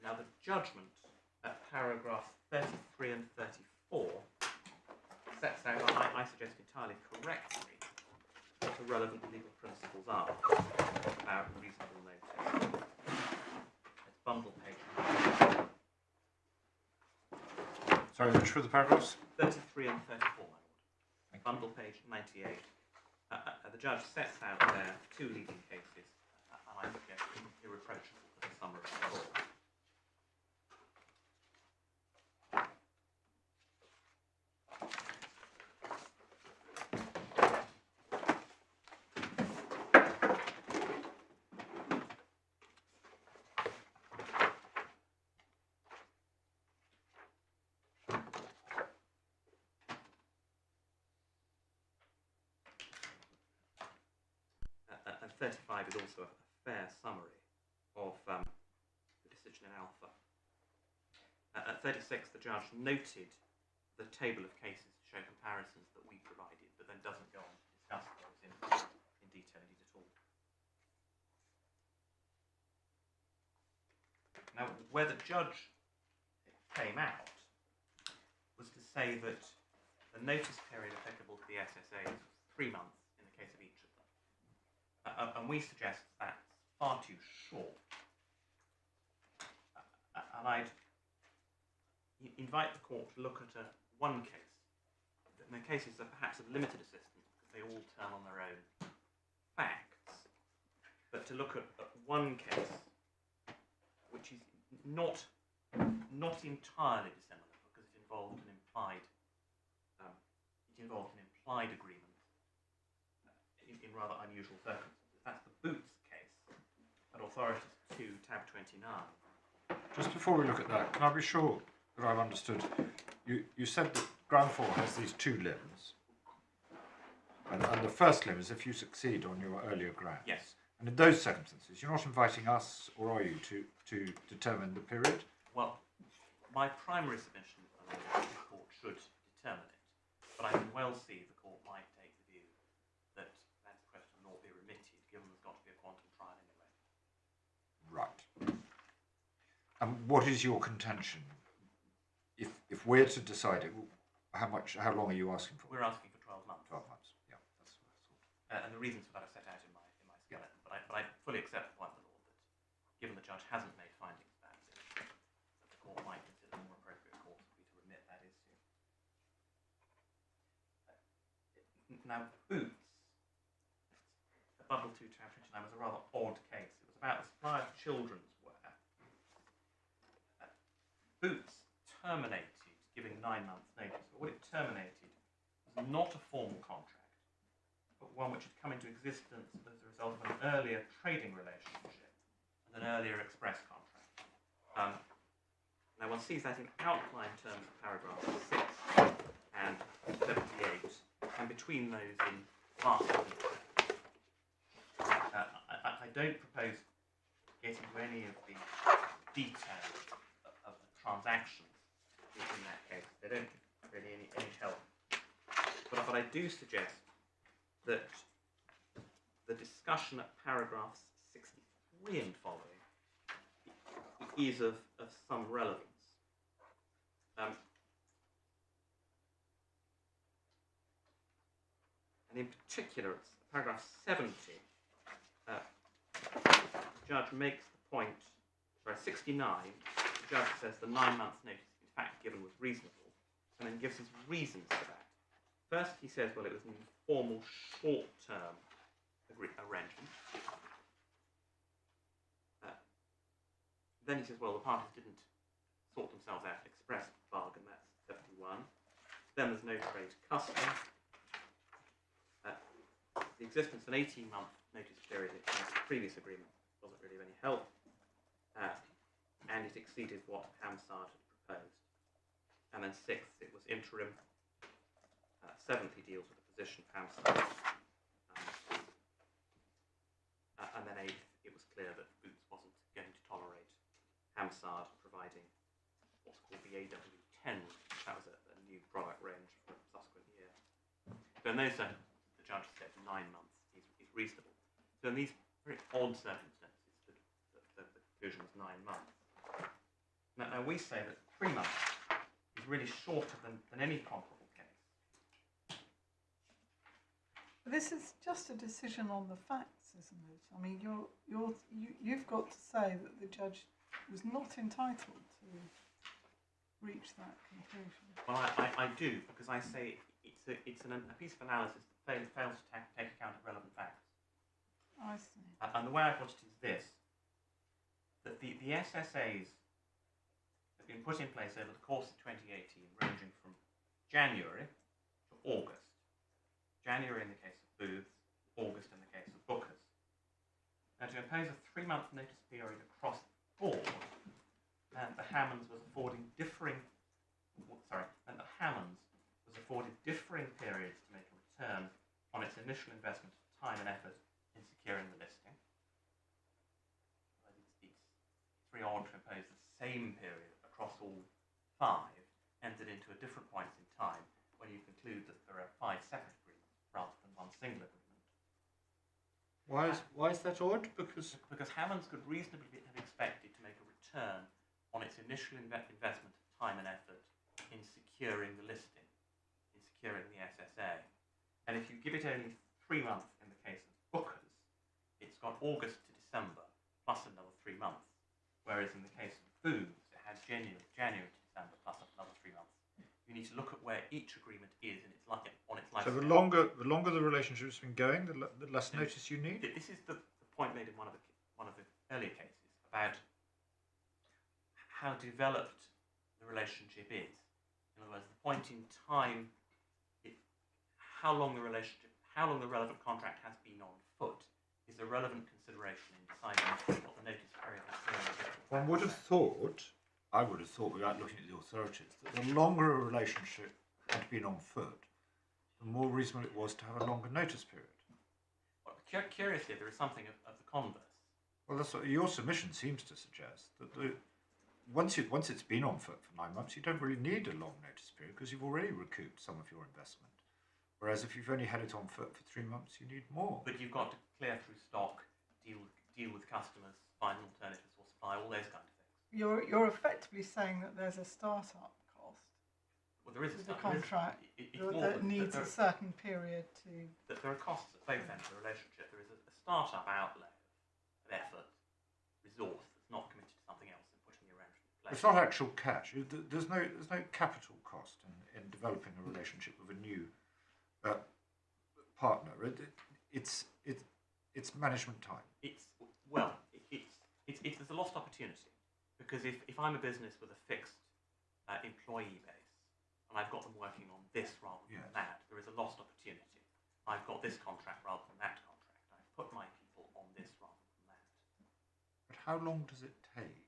Now, the judgment at paragraphs 33 and 34 sets out, I suggest entirely correctly, what the relevant legal principles are about reasonable notice. It's bundle page. Sorry, which were the paragraphs? 33 and 34, my lord. Bundle page 98. The judge sets out there two leading cases, and I suggest irreproachable for the summary of the court. And 35 is also a fair summary of the decision in Alpha. At 36, the judge noted the table of cases to show comparisons that we provided, but then doesn't go on to discuss those in detail indeed at all. Now, where the judge came out was to say that the notice period applicable to the SSAs was 3 months in the case of each of them. And we suggest that's far too short. And I'd invite the court to look at one case. And the cases are perhaps of limited assistance because they all turn on their own facts. But to look at one case which is not entirely dissimilar because it involved an implied agreement in rather unusual circumstances. That's the Boots case at Authorities 2, tab 29. Just before we look at that, can I be sure that I've understood? You said that ground 4 has these two limbs. And the first limb is if you succeed on your earlier grounds. Yes. And in those circumstances, you're not inviting us, or are you, to determine the period? Well, my primary submission is that the court should determine it. But I can well see the court might take the view that that question ought to be remitted, given there's got to be a quantum trial anyway. Right. And what is your contention? If we're to decide it, how long are you asking for? We're asking for 12 months. 12 months, yeah, that's what I thought. And the reasons for that are set out in my skeleton. But I fully accept the point of the law that, given the judge hasn't made findings about it, that the court might consider a more appropriate course would be to remit that issue. Now, Boots, Bundle 2, tab 29, was a rather odd case. It was about the supply of children's wear. Boots terminated giving 9 months' notice, but what it terminated was not a formal contract, but one which had come into existence as a result of an earlier trading relationship and an earlier express contract. Now, one sees that in outline terms of paragraphs 6 and 78, and between those in vast difference. I don't propose getting into any of the details of the transactions in that case. They don't give really any help. But I do suggest that the discussion at paragraphs 63 and following is of some relevance. And in particular, it's paragraph 70, the judge makes the point, 69, the judge says the 9 months notice in fact given was reasonable, and then gives his reasons for that. First, he says, well, it was an informal, short-term arrangement. then he says, well, the parties didn't sort themselves out, express bargain, that's 71. Then there's no trade custom. The existence of an 18-month notice period in the previous agreement wasn't really of any help, and it exceeded what Hampshire had proposed. And then sixth, it was interim. Seventh, he deals with the position of Hampshire. And then eighth, it was clear that Boots wasn't going to tolerate Hampshire providing what's called the AW10. That was a new product range for a subsequent year. So in those circumstances, the judge said 9 months is reasonable. So in these very odd circumstances, the conclusion was 9 months. Now we say that 3 months is really shorter than any comparable case. This is just a decision on the facts, isn't it? I mean, you've got to say that the judge was not entitled to reach that conclusion. Well, I do, because I say it's a piece of analysis that fails to take account of relevant facts. I see. And the way I put it is this, that the SSAs have been put in place over the course of 2018, ranging from January to August. January in the case of Booths, August in the case of Bookers. Now, to impose a 3-month notice period across the board, the Hammonds was affording differing periods to make a return on its initial investment of time and effort in securing the listing. It's very odd to impose the same period across all 5, entered into at different points in time, when you conclude that there are 5 separate agreements rather than one single agreement. Why is that odd? Because Hammonds could reasonably have expected to make a return on its initial investment of time and effort in securing the listing, in securing the SSA. And if you give it only 3 months in the case of Bookers, it's got August to December plus another 3 months. Whereas in the case of Booths, it had January to December plus another 3 months. You need to look at where each agreement is in its life, on its life. so the longer the relationship's been going, the less notice you need. This is the point made in one of the earlier cases about how developed the relationship is. In other words, the point in time, how long the relevant contract has been on foot is a relevant consideration in deciding what the notice period is. I would have thought, without looking at the authorities, that the longer a relationship had been on foot, the more reasonable it was to have a longer notice period. Well, curiously, there is something of the converse. Well, that's what your submission seems to suggest, that once it's been on foot for 9 months, you don't really need a long notice period because you've already recouped some of your investment. Whereas if you've only had it on foot for 3 months, you need more. But you've got to clear through stock, deal with customers, find alternatives or supply, all those kind of things. You're effectively saying that there's a start-up cost. Well, there is a contract that needs a certain period to. That there are costs at both ends of the relationship. There is a start-up outlay of effort, resource that's not committed to something else and putting the arrangement in place. It's not actual cash. There's no capital cost in developing a relationship with a new partner. It's management time. There's a lost opportunity, because if I'm a business with a fixed employee base and I've got them working on this rather than that, there is a lost opportunity. I've got this contract rather than that contract. I've put my people on this rather than that. But how long does it take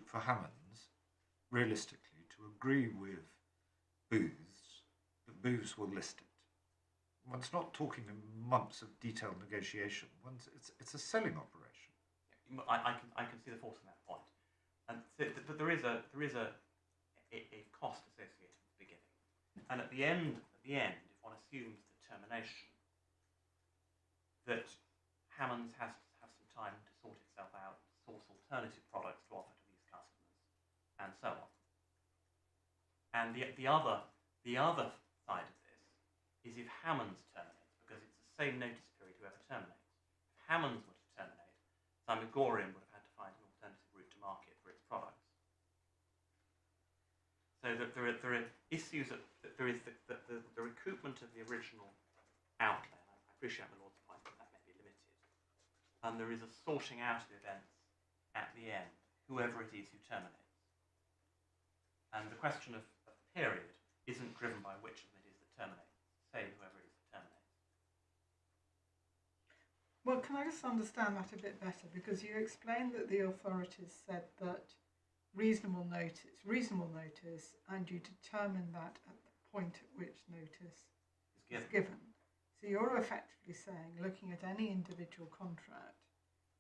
for Hammonds, realistically, to agree with Booths that Booths will list it? One's not talking in months of detailed negotiation. It's a selling operation. I can see the force in that point, and but there is a cost associated with the beginning, and at the end, if one assumes the termination, that Hammonds has to have some time to sort itself out, source alternative products to offer to these customers, and so on. And the other side of this is if Hammonds terminates, because it's the same notice period whoever terminates. If Hammonds were to terminate, Zymurgorium would have had to find an alternative route to market for its products. So that there are issues that there is the recoupment of the original outlay. And I appreciate my Lord's point that may be limited, and there is a sorting out of events at the end, whoever it is who terminates. And the question of period isn't driven by which of them it is that terminates. Say whoever it is that terminates. Well, can I just understand that a bit better? Because you explained that the authorities said that reasonable notice, and you determine that at the point at which notice is given. So you're effectively saying, looking at any individual contract,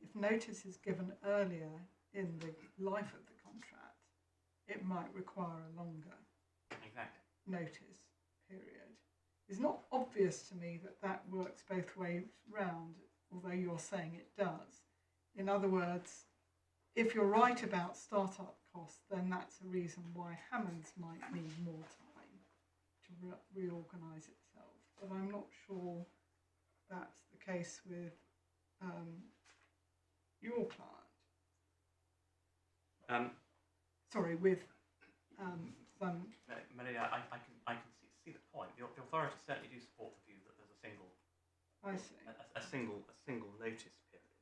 if notice is given earlier in the life of the contract, it might require a longer notice period. It's not obvious to me that that works both ways round, although you're saying it does. In other words, if you're right about start-up costs, then that's a reason why Hammonds might need more time to reorganise itself. But I'm not sure that's the case with your client. Sorry, with Maria, I can see the point. The authorities certainly do support the view that there's a single notice period.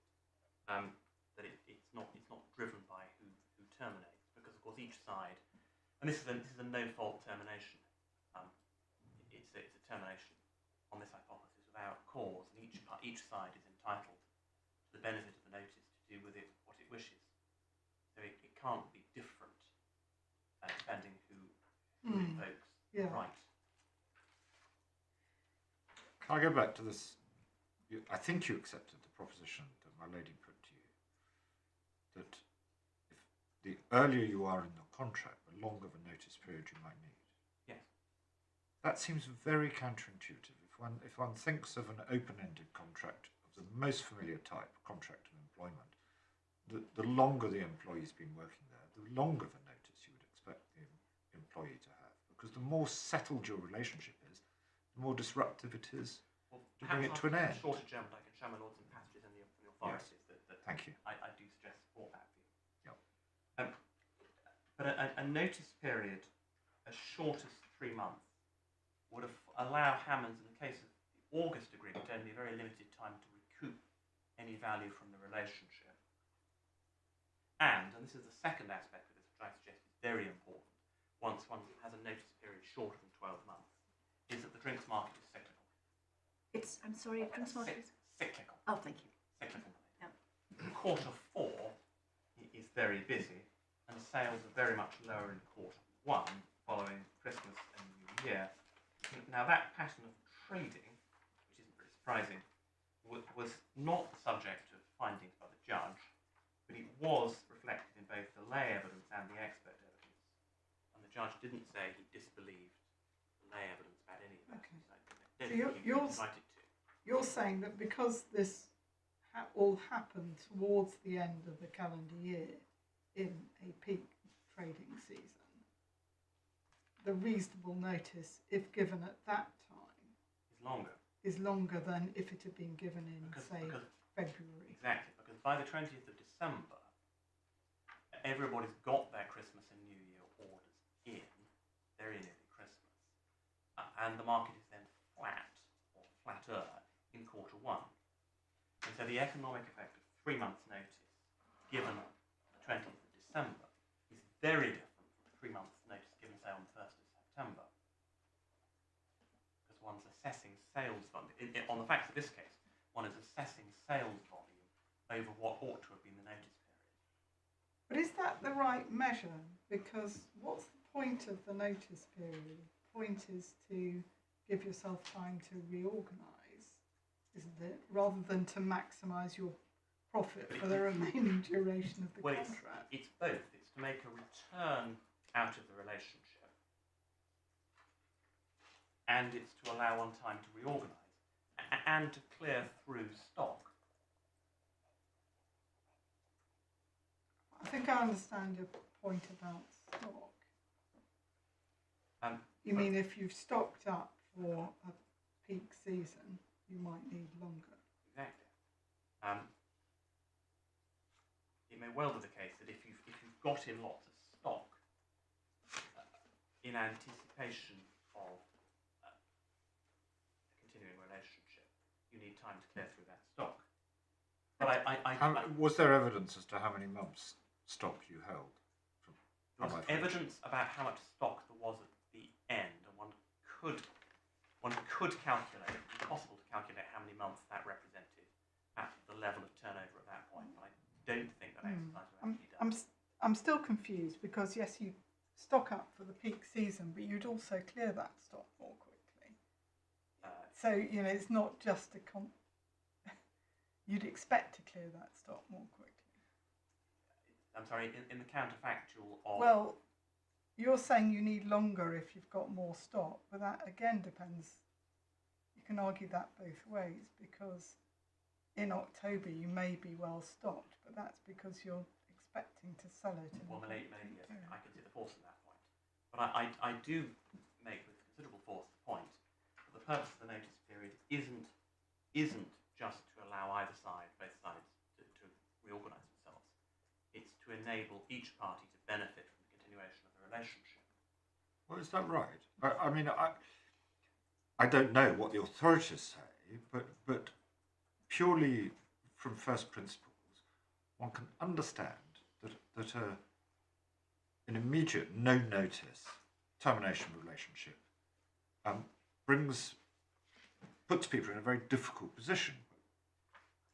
That it's not driven by who terminates, because of course each side, and this is a no-fault termination. It's a termination on this hypothesis without cause, and each side is entitled to the benefit of the notice to do with it what it wishes. So it can't be different depending who invokes the right. Can I go back to this? I think you accepted the proposition that my lady put to you, that if the earlier you are in the contract, the longer the notice period you might need. Yes. That seems very counterintuitive. If one thinks of an open-ended contract of the most familiar type, contract of employment, the longer the employee's been working there, the longer the notice you would expect the employee to have, because the more settled your relationship is, the more disruptive it is to bring it to an end. Shorter German, I can show my lords and passages in the authorities that Thank you. I do suggest support that view. Yep. But a notice period as short as 3 months would allow Hammonds, in the case of the August agreement, only a very limited time to recoup any value from the relationship. And this is the second aspect of this, which I suggest is very important, once one has a notice period shorter than 12 months, is that the drinks market is cyclical. I'm sorry, drinks market is cyclical. Oh, thank you. Cyclical. Yeah. Quarter 4 is very busy, and sales are very much lower in quarter 1, following Christmas and New Year. Now that pattern of trading, which isn't very surprising, was not the subject of findings by the judge, but it was reflected in both the lay evidence and the expert evidence. And the judge didn't say he disbelieved the lay evidence about any of that. Okay. So you're saying that because this all happened towards the end of the calendar year in a peak trading season, the reasonable notice, if given at that time, is longer than if it had been given in, February. Exactly, because by the 20th of December, everybody's got their Christmas and New Year orders in, very nearly Christmas, and the market is then flat, or flatter, in quarter 1. And so the economic effect of 3 months' notice, given the 20th of December, is very different from 3 months' notice given, say, on the 1st of September. Because one's assessing sales volume. On the facts of this case, one is assessing sales volume over what ought to have been the notice period. But is that the right measure? Because what's the point of the notice period? The point is to give yourself time to reorganise, isn't it? Rather than to maximise your profit for the remaining duration of the contract. It's both. It's to make a return out of the relationship, and it's to allow one time to reorganise and to clear through stock. I think I understand your point about stock. You mean if you've stocked up for a peak season, you might need longer? Exactly. It may well be the case that if you've got in lots of stock in anticipation of a continuing relationship, you need time to clear through that stock. But Was there evidence as to how many months stock you held? there was evidence about how much stock there was at the end, and one could calculate. It's possible to calculate how many months that represented at the level of turnover at that point. But I don't think that exercise was actually done. I'm still confused because yes, you stock up for the peak season, but you'd also clear that stock more quickly. So it's not just you'd expect to clear that stock more quickly. I'm sorry, in the counterfactual of... Well, you're saying you need longer if you've got more stock, but that again depends. You can argue that both ways, because in October you may be well stocked, but that's because you're expecting to sell it. Well, maybe yes, I can see the force in that point. But I do make with considerable force the point that the purpose of the notice period isn't just to allow both sides, to reorganise themselves. It's to enable each party to benefit from the continuation of the relationship. Well, is that right? I mean, I don't know what the authorities say, but purely from first principles, one can understand that an immediate no notice termination of relationship puts people in a very difficult position.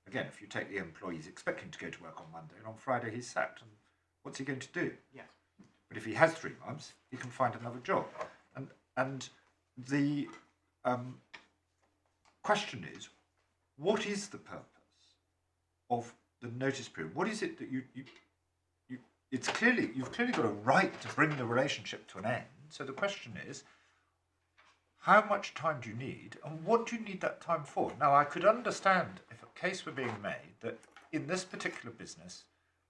Again, if you take the employee, he's expecting to go to work on Monday, and on Friday he's sacked, and what's he going to do? Yes. But if he has 3 months, he can find another job. And the question is, what is the purpose of the notice period? What is it that you've clearly got a right to bring the relationship to an end. So the question is, how much time do you need, and what do you need that time for? Now, I could understand if a case were being made that in this particular business,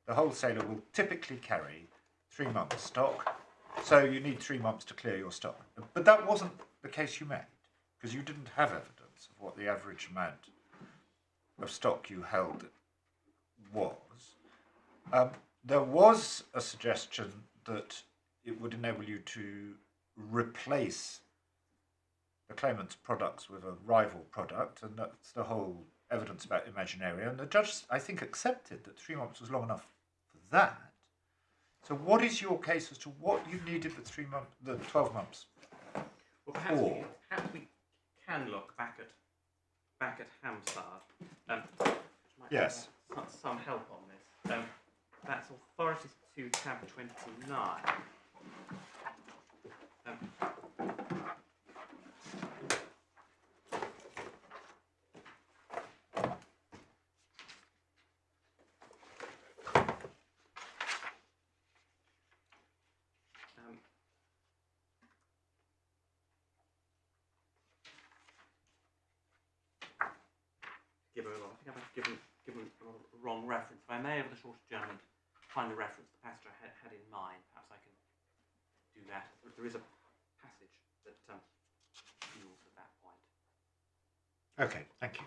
the wholesaler will typically carry 3 months stock, so you need 3 months to clear your stock. But that wasn't the case you made, because you didn't have evidence of what the average amount of stock you held was. There was a suggestion that it would enable you to replace the claimant's products with a rival product, and that's the whole evidence about Imaginaria. And the judge, I think, accepted that 3 months was long enough for that. So what is your case as to what you needed the 12 months? Well, perhaps we can look back at Hampshire, which might Yes. have some help on this. That's Authorities 2, tab 29. I think I've given a wrong reference. If I may, over the shorter journal, find the reference the passenger had in mind. Perhaps I can do that. There is a passage that deals with that point. Okay, thank you.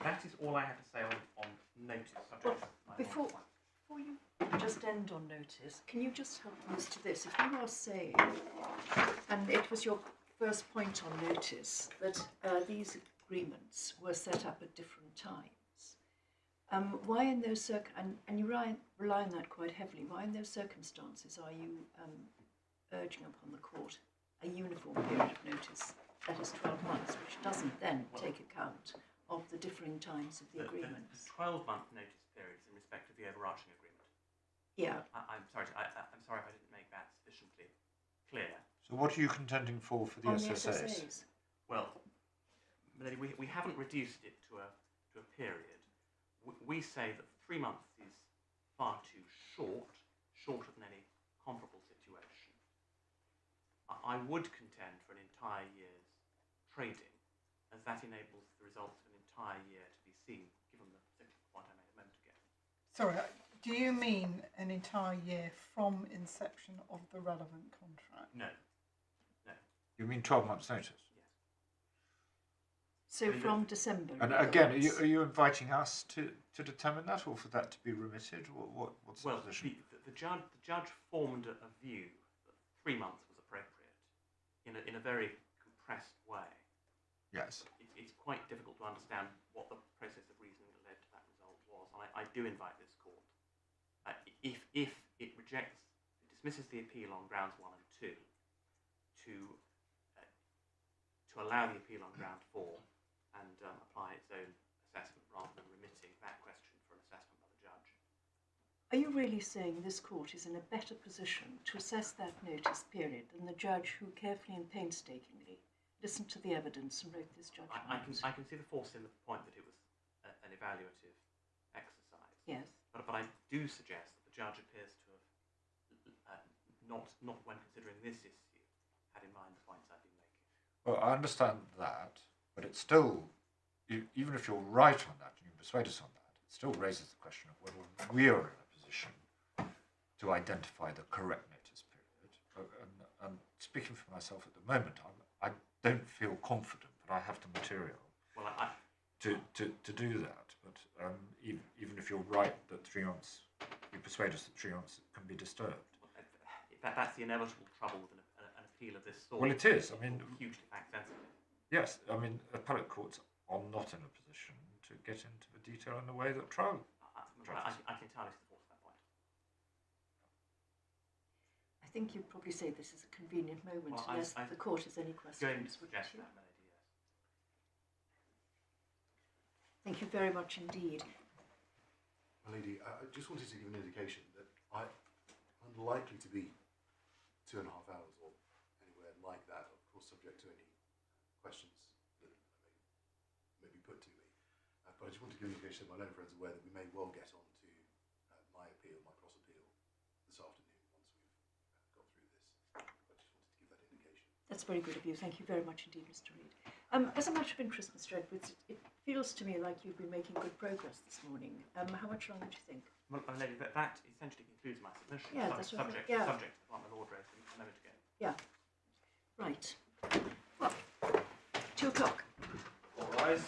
That is all I have to say on notice. Before you just end on notice, can you just help us to this? If you are saying, and it was your first point on notice, that these agreements were set up at different times, why in those and you rely on that quite heavily, why in those circumstances are you urging upon the court a uniform period of notice, that is 12 months, which doesn't then take account of the differing times of the agreements? The 12-month notice period is in respect of the overarching agreement. Yeah. I'm sorry if I didn't make that sufficiently clear. So what are you contending for the on SSAs? The SSAs? Well, Milady, we haven't reduced it to a period. We say that 3 months is far too shorter than any comparable situation. I would contend for an entire year's trading, as that enables the results of an entire year to be seen, given the cyclical point I made a moment ago. Sorry, do you mean an entire year from inception of the relevant contract? No. You mean 12 months' notice? So from December. And again, are you inviting us to determine that, or for that to be remitted? What's the position? The judge formed a view that 3 months was appropriate in a very compressed way. Yes. It's quite difficult to understand what the process of reasoning that led to that result was. I do invite this court, if it dismisses the appeal on grounds 1 and 2, to allow the appeal on ground 4 and apply its own assessment rather than remitting that question for an assessment by the judge. Are you really saying this court is in a better position to assess that notice period than the judge who carefully and painstakingly listened to the evidence and wrote this judgment? I can see the force in the point that it was an evaluative exercise. Yes. But I do suggest that the judge appears to have, not when considering this issue, had in mind the points I've been making. Well, I understand that, but it's still, even if you're right on that and you persuade us on that, it still raises the question of whether we're in a position to identify the correct notice period. And speaking for myself at the moment, I don't feel confident that I have the material to do that. But even if you're right that 3 months, you persuade us that 3 months can be disturbed. That's the inevitable trouble with an appeal of this sort. Well, it is. I mean, hugely fact sensitive. Yes, I mean, appellate courts are not in a position to get into the detail in the way that trial. I can entirely support that point. I think you'd probably say this is a convenient moment, Well, unless the court has any questions. Going to wouldn't suggest you? that, Melody, yes. Thank you very much indeed. My lady, I just wanted to give an indication that I'm unlikely to be 2.5 hours or anywhere like that, of course subject to any questions that may be put to me. But I just want to give an indication that my learned friends are aware that we may well get on to my cross appeal this afternoon once we've got through this. I just wanted to give that indication. That's very good of you. Thank you very much indeed, Mr. Reid. As a matter of interest, Mr. Edwards, it feels to me like you've been making good progress this morning. How much longer do you think? Well, my lady, that essentially concludes my submission. Yeah, that's what I subject, think, yeah. subject to the Department of Order a moment ago. Yeah. Right. Well, 2 o'clock. All rise.